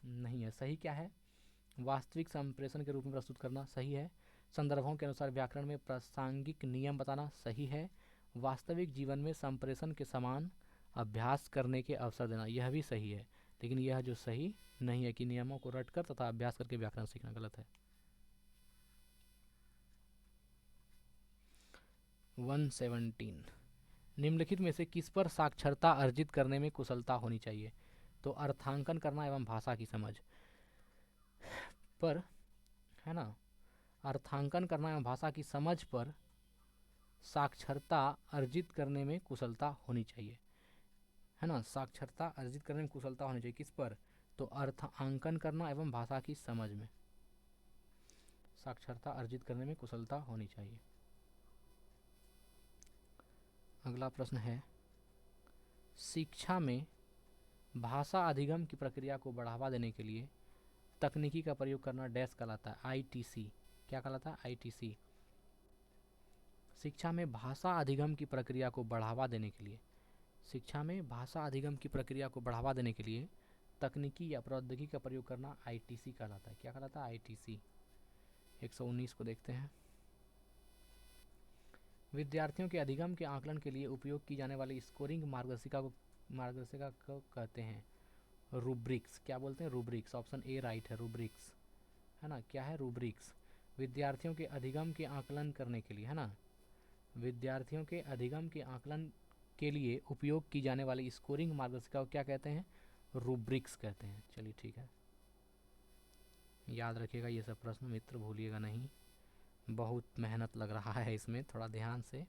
नहीं है। सही क्या है? वास्तविक संप्रेषण के रूप में प्रस्तुत करना सही है। संदर्भों के अनुसार व्याकरण में प्रासंगिक नियम बताना सही है। वास्तविक जीवन में संप्रेषण के समान अभ्यास करने के अवसर देना, यह भी सही है। लेकिन यह जो सही नहीं है कि नियमों को रटकर तथा अभ्यास करके व्याकरण सीखना, गलत है। 117 निम्नलिखित में से किस पर साक्षरता अर्जित करने में कुशलता होनी चाहिए? तो अर्थांकन करना एवं भाषा की समझ पर, है ना, अर्थांकन करना एवं भाषा की समझ पर साक्षरता अर्जित करने में कुशलता होनी चाहिए, है ना। साक्षरता अर्जित करने में कुशलता होनी चाहिए किस पर? तो अर्थांकन करना एवं भाषा की समझ में साक्षरता अर्जित करने में कुशलता होनी चाहिए। अगला प्रश्न है, शिक्षा में भाषा अधिगम की प्रक्रिया को बढ़ावा देने के लिए तकनीकी का प्रयोग करना डैश कहलाता है? आईटीसी। क्या कहलाता है? आईटीसी। शिक्षा में भाषा अधिगम की प्रक्रिया को बढ़ावा देने के लिए, शिक्षा में भाषा अधिगम की प्रक्रिया को बढ़ावा देने के लिए तकनीकी या प्रौद्योगिकी का प्रयोग करना आईटीसी कहलाता है। क्या कहलाता है? आईटीसी। 119 को देखते हैं। विद्यार्थियों के अधिगम के आकलन के लिए उपयोग की जाने वाली स्कोरिंग मार्गदर्शिका को कहते हैं रूब्रिक्स। क्या बोलते हैं? रूब्रिक्स। ऑप्शन ए राइट है, रूब्रिक्स, है ना। क्या है? रूब्रिक्स। विद्यार्थियों के अधिगम के आकलन करने के लिए, है ना, विद्यार्थियों के अधिगम के आकलन के लिए उपयोग की जाने वाली स्कोरिंग मार्गदर्शिका को क्या कहते हैं? रूब्रिक्स कहते हैं। चलिए ठीक है, याद रखिएगा ये सब प्रश्न मित्र, भूलिएगा नहीं। बहुत मेहनत लग रहा है इसमें, थोड़ा ध्यान से।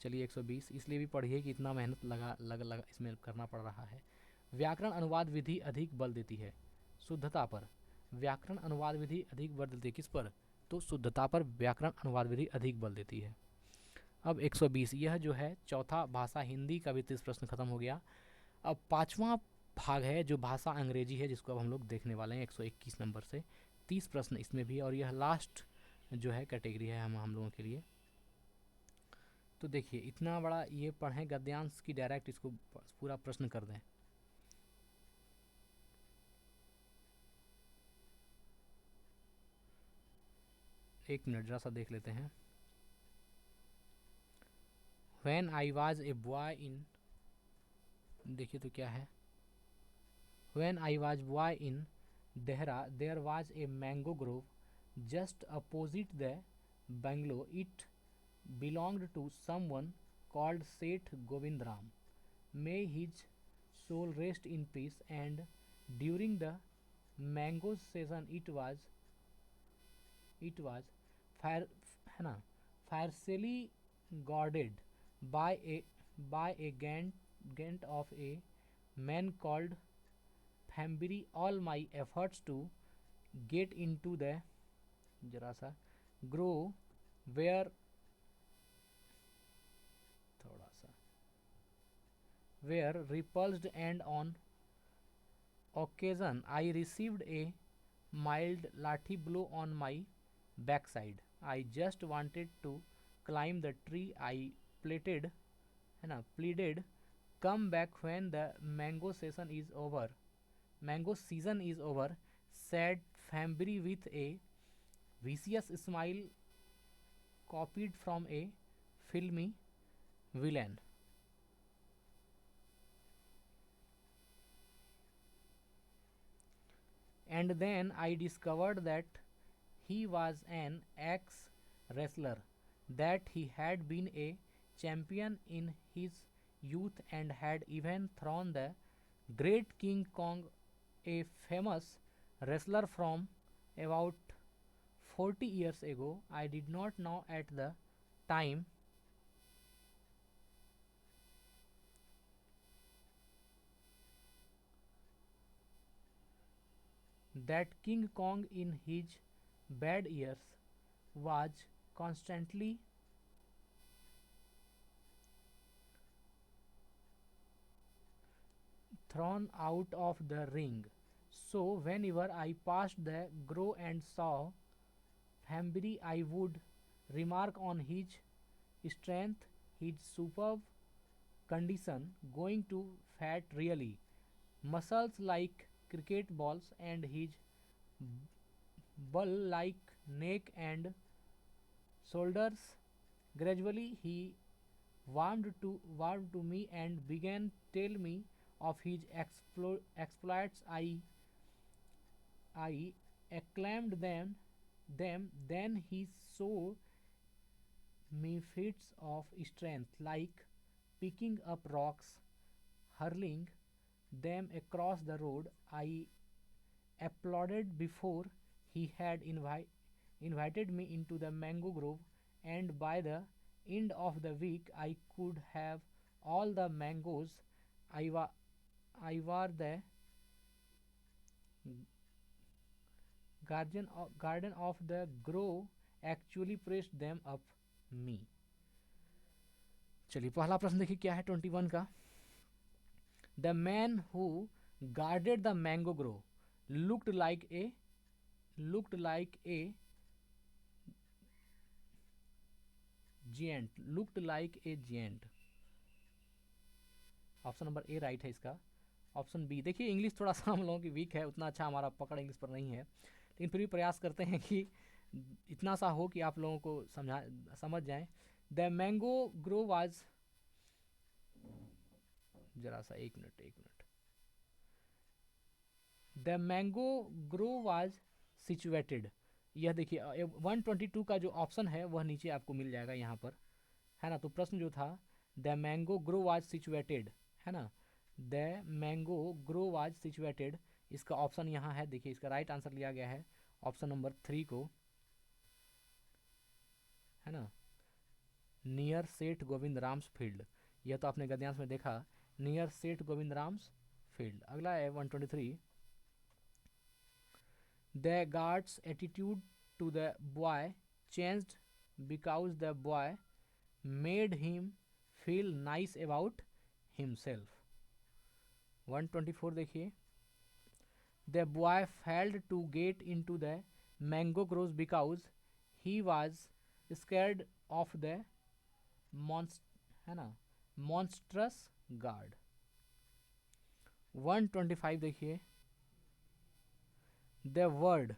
चलिए 120 इसलिए भी पढ़िए कि इतना मेहनत लगा इसमें करना पड़ रहा है। व्याकरण अनुवाद विधि अधिक बल देती है शुद्धता पर। व्याकरण अनुवाद विधि अधिक बल देती है किस पर? तो शुद्धता पर व्याकरण अनुवाद विधि अधिक बल देती है। अब 120, यह जो है चौथा भाषा हिंदी का भी 30 प्रश्न खत्म हो गया। अब पांचवा भाग है जो भाषा अंग्रेजी है, जिसको अब हम लोग देखने वाले हैं 121 नंबर से। 30 प्रश्न इसमें भी, और यह लास्ट जो है कैटेगरी है हम लोगों के लिए। तो देखिए इतना बड़ा ये पढ़ें गद्यांश की डायरेक्ट इसको पूरा प्रश्न कर दें। एक मिनट जरा सा देख लेते हैं। When I was a boy in, देखिए तो क्या है, When I was boy in Dehra, there was a mango grove just opposite the bungalow. It belonged to someone called Seth Govindram. May his soul rest in peace. And during the mango season, it was fire, है ना, fiercely guarded by a gant of a man called Fambury. All my efforts to get into the जरा सा grow were थोड़ा सा were repulsed, and on occasion I received a mild lathi blow on my backside. I just wanted to climb the tree. I pleaded, है ना, pleaded, come back when the mango season is over, said Fambury with a vicious smile copied from a filmy villain. And then I discovered that he was an ex wrestler, that he had been a champion in his youth and had even thrown the great King Kong, a famous wrestler from about 40 years ago, I did not know at the time that King Kong in his bad years was constantly thrown out of the ring. So whenever I passed the grove and saw Hambury, I would remark on his strength, his superb condition, going to fat really, muscles like cricket balls, and his bull like neck and shoulders. Gradually he warmed to me and began tell me of his exploits. I acclaimed them. Then he showed me feats of strength like picking up rocks, hurling them across the road. I applauded before he had invited me into the mango grove, and by the end of the week I could have all the mangoes. I, wa- I were the garden of the grove actually pressed them up me. चलिए पहला प्रश्न देखिए क्या है 21 का. The man who guarded the mango grow looked like a giant. Option number A right है इसका. Option B, देखिए इंग्लिश थोड़ा सा हम लोगों की वीक है, उतना अच्छा हमारा पकड़ इंग्लिश पर नहीं है, लेकिन फिर भी प्रयास करते हैं कि इतना सा हो कि आप लोगों को समझ जाए. द मैंगो ग्रो वाज, जरा सा एक minute. The mango grow was situated, यह देखिए 122 का जो ऑप्शन है वह नीचे आपको मिल जाएगा यहाँ पर, है ना. तो प्रश्न जो था the mango grow was situated, है ना. The mango grow was situated, इसका ऑप्शन यहाँ है. देखिए इसका राइट आंसर लिया गया है ऑप्शन नंबर 3 को, है ना, नियर सेठ गोविंद राम्स फील्ड. यह तो आपने गद्यांश में देखा, नियर सेठ गोविंद राम्स फील्ड. अगला है 123. The guard's attitude to the boy changed because the boy made him feel nice about himself. 124 देखिए. The boy failed to get into the mango groves because he was scared of the monstrous guard. 125 देखिए. The word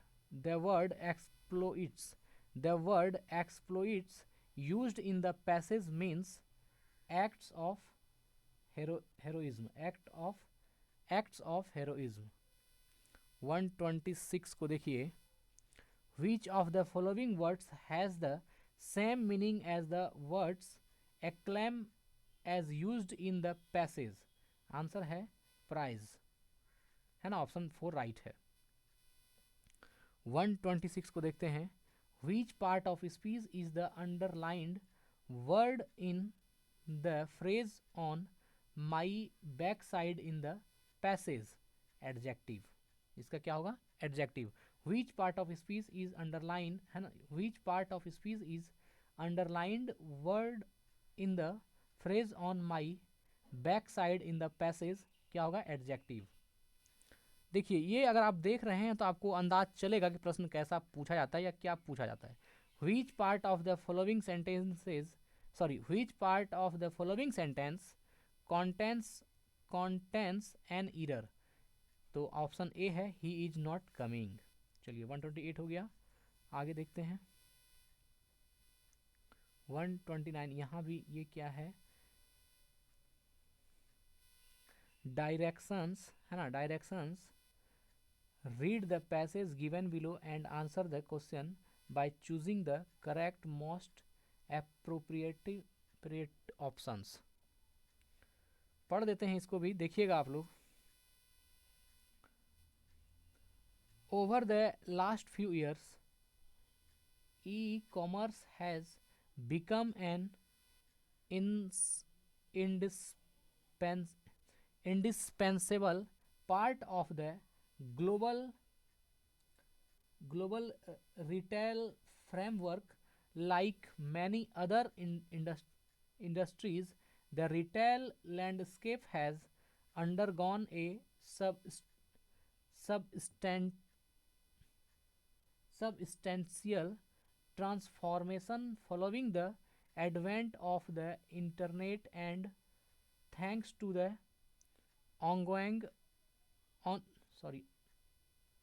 exploits used in the passage means acts of heroism. Acts of heroism. 126 को देखिए. Which of the following words has the same meaning as the words acclaim as used in the passage? Answer है prize, है ना. Option 4 right है. 126 को देखते हैं. Which part of speech is the underlined word in the phrase on my backside in the passage? Adjective. इसका क्या होगा? Adjective. Which part of speech is underlined, है ना. Which part of speech is underlined word in the phrase on my backside in the passage? क्या होगा? Adjective. देखिए ये अगर आप देख रहे हैं तो आपको अंदाज चलेगा कि प्रश्न कैसा पूछा जाता है या क्या पूछा जाता है. Which part of the following sentence contains an error? तो ऑप्शन ए है he is not coming. चलिए 128 हो गया. आगे देखते हैं 129. यहाँ भी ये क्या है? डायरेक्शंस, है ना. Directions. Read the passage given below and answer the question by choosing the correct most appropriate options. पढ़ देते हैं इसको भी, देखिएगा आप लोग. Over the last few years, E-commerce has become an ins- indispens- indispensable part of the global global retail framework. Like many other industries, the retail landscape has undergone a substan- substantial transformation following the advent of the internet, and thanks to the ongoing on sorry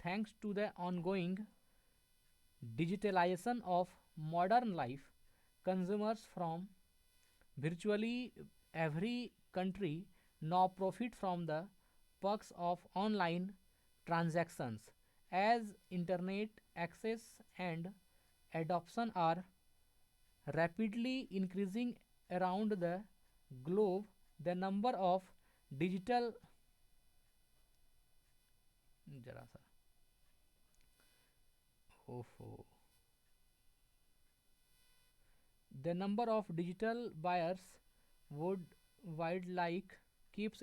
thanks to the ongoing digitalization of modern life, consumers from virtually every country now profit from the perks of online transactions. As internet access and adoption are rapidly increasing around the globe, the number of digital जरा सा ओफो the number of digital buyers would wide like keeps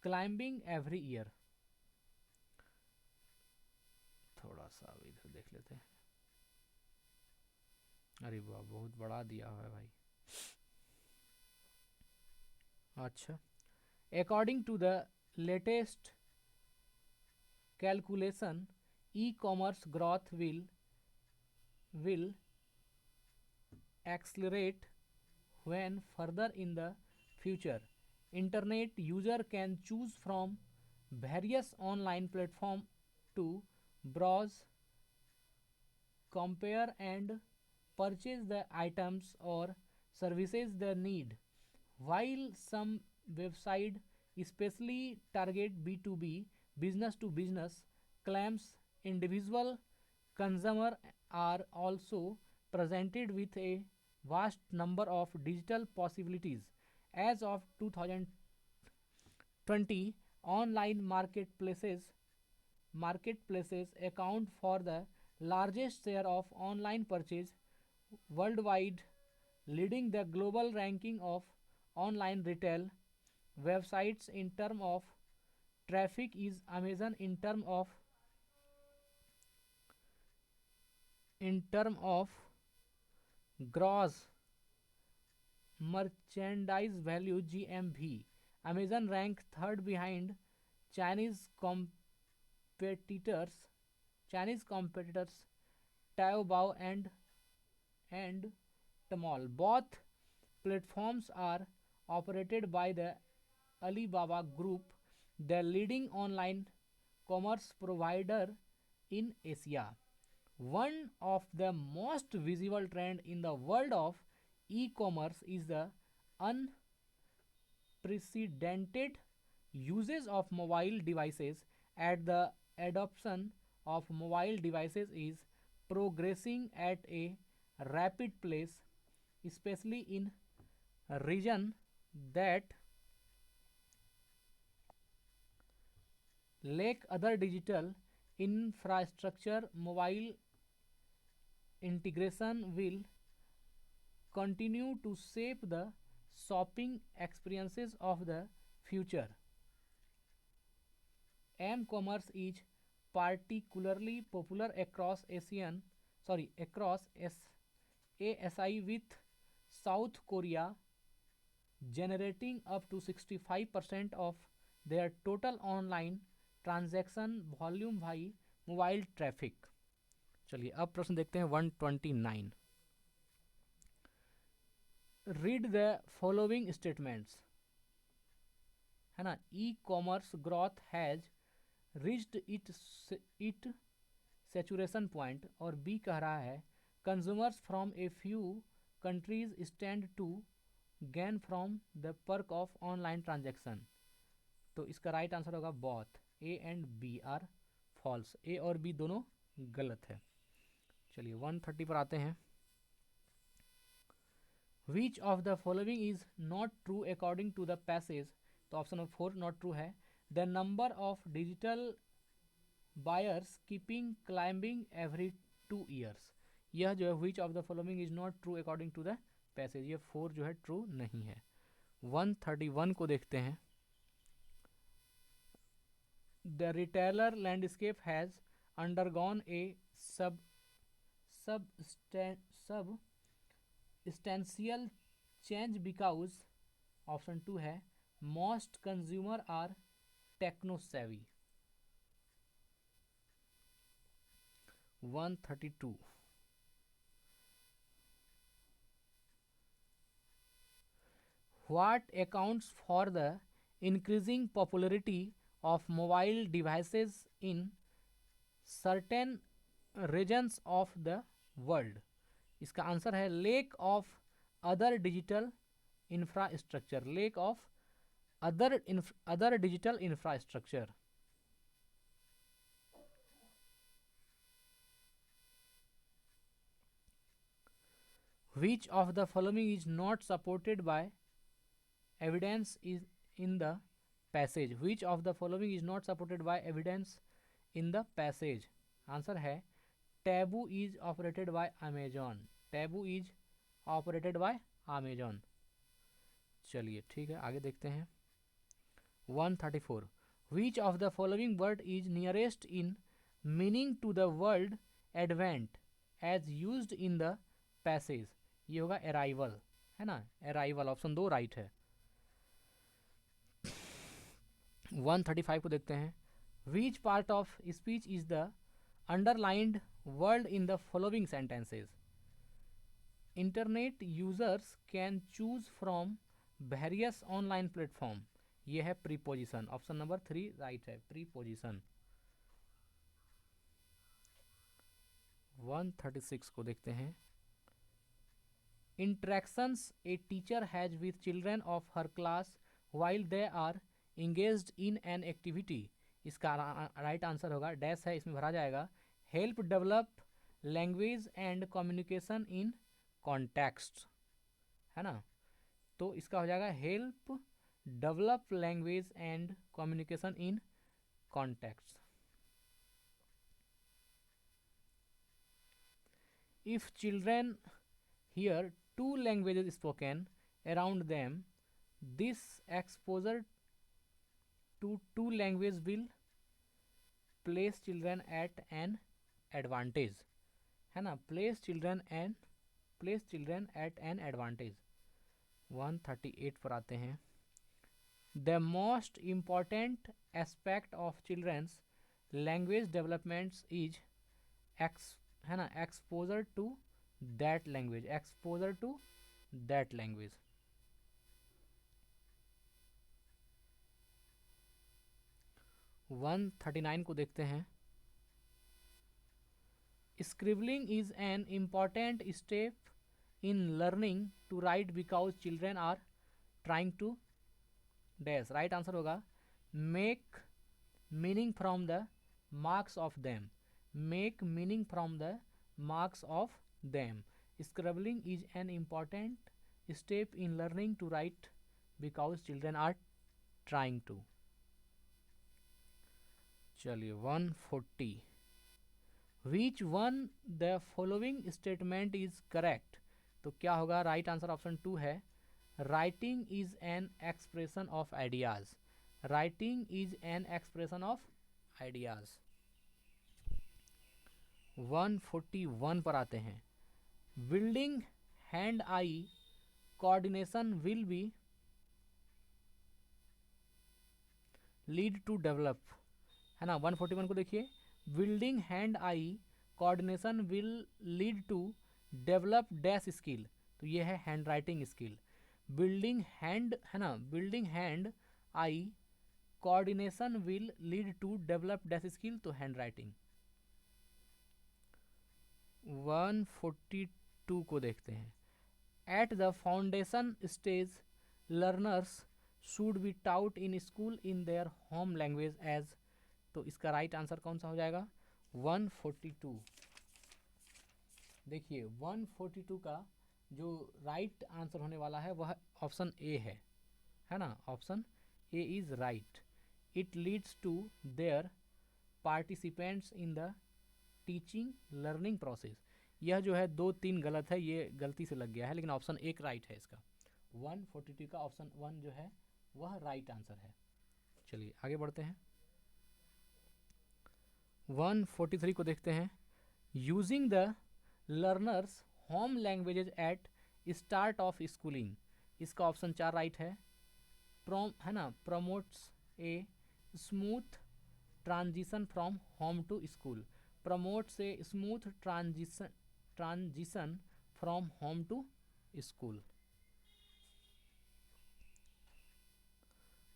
climbing every year. थोड़ा सा इधर देख लेते हैं. अरे वाह, बहुत बड़ा दिया हुआ है भाई. अच्छा, according to the latest calculation, e-commerce growth will accelerate when further in the future. Internet user can choose from various online platforms to browse, compare and purchase the items or services they need. While some websites especially target B2B, business to business claims, individual consumer are also presented with a vast number of digital possibilities. As of 2020, online marketplaces account for the largest share of online purchase worldwide, leading the global ranking of online retail websites in terms of traffic is Amazon. In term of gross merchandise value GMV, Amazon rank third behind Chinese competitors Chinese competitors Taobao and Tmall. Both platforms are operated by the Alibaba Group, the leading online commerce provider in Asia. One of the most visible trend in the world of e-commerce is the unprecedented usage of mobile devices. At the adoption of mobile devices is progressing at a rapid pace, especially in a region that lack other digital infrastructure. Mobile integration will continue to shape the shopping experiences of the future. M-commerce is particularly popular across ASI, with South Korea generating up to 65% of their total online transaction volume भाई mobile traffic. चलिए अब प्रश्न देखते हैं 129. Read the following statements, है ना. E commerce growth has reached it saturation point. और B कह रहा है consumers from a few countries stand to gain from the perk of online transaction. तो इसका राइट आंसर होगा both. A and B are false. A और B दोनों गलत है. चलिए 130 पर आते हैं. Which of the following is not true according to the passage. तो ऑप्शन नंबर 4 नॉट ट्रू है. The number of digital buyers keeping climbing every 2 years। यह जो है which of the following is not true according to the passage, ये 4 जो है true नहीं है। 131 को देखते हैं। The retailer landscape has undergone A substantial change because option 2 है मोस्ट कंज्यूमर आर टेक्नो सेवी। 132 what accounts for the increasing popularity of mobile devices in certain regions of the world। इसका आंसर है lake of other digital infrastructure, lake of other digital infrastructure. Which of the following is not supported by evidence is in the passage? Which of the following is not supported by evidence in the passage? Answer है taboo is operated by Amazon, taboo is operated by Amazon. चलिए ठीक है, आगे देखते हैं। 134 which of the following word is nearest in meaning to the word advent as used in the passage. ये होगा arrival, है ना, अराइवल, ऑप्शन 2 राइट है। 135 को देखते हैं। Which part of speech is the underlined word in the following sentences? Internet users can choose from various online platform. ये है प्रीपोजिशन, ऑप्शन नंबर 3 राइट है, प्रीपोजिशन। 136 को देखते हैं। Interactions a teacher has with children of her class while they are engaged in an activity. इसका right answer होगा dash है, इसमें भरा जाएगा help develop language and communication in context, है ना। तो इसका हो जाएगा help develop language and communication in context. If children here 2 languages spoken around them, this exposure to 2 languages will place children at an advantage, है ना, place children at an advantage। 138 पर आते हैं। The most important aspect of children's language development is है ना exposure to that language, exposure to that language। 139 को देखते हैं। Scribbling is an important step in learning to write because children are trying to dash. Right answer होगा make meaning from the marks of them, make meaning from the marks of them. Scribbling is an important step in learning to write because children are trying to. चलिए 140 which one the following statement is correct? तो क्या होगा? Right answer option 2 है writing is an expression of ideas, writing is an expression of ideas. 141 पर आते हैं। Building hand eye coordination will be lead to develop, है ना। 141 को देखिए, building hand eye coordination will lead to develop dash skill, तो ये है hand writing skill. Building hand, है ना, building hand eye coordination will lead to develop dash skill, तो हैंड राइटिंग। 142 को देखते हैं। At the foundation stage learners should be taught in school in their home language as, तो इसका right answer कौन सा हो जाएगा? 142। देखिए 142 का जो राइट आंसर होने वाला है वह ऑप्शन ए है ना, option A is right. It leads to their participants in the teaching learning process. यह जो है 2-3 गलत है, ये गलती से लग गया है, लेकिन ऑप्शन 1 राइट है इसका। 142 का ऑप्शन 1 जो है वह राइट आंसर है। चलिए आगे बढ़ते हैं। 143 को देखते हैं। Using the learners home languages at start of schooling, इसका ऑप्शन 4 राइट है। है ना, promotes a smooth transition from home to school, promotes a smooth transition from home to school.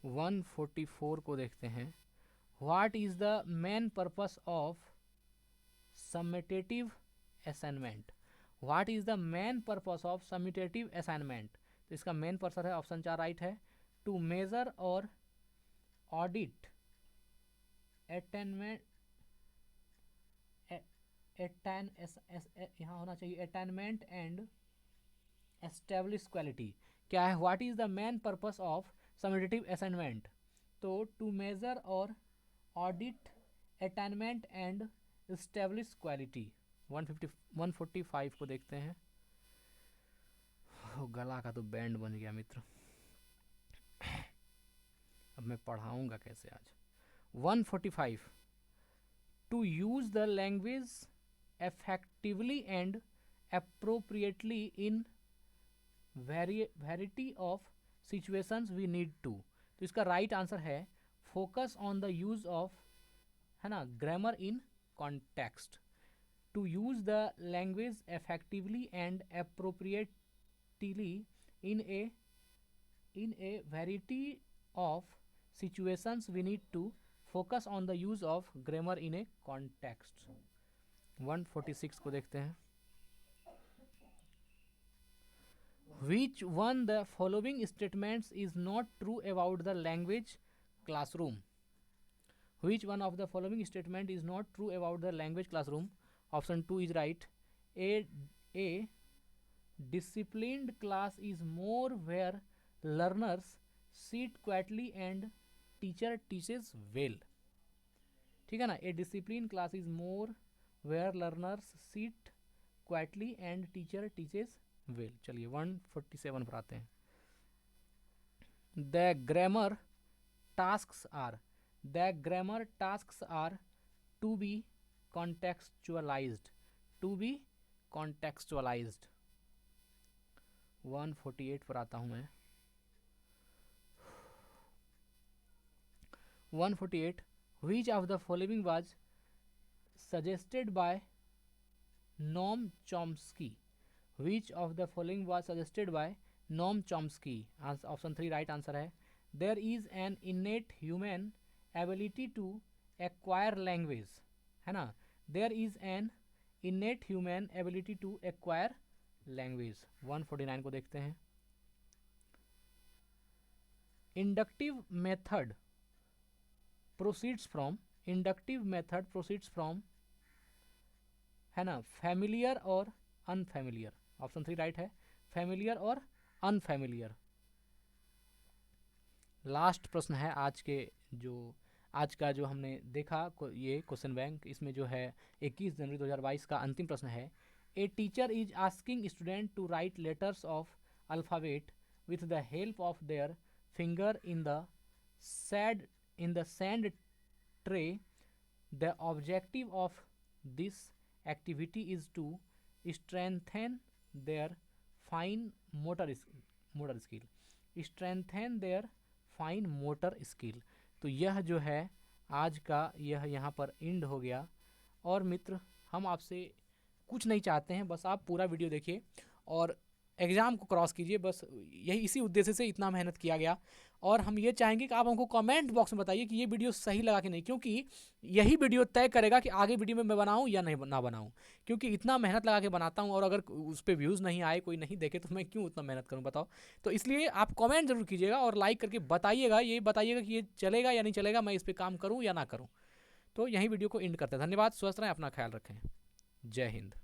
144 को देखते हैं। What is the main purpose of summative assignment, what is the main purpose of summative assignment, तो इसका main purpose है option 4 right है। To measure और audit attainment, यहाँ होना चाहिए अटेनमेंट एंड एस्टेब्लिश क्वालिटी। क्या है, what is the main purpose of summative assignment, तो टू मेजर और audit attainment and establish quality. 145 को देखते हैं। गला का तो बैंड बन गया मित्र, अब मैं पढ़ाऊंगा कैसे आज। 145 to use the language effectively and appropriately in variety of situations we need to, तो इसका राइट आंसर है focus on the use of, है ना, grammar in context. To use the language effectively and appropriately in a variety of situations we need to focus on the use of grammar in a context। 146 को देखते हैं। Which one the following statements is not true about the language classroom? Which one of the following statement is not true about the language classroom? Option 2 is right. A disciplined class is more where learners sit quietly and teacher teaches well। ठीक है ना, a disciplined class is more where learners sit quietly and teacher teaches well। चलिए 147 पर आते हैं। The grammar tasks are to be contextualized, to be contextualized। 148 पर आता हूं मैं। 148 which of the following was suggested by Noam Chomsky, which of the following was suggested by Noam Chomsky? Option 3 right answer है। There is an innate human ability to acquire language, है ना, there is an innate human ability to acquire language। 149 को देखते हैं। Inductive method proceeds from, है ना, familiar और unfamiliar. Option 3 right है, फैमिलियर और अनफैमिलियर। लास्ट प्रश्न है आज का जो हमने देखा ये क्वेश्चन बैंक, इसमें जो है 21 जनवरी 2022 का अंतिम प्रश्न है। A teacher is asking student to write letters of alphabet with the help of their finger in the sand tray। The objective of this activity is to strengthen their fine motor skill, strengthen their fine motor skill। तो यह जो है आज का यह यहाँ पर and हो गया। और मित्र हम आपसे कुछ नहीं चाहते हैं, बस आप पूरा वीडियो देखिए और एग्ज़ाम को क्रॉस कीजिए, बस यही इसी उद्देश्य से इतना मेहनत किया गया। और हम ये चाहेंगे कि आप हमको कमेंट बॉक्स में बताइए कि ये वीडियो सही लगा कि नहीं, क्योंकि यही वीडियो तय करेगा कि आगे वीडियो में मैं बनाऊं या नहीं ना बनाऊं। क्योंकि इतना मेहनत लगा के बनाता हूं और अगर उस पर व्यूज़ नहीं आए, कोई नहीं देखे, तो मैं क्यों उतना मेहनत करूं बताओ। तो इसलिए आप कमेंट जरूर कीजिएगा और लाइक करके बताइएगा, ये बताइएगा कि ये चलेगा या नहीं चलेगा, मैं इस पर काम करूँ या ना करूँ। तो यही वीडियो को एंड करते हैं। धन्यवाद, स्वस्थ रहें, अपना ख्याल रखें। जय हिंद।